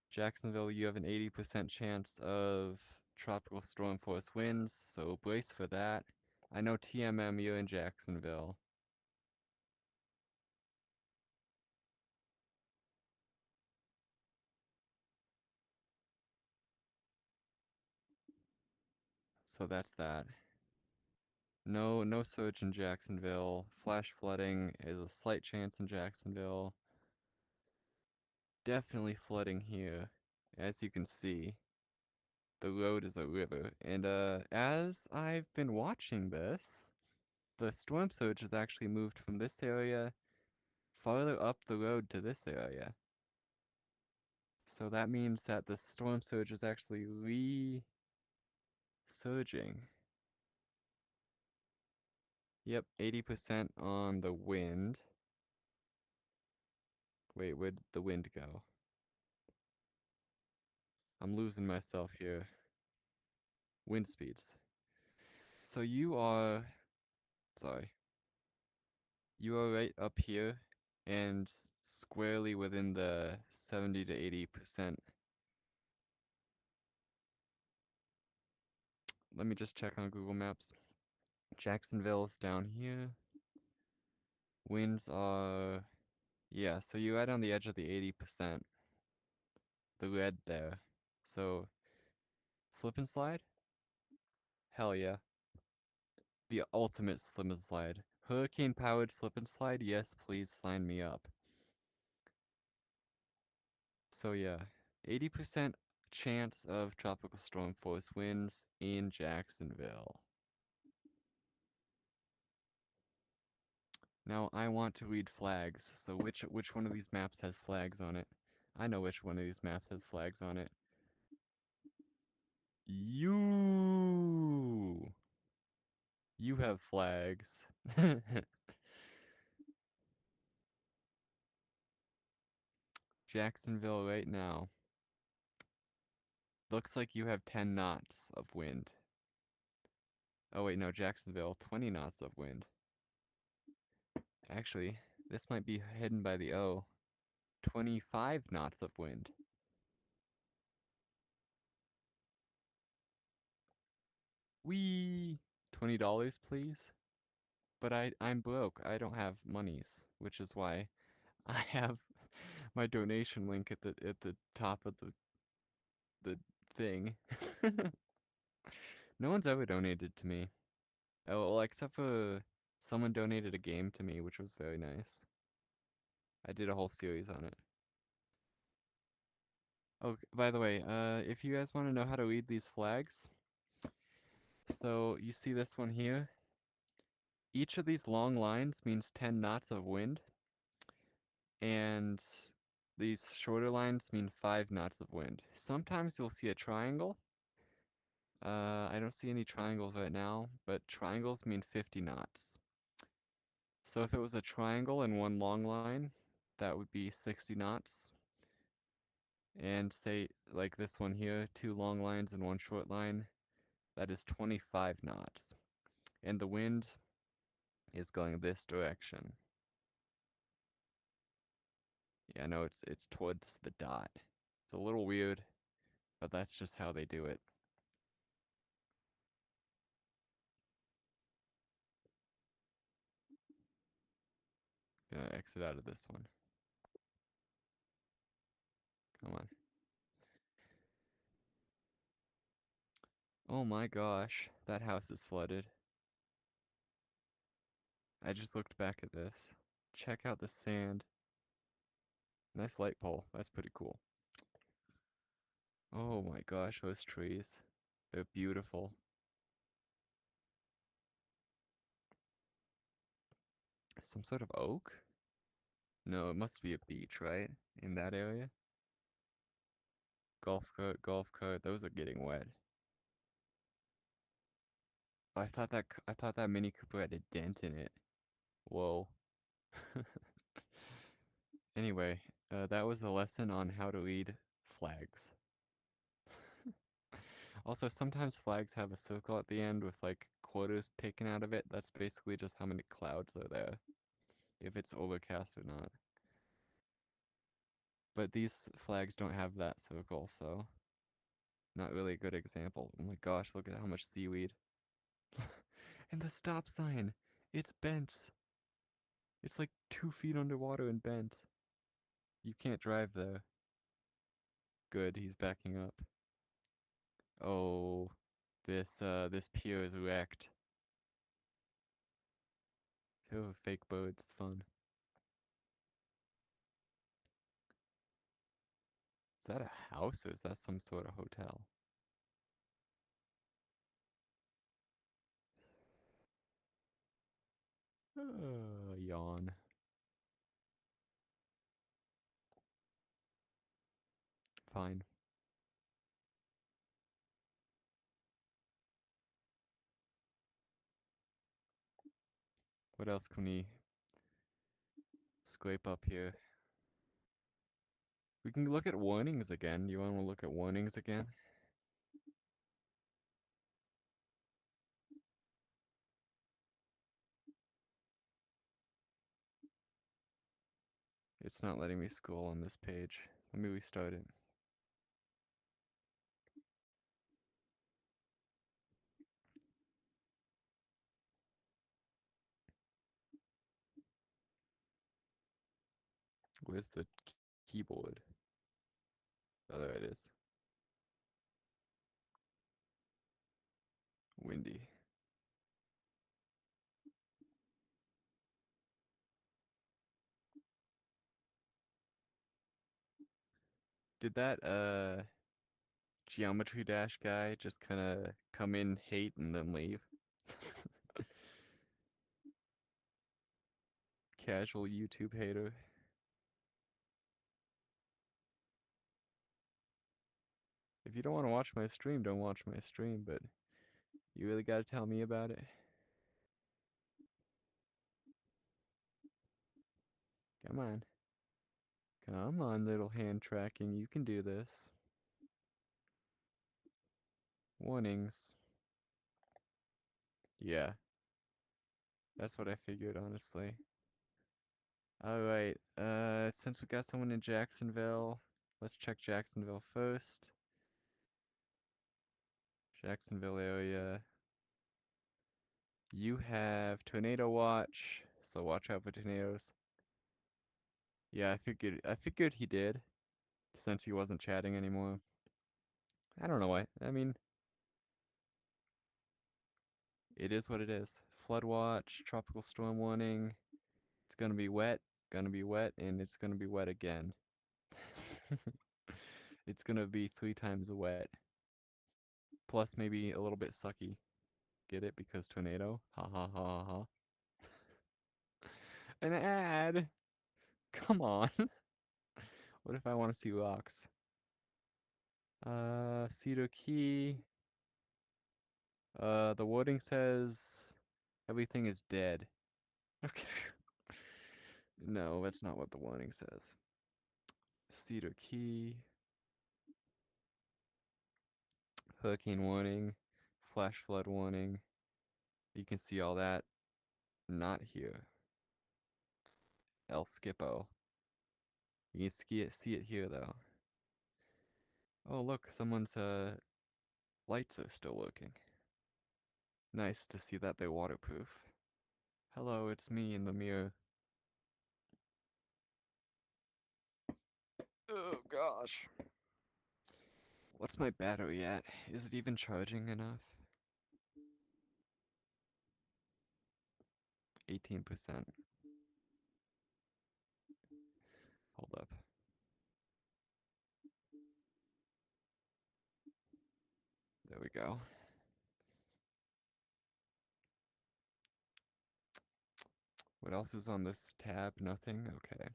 Jacksonville, you have an 80% chance of tropical storm force winds, so brace for that. I know TMM, you're in Jacksonville. So that's that. No surge in Jacksonville. Flash flooding is a slight chance in Jacksonville. Definitely flooding here, as you can see. The road is a river, and as I've been watching this, the storm surge has actually moved from this area farther up the road to this area. So that means that the storm surge is actually re-surging. Yep, 80% on the wind. Wait, where'd the wind go? I'm losing myself here. Wind speeds. So you are... Sorry. You are right up here and squarely within the 70 to 80%. Let me just check on Google Maps. Jacksonville's down here. Winds are... Yeah, so you're right on the edge of the 80%. The red there. So, slip and slide? Hell yeah. The ultimate slip and slide. Hurricane powered slip and slide? Yes, please sign me up. So yeah, 80% chance of tropical storm force winds in Jacksonville. Now I want to read flags, so which one of these maps has flags on it? I know which one of these maps has flags on it. You have flags. Jacksonville right now. Looks like you have 10 knots of wind. Oh wait, no, Jacksonville, 20 knots of wind. Actually, this might be hidden by the O. 25 knots of wind. Wee! $20, please? But I'm broke. I don't have monies, which is why I have my donation link at the top of the thing. No one's ever donated to me. Oh, well, except for someone donated a game to me, which was very nice. I did a whole series on it. Oh, by the way, if you guys want to know how to read these flags, so you see this one here? Each of these long lines means 10 knots of wind, and these shorter lines mean 5 knots of wind. Sometimes you'll see a triangle. I don't see any triangles right now, but triangles mean 50 knots. So if it was a triangle and one long line, that would be 60 knots. And say, like this one here, 2 long lines and 1 short line, that is 25 knots. And the wind is going this direction. Yeah, no, it's towards the dot. It's a little weird, but that's just how they do it. Gonna exit out of this one. Come on. Oh my gosh, that house is flooded. I just looked back at this. Check out the sand. Nice light pole. That's pretty cool. Oh my gosh, those trees. They're beautiful. Some sort of oak? No, it must be a beach, right? In that area? Golf cart, golf cart. Those are getting wet. I thought that Mini Cooper had a dent in it. Whoa. Anyway, that was a lesson on how to read flags. Also, sometimes flags have a circle at the end with like quarters taken out of it. That's basically just how many clouds are there, if it's overcast or not. But these flags don't have that circle, so not really a good example. Oh my gosh, look at how much seaweed. And the stop sign, it's bent. It's like 2 feet underwater and bent. You can't drive there. Good, he's backing up. Oh, this pier is wrecked. Oh, fake boats, fun. Is that a house or is that some sort of hotel? Yawn. Fine. What else can we scrape up here? We can look at warnings again. You want to look at warnings again? It's not letting me scroll on this page. Let me restart it. Where's the keyboard? Oh, there it is. Windy. Did that Geometry Dash guy just kind of come in, hate, and then leave? Casual YouTube hater. If you don't want to watch my stream, don't watch my stream, but you really gotta tell me about it. Come on. Come on, little hand tracking, you can do this. Warnings. Yeah. That's what I figured, honestly. Alright, since we got someone in Jacksonville, let's check Jacksonville first. Jacksonville area. You have tornado watch, so watch out for tornadoes. Yeah, I figured he did, since he wasn't chatting anymore. I don't know why. I mean, it is what it is. Flood watch, tropical storm warning. It's gonna be wet, and it's gonna be wet again. It's gonna be 3 times wet. Plus maybe a little bit sucky. Get it? Because tornado? Ha ha ha ha. An ad! Come on. What if I want to see rocks? Cedar Key. The wording says everything is dead. Okay. No, that's not what the warning says. Cedar Key. Hurricane warning. Flash flood warning. You can see all that. Not here. El Skippo. You can see it here though. Oh look, someone's lights are still working. Nice to see that they're waterproof. Hello, it's me in the mirror. Oh gosh. What's my battery at? Is it even charging enough? 18%. Hold up. There we go. What else is on this tab? Nothing? Okay.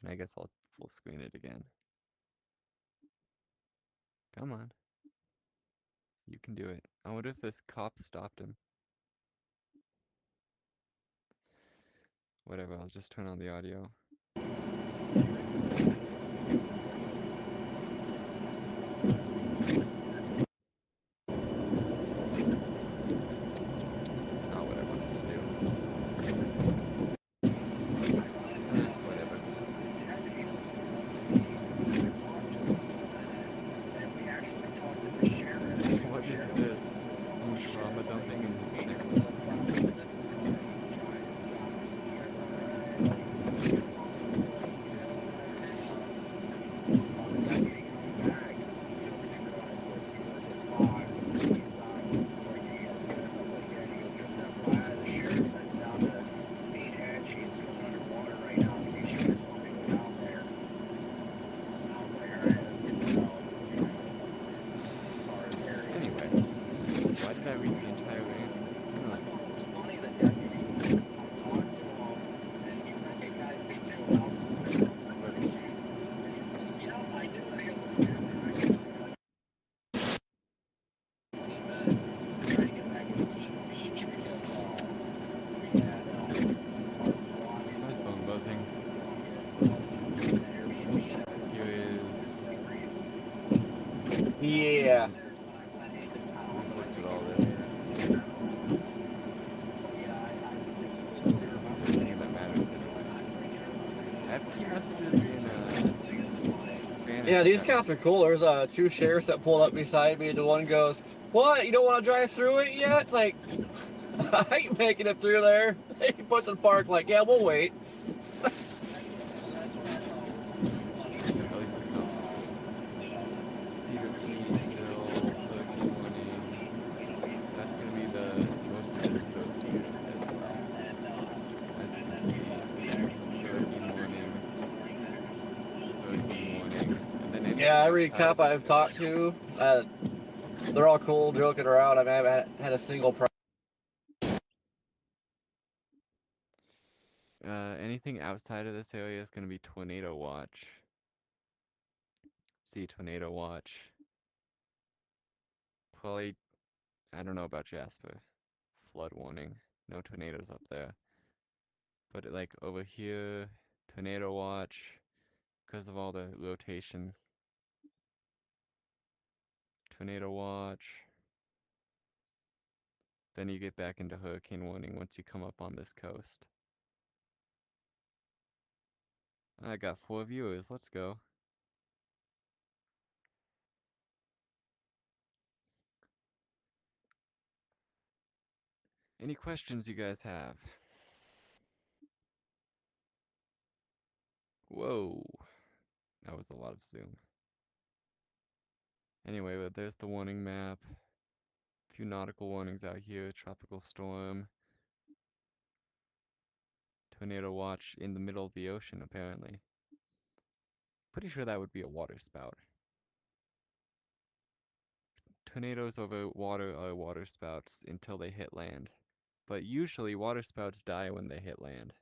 And I guess I'll full screen it again. Come on. You can do it. I wonder if this cop stopped him. Whatever, I'll just turn on the audio. Not what I wanted to do. Whatever. What is this? Someone trauma dumping in the chicken? Anyways, why did I read the entire rant? Who knows? My phone buzzing. Here is... Yeah. We've looked at all this. Everything that matters anyway. I have key messages in Spanish. Yeah, these cops are cool. There's 2 sheriffs that pulled up beside me, and the one goes, "What? You don't want to drive through it yet?" It's like, I ain't making it through there. He puts in park like, yeah, we'll wait. At least the cops are cool. Cedar Key still, hurricane warning. That's gonna be the most of this coast here as well. As you can see, hurricane warning, and then anything Yeah, every outside cop of this I've talked to, they're all cool, joking around. I mean, I haven't had a single problem. Anything outside of this area is gonna be tornado watch. See, tornado watch. Probably, I don't know about Jasper. Flood warning. No tornadoes up there. But like over here, tornado watch. Because of all the rotation. tornado watch. Then you get back into hurricane warning once you come up on this coast. I got 4 viewers, let's go. Any questions you guys have? Whoa. That was a lot of zoom. Anyway, but there's the warning map. A few nautical warnings out here. Tropical storm. Tornado watch in the middle of the ocean, apparently. Pretty sure that would be a water spout. Tornadoes over water are water spouts until they hit land. But usually water spouts die when they hit land.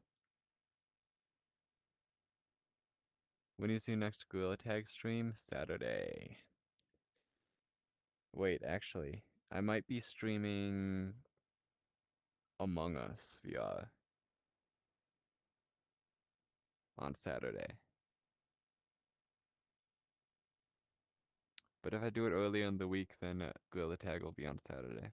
When is your next Gorilla Tag stream? Saturday. Wait, actually, I might be streaming Among Us VR on Saturday. But if I do it earlier in the week, then Gorilla Tag will be on Saturday.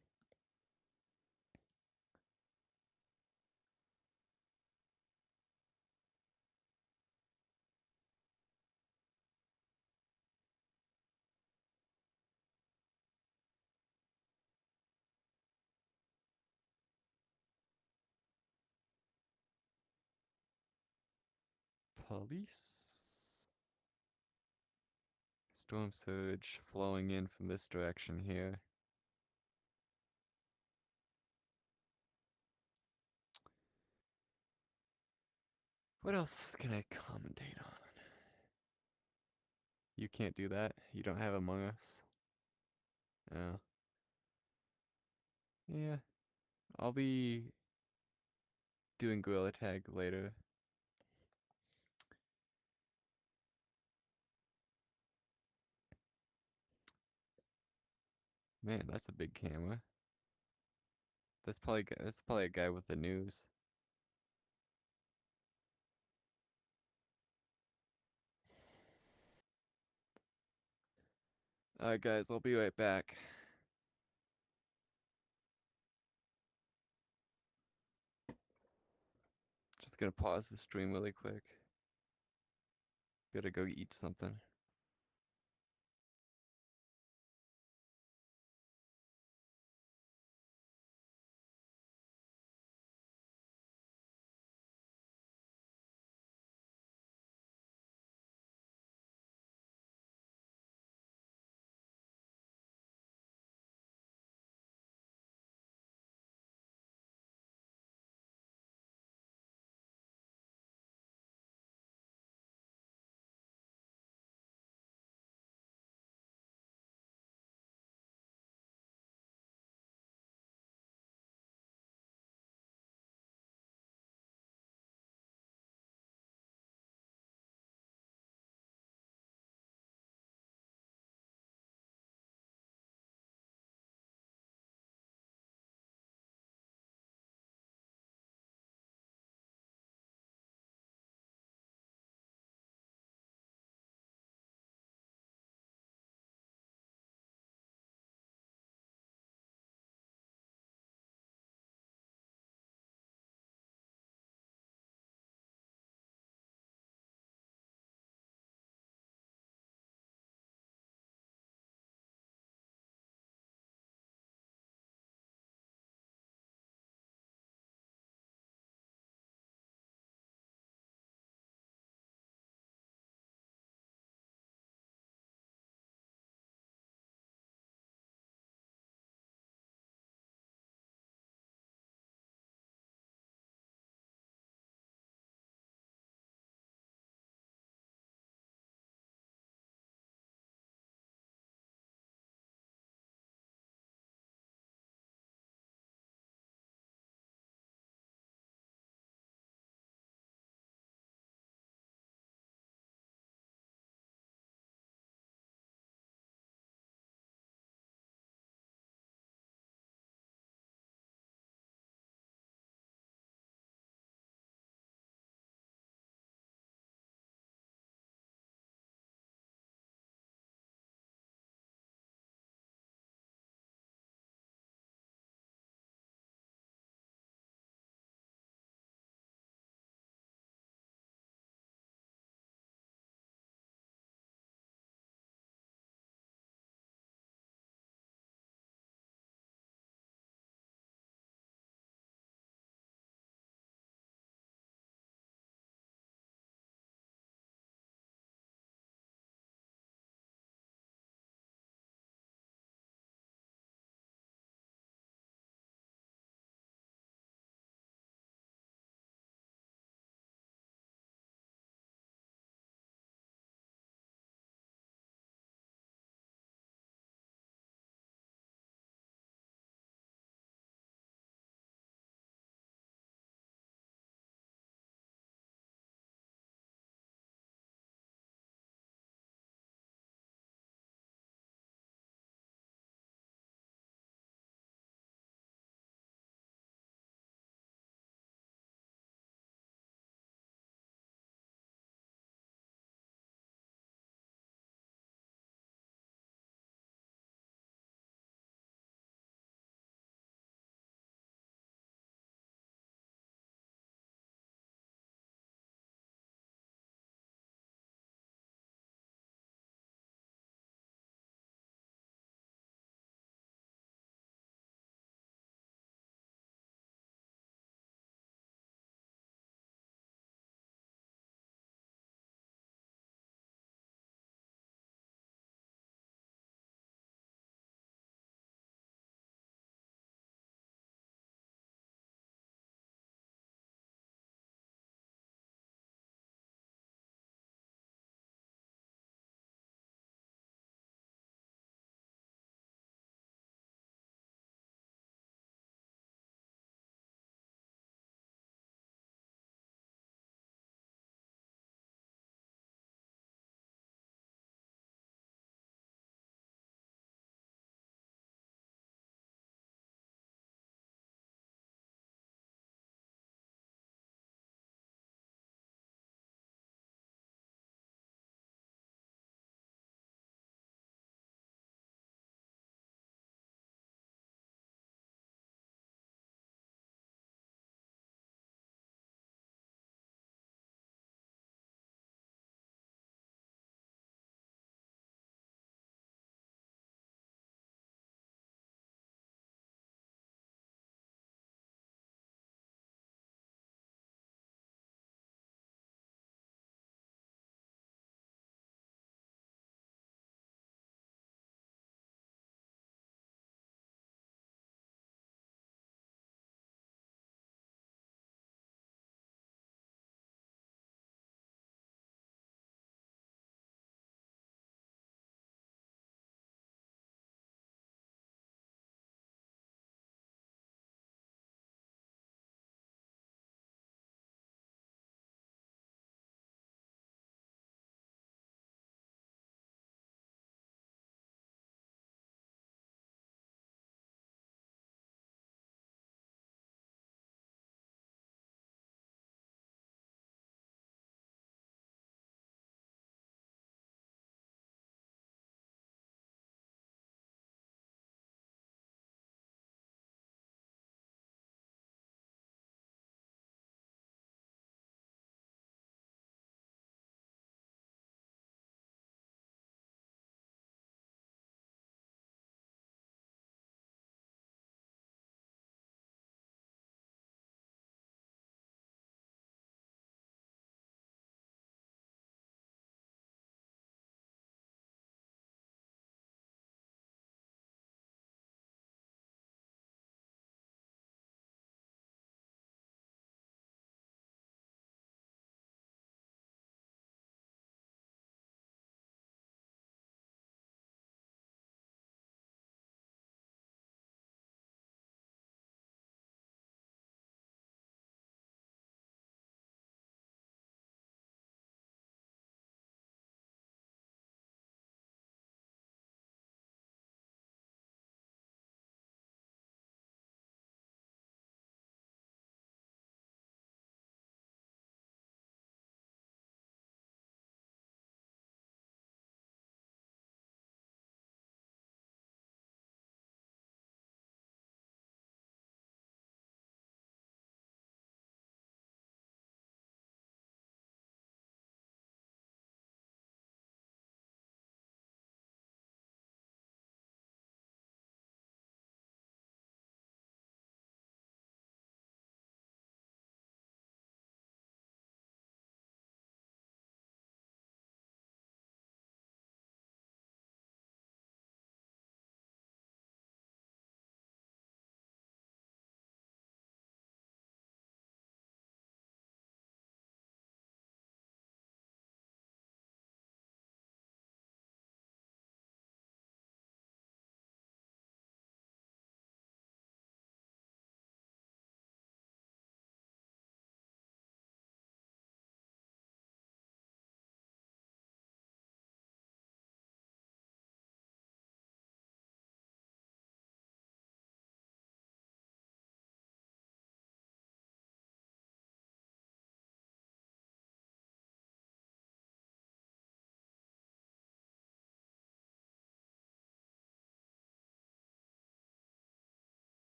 Police. Storm surge flowing in from this direction here. What else can I commentate on? You can't do that? You don't have Among Us? Oh. Yeah. I'll be doing Gorilla Tag later. Man, that's a big camera. That's probably a guy with the news. Alright guys, I'll be right back. Just gonna pause the stream really quick. Gotta go eat something.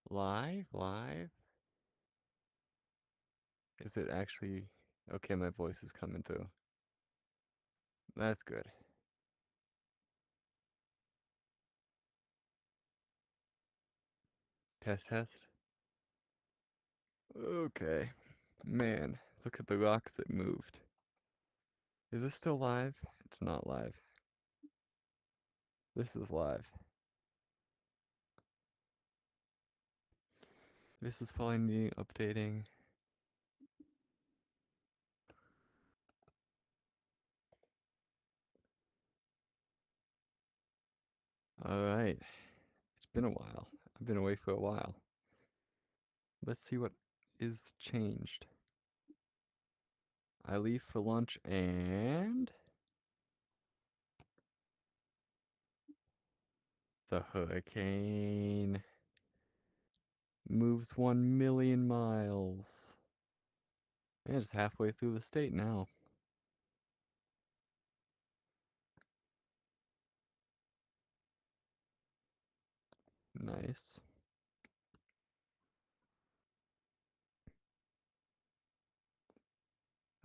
Live? Live? Is it actually... Okay, my voice is coming through. That's good. Test, test. Okay. Man, look at the rocks that moved. Is this still live? It's not live. This is live. This is probably needing updating. Alright. It's been a while. I've been away for a while. Let's see what is changed. I leave for lunch and... The hurricane moves 1,000,000 miles. Man, it's halfway through the state now. Nice.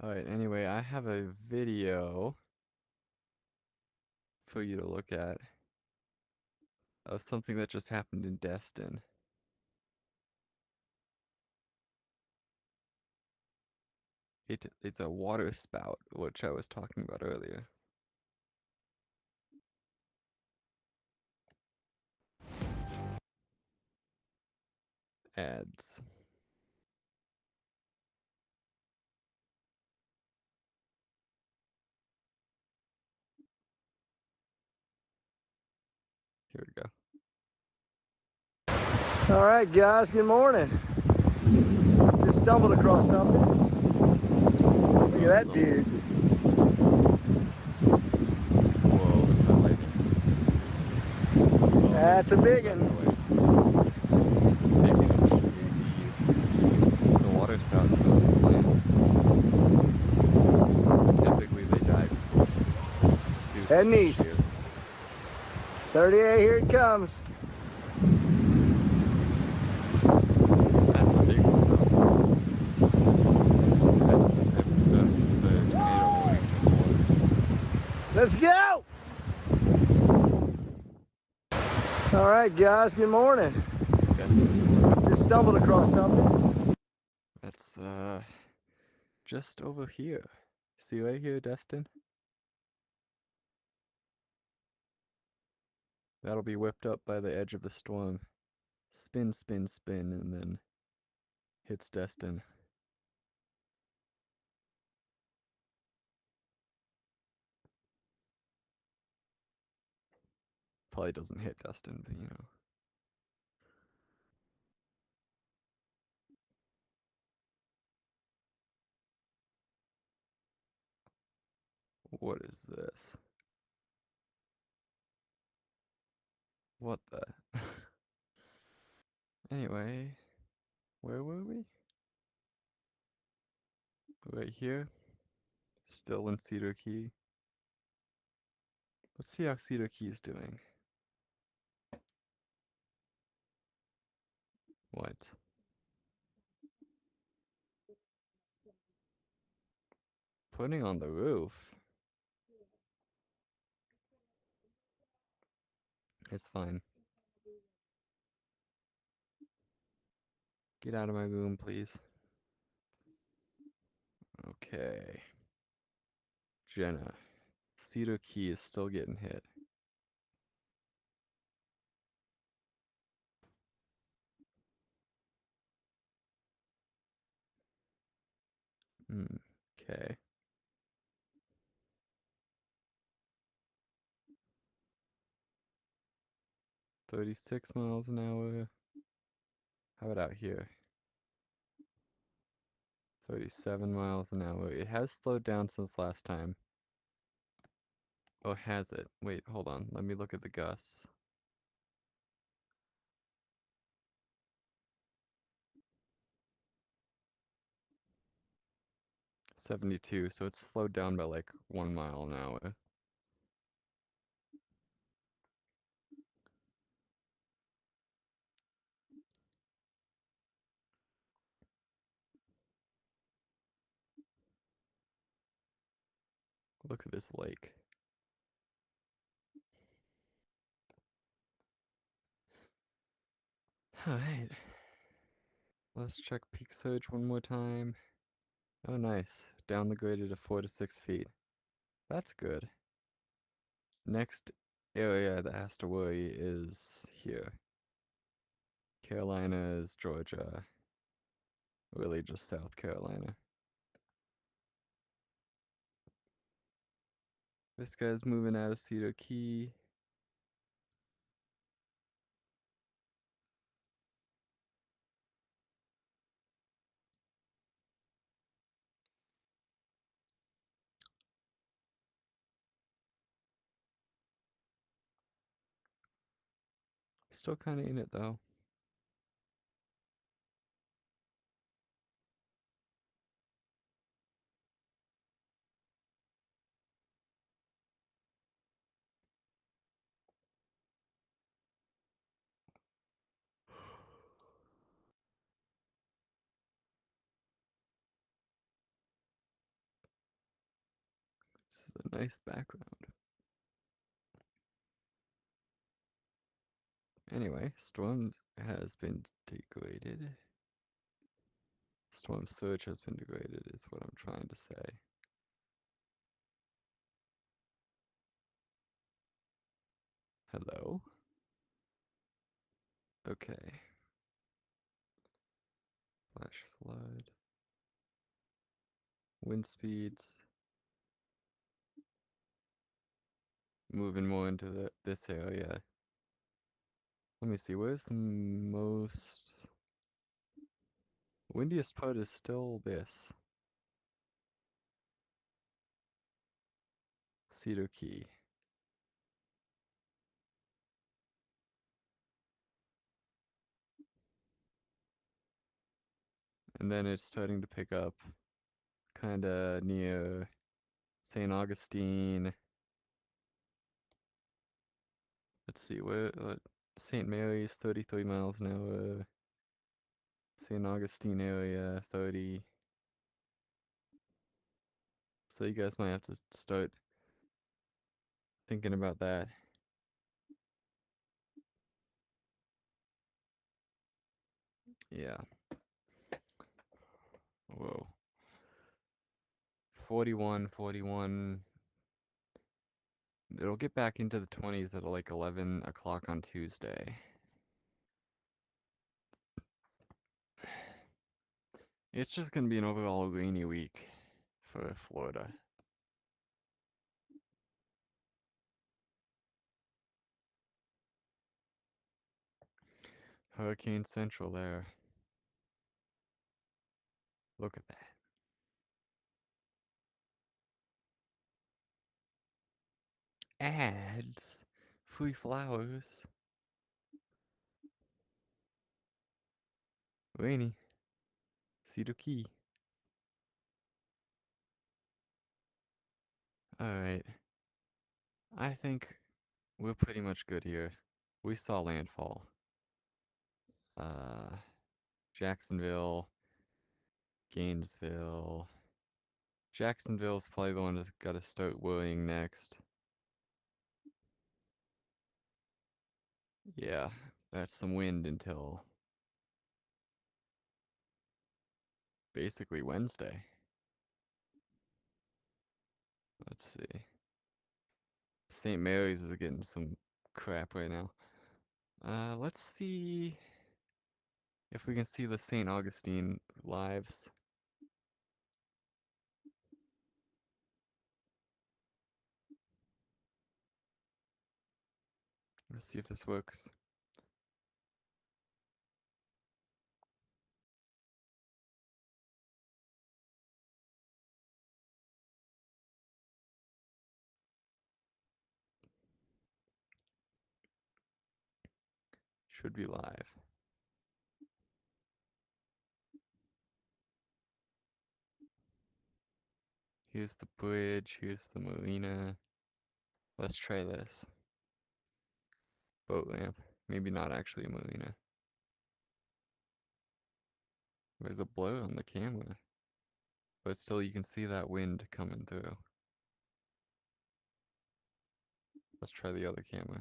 Alright, anyway, I have a video for you to look at of something that just happened in Destin. It's a water spout, which I was talking about earlier. Ads. Here we go. All right, guys, good morning. Just stumbled across something. Look at that dude. Whoa, That's a big one. The water spout typically they dive. Heading east. 38, here it comes. That's a big one though. That's the type of stuff the tornado warnings are for. Let's go! All right, guys, good morning. Just stumbled across something. That's just over here. See right here, Destin? That'll be whipped up by the edge of the storm. Spin, spin, spin, and then hits Destin. Probably doesn't hit Destin, but you know. What is this? What the? Anyway, where were we? Right here. Still in Cedar Key. Let's see how Cedar Key is doing. What? Putting on the roof. It's fine. Get out of my room, please. Okay. Jenna. Cedar Key is still getting hit. Okay. $36 miles an hour. How about out here? 37 miles an hour. It has slowed down since last time. Oh, has it? Wait, hold on. Let me look at the gusts. $72, so it's slowed down by like 1 mile an hour. Look at this lake. Alright. Let's check peak surge one more time. Oh, nice. Down the graded to 4 to 6 feet. That's good. Next area that has to worry is here. Carolinas, Georgia. Really just South Carolina. This guy's moving out of Cedar Key. Still kind of in it though. This is a nice background. Anyway, storm has been degraded. Storm surge has been degraded is what I'm trying to say. Hello? Okay. Flash flood. Wind speeds. Moving more into this area. Let me see, where's the most windiest part is still this. Cedar Key. And then it's starting to pick up kinda near St. Augustine. Let's see, where St. Mary's 33 miles an hour. St. Augustine area 30. So you guys might have to start thinking about that. Yeah. Whoa. 41, 41. It'll get back into the 20s at like 11 o'clock on Tuesday. It's just gonna be an overall rainy week for Florida. Hurricane Central there. Look at that. Ads. Free flowers. Rainy. Cedar Key. Alright. I think we're pretty much good here. We saw landfall. Jacksonville. Gainesville. Jacksonville's probably the one that's gotta start worrying next. Yeah, that's some wind until basically Wednesday. Let's see. St. Mary's is getting some crap right now. Let's see if we can see the St. Augustine lives. Let's see if this works. Should be live. Here's the bridge, here's the marina. Let's try this. Boat ramp. Maybe not actually a marina. There's a blur on the camera. But still you can see that wind coming through. Let's try the other camera.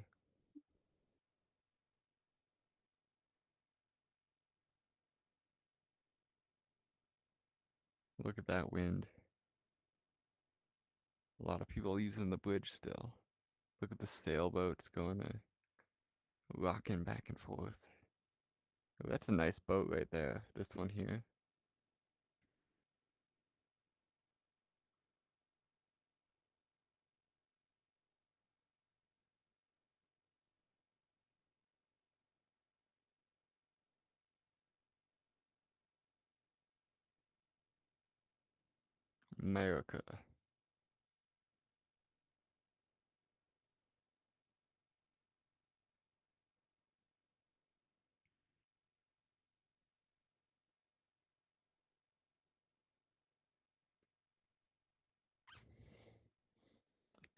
Look at that wind. A lot of people using the bridge still. Look at the sailboats going there. Rocking back and forth. Oh, that's a nice boat right there. This one here. America.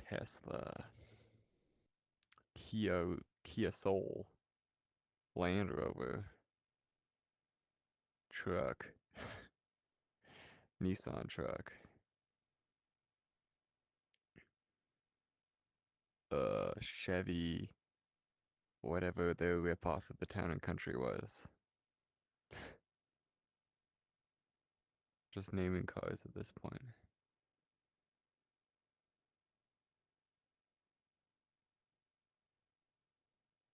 Tesla. Kia Soul. Land Rover. Truck. Nissan truck. Chevy. Whatever their ripoff of the Town and Country was. Just naming cars at this point.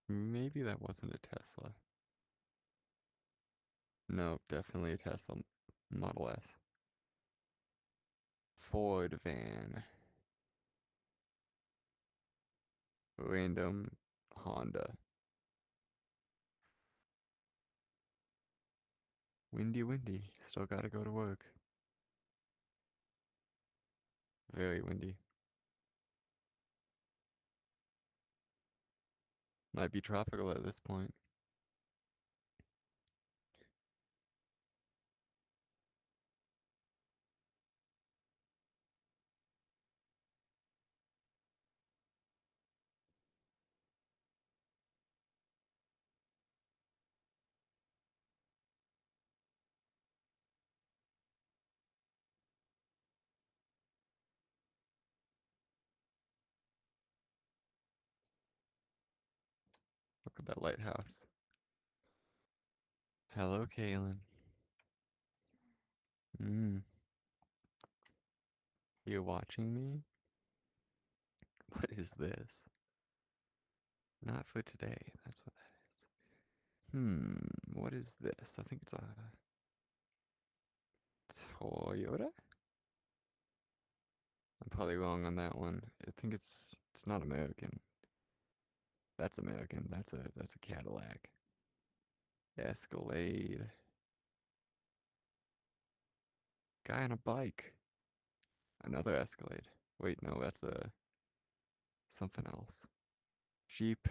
Maybe that wasn't a Tesla. No, definitely a Tesla Model S. Ford van. Random Honda. Windy, windy. Still gotta go to work. Very windy. Might be tropical at this point. Look at that lighthouse. Hello, Kaylin. You're watching me? What is this? Not for today. That's what that is. What is this? I think it's a Toyota? I'm probably wrong on that one. I think it's not American. That's American. That's a Cadillac. Escalade. Guy on a bike. Another Escalade. Wait, no, that's something else. Jeep.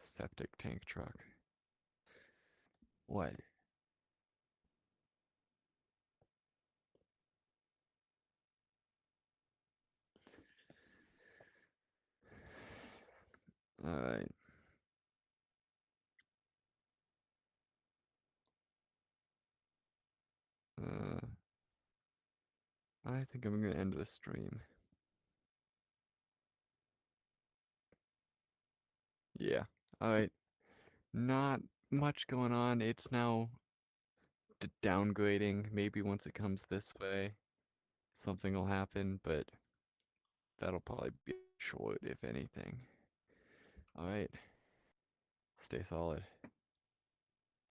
Septic tank truck. What? Alright. I think I'm gonna end the stream. Yeah. Alright. Not much going on. It's now downgrading. Maybe once it comes this way, something will happen, but that'll probably be short, if anything. Alright. Stay solid.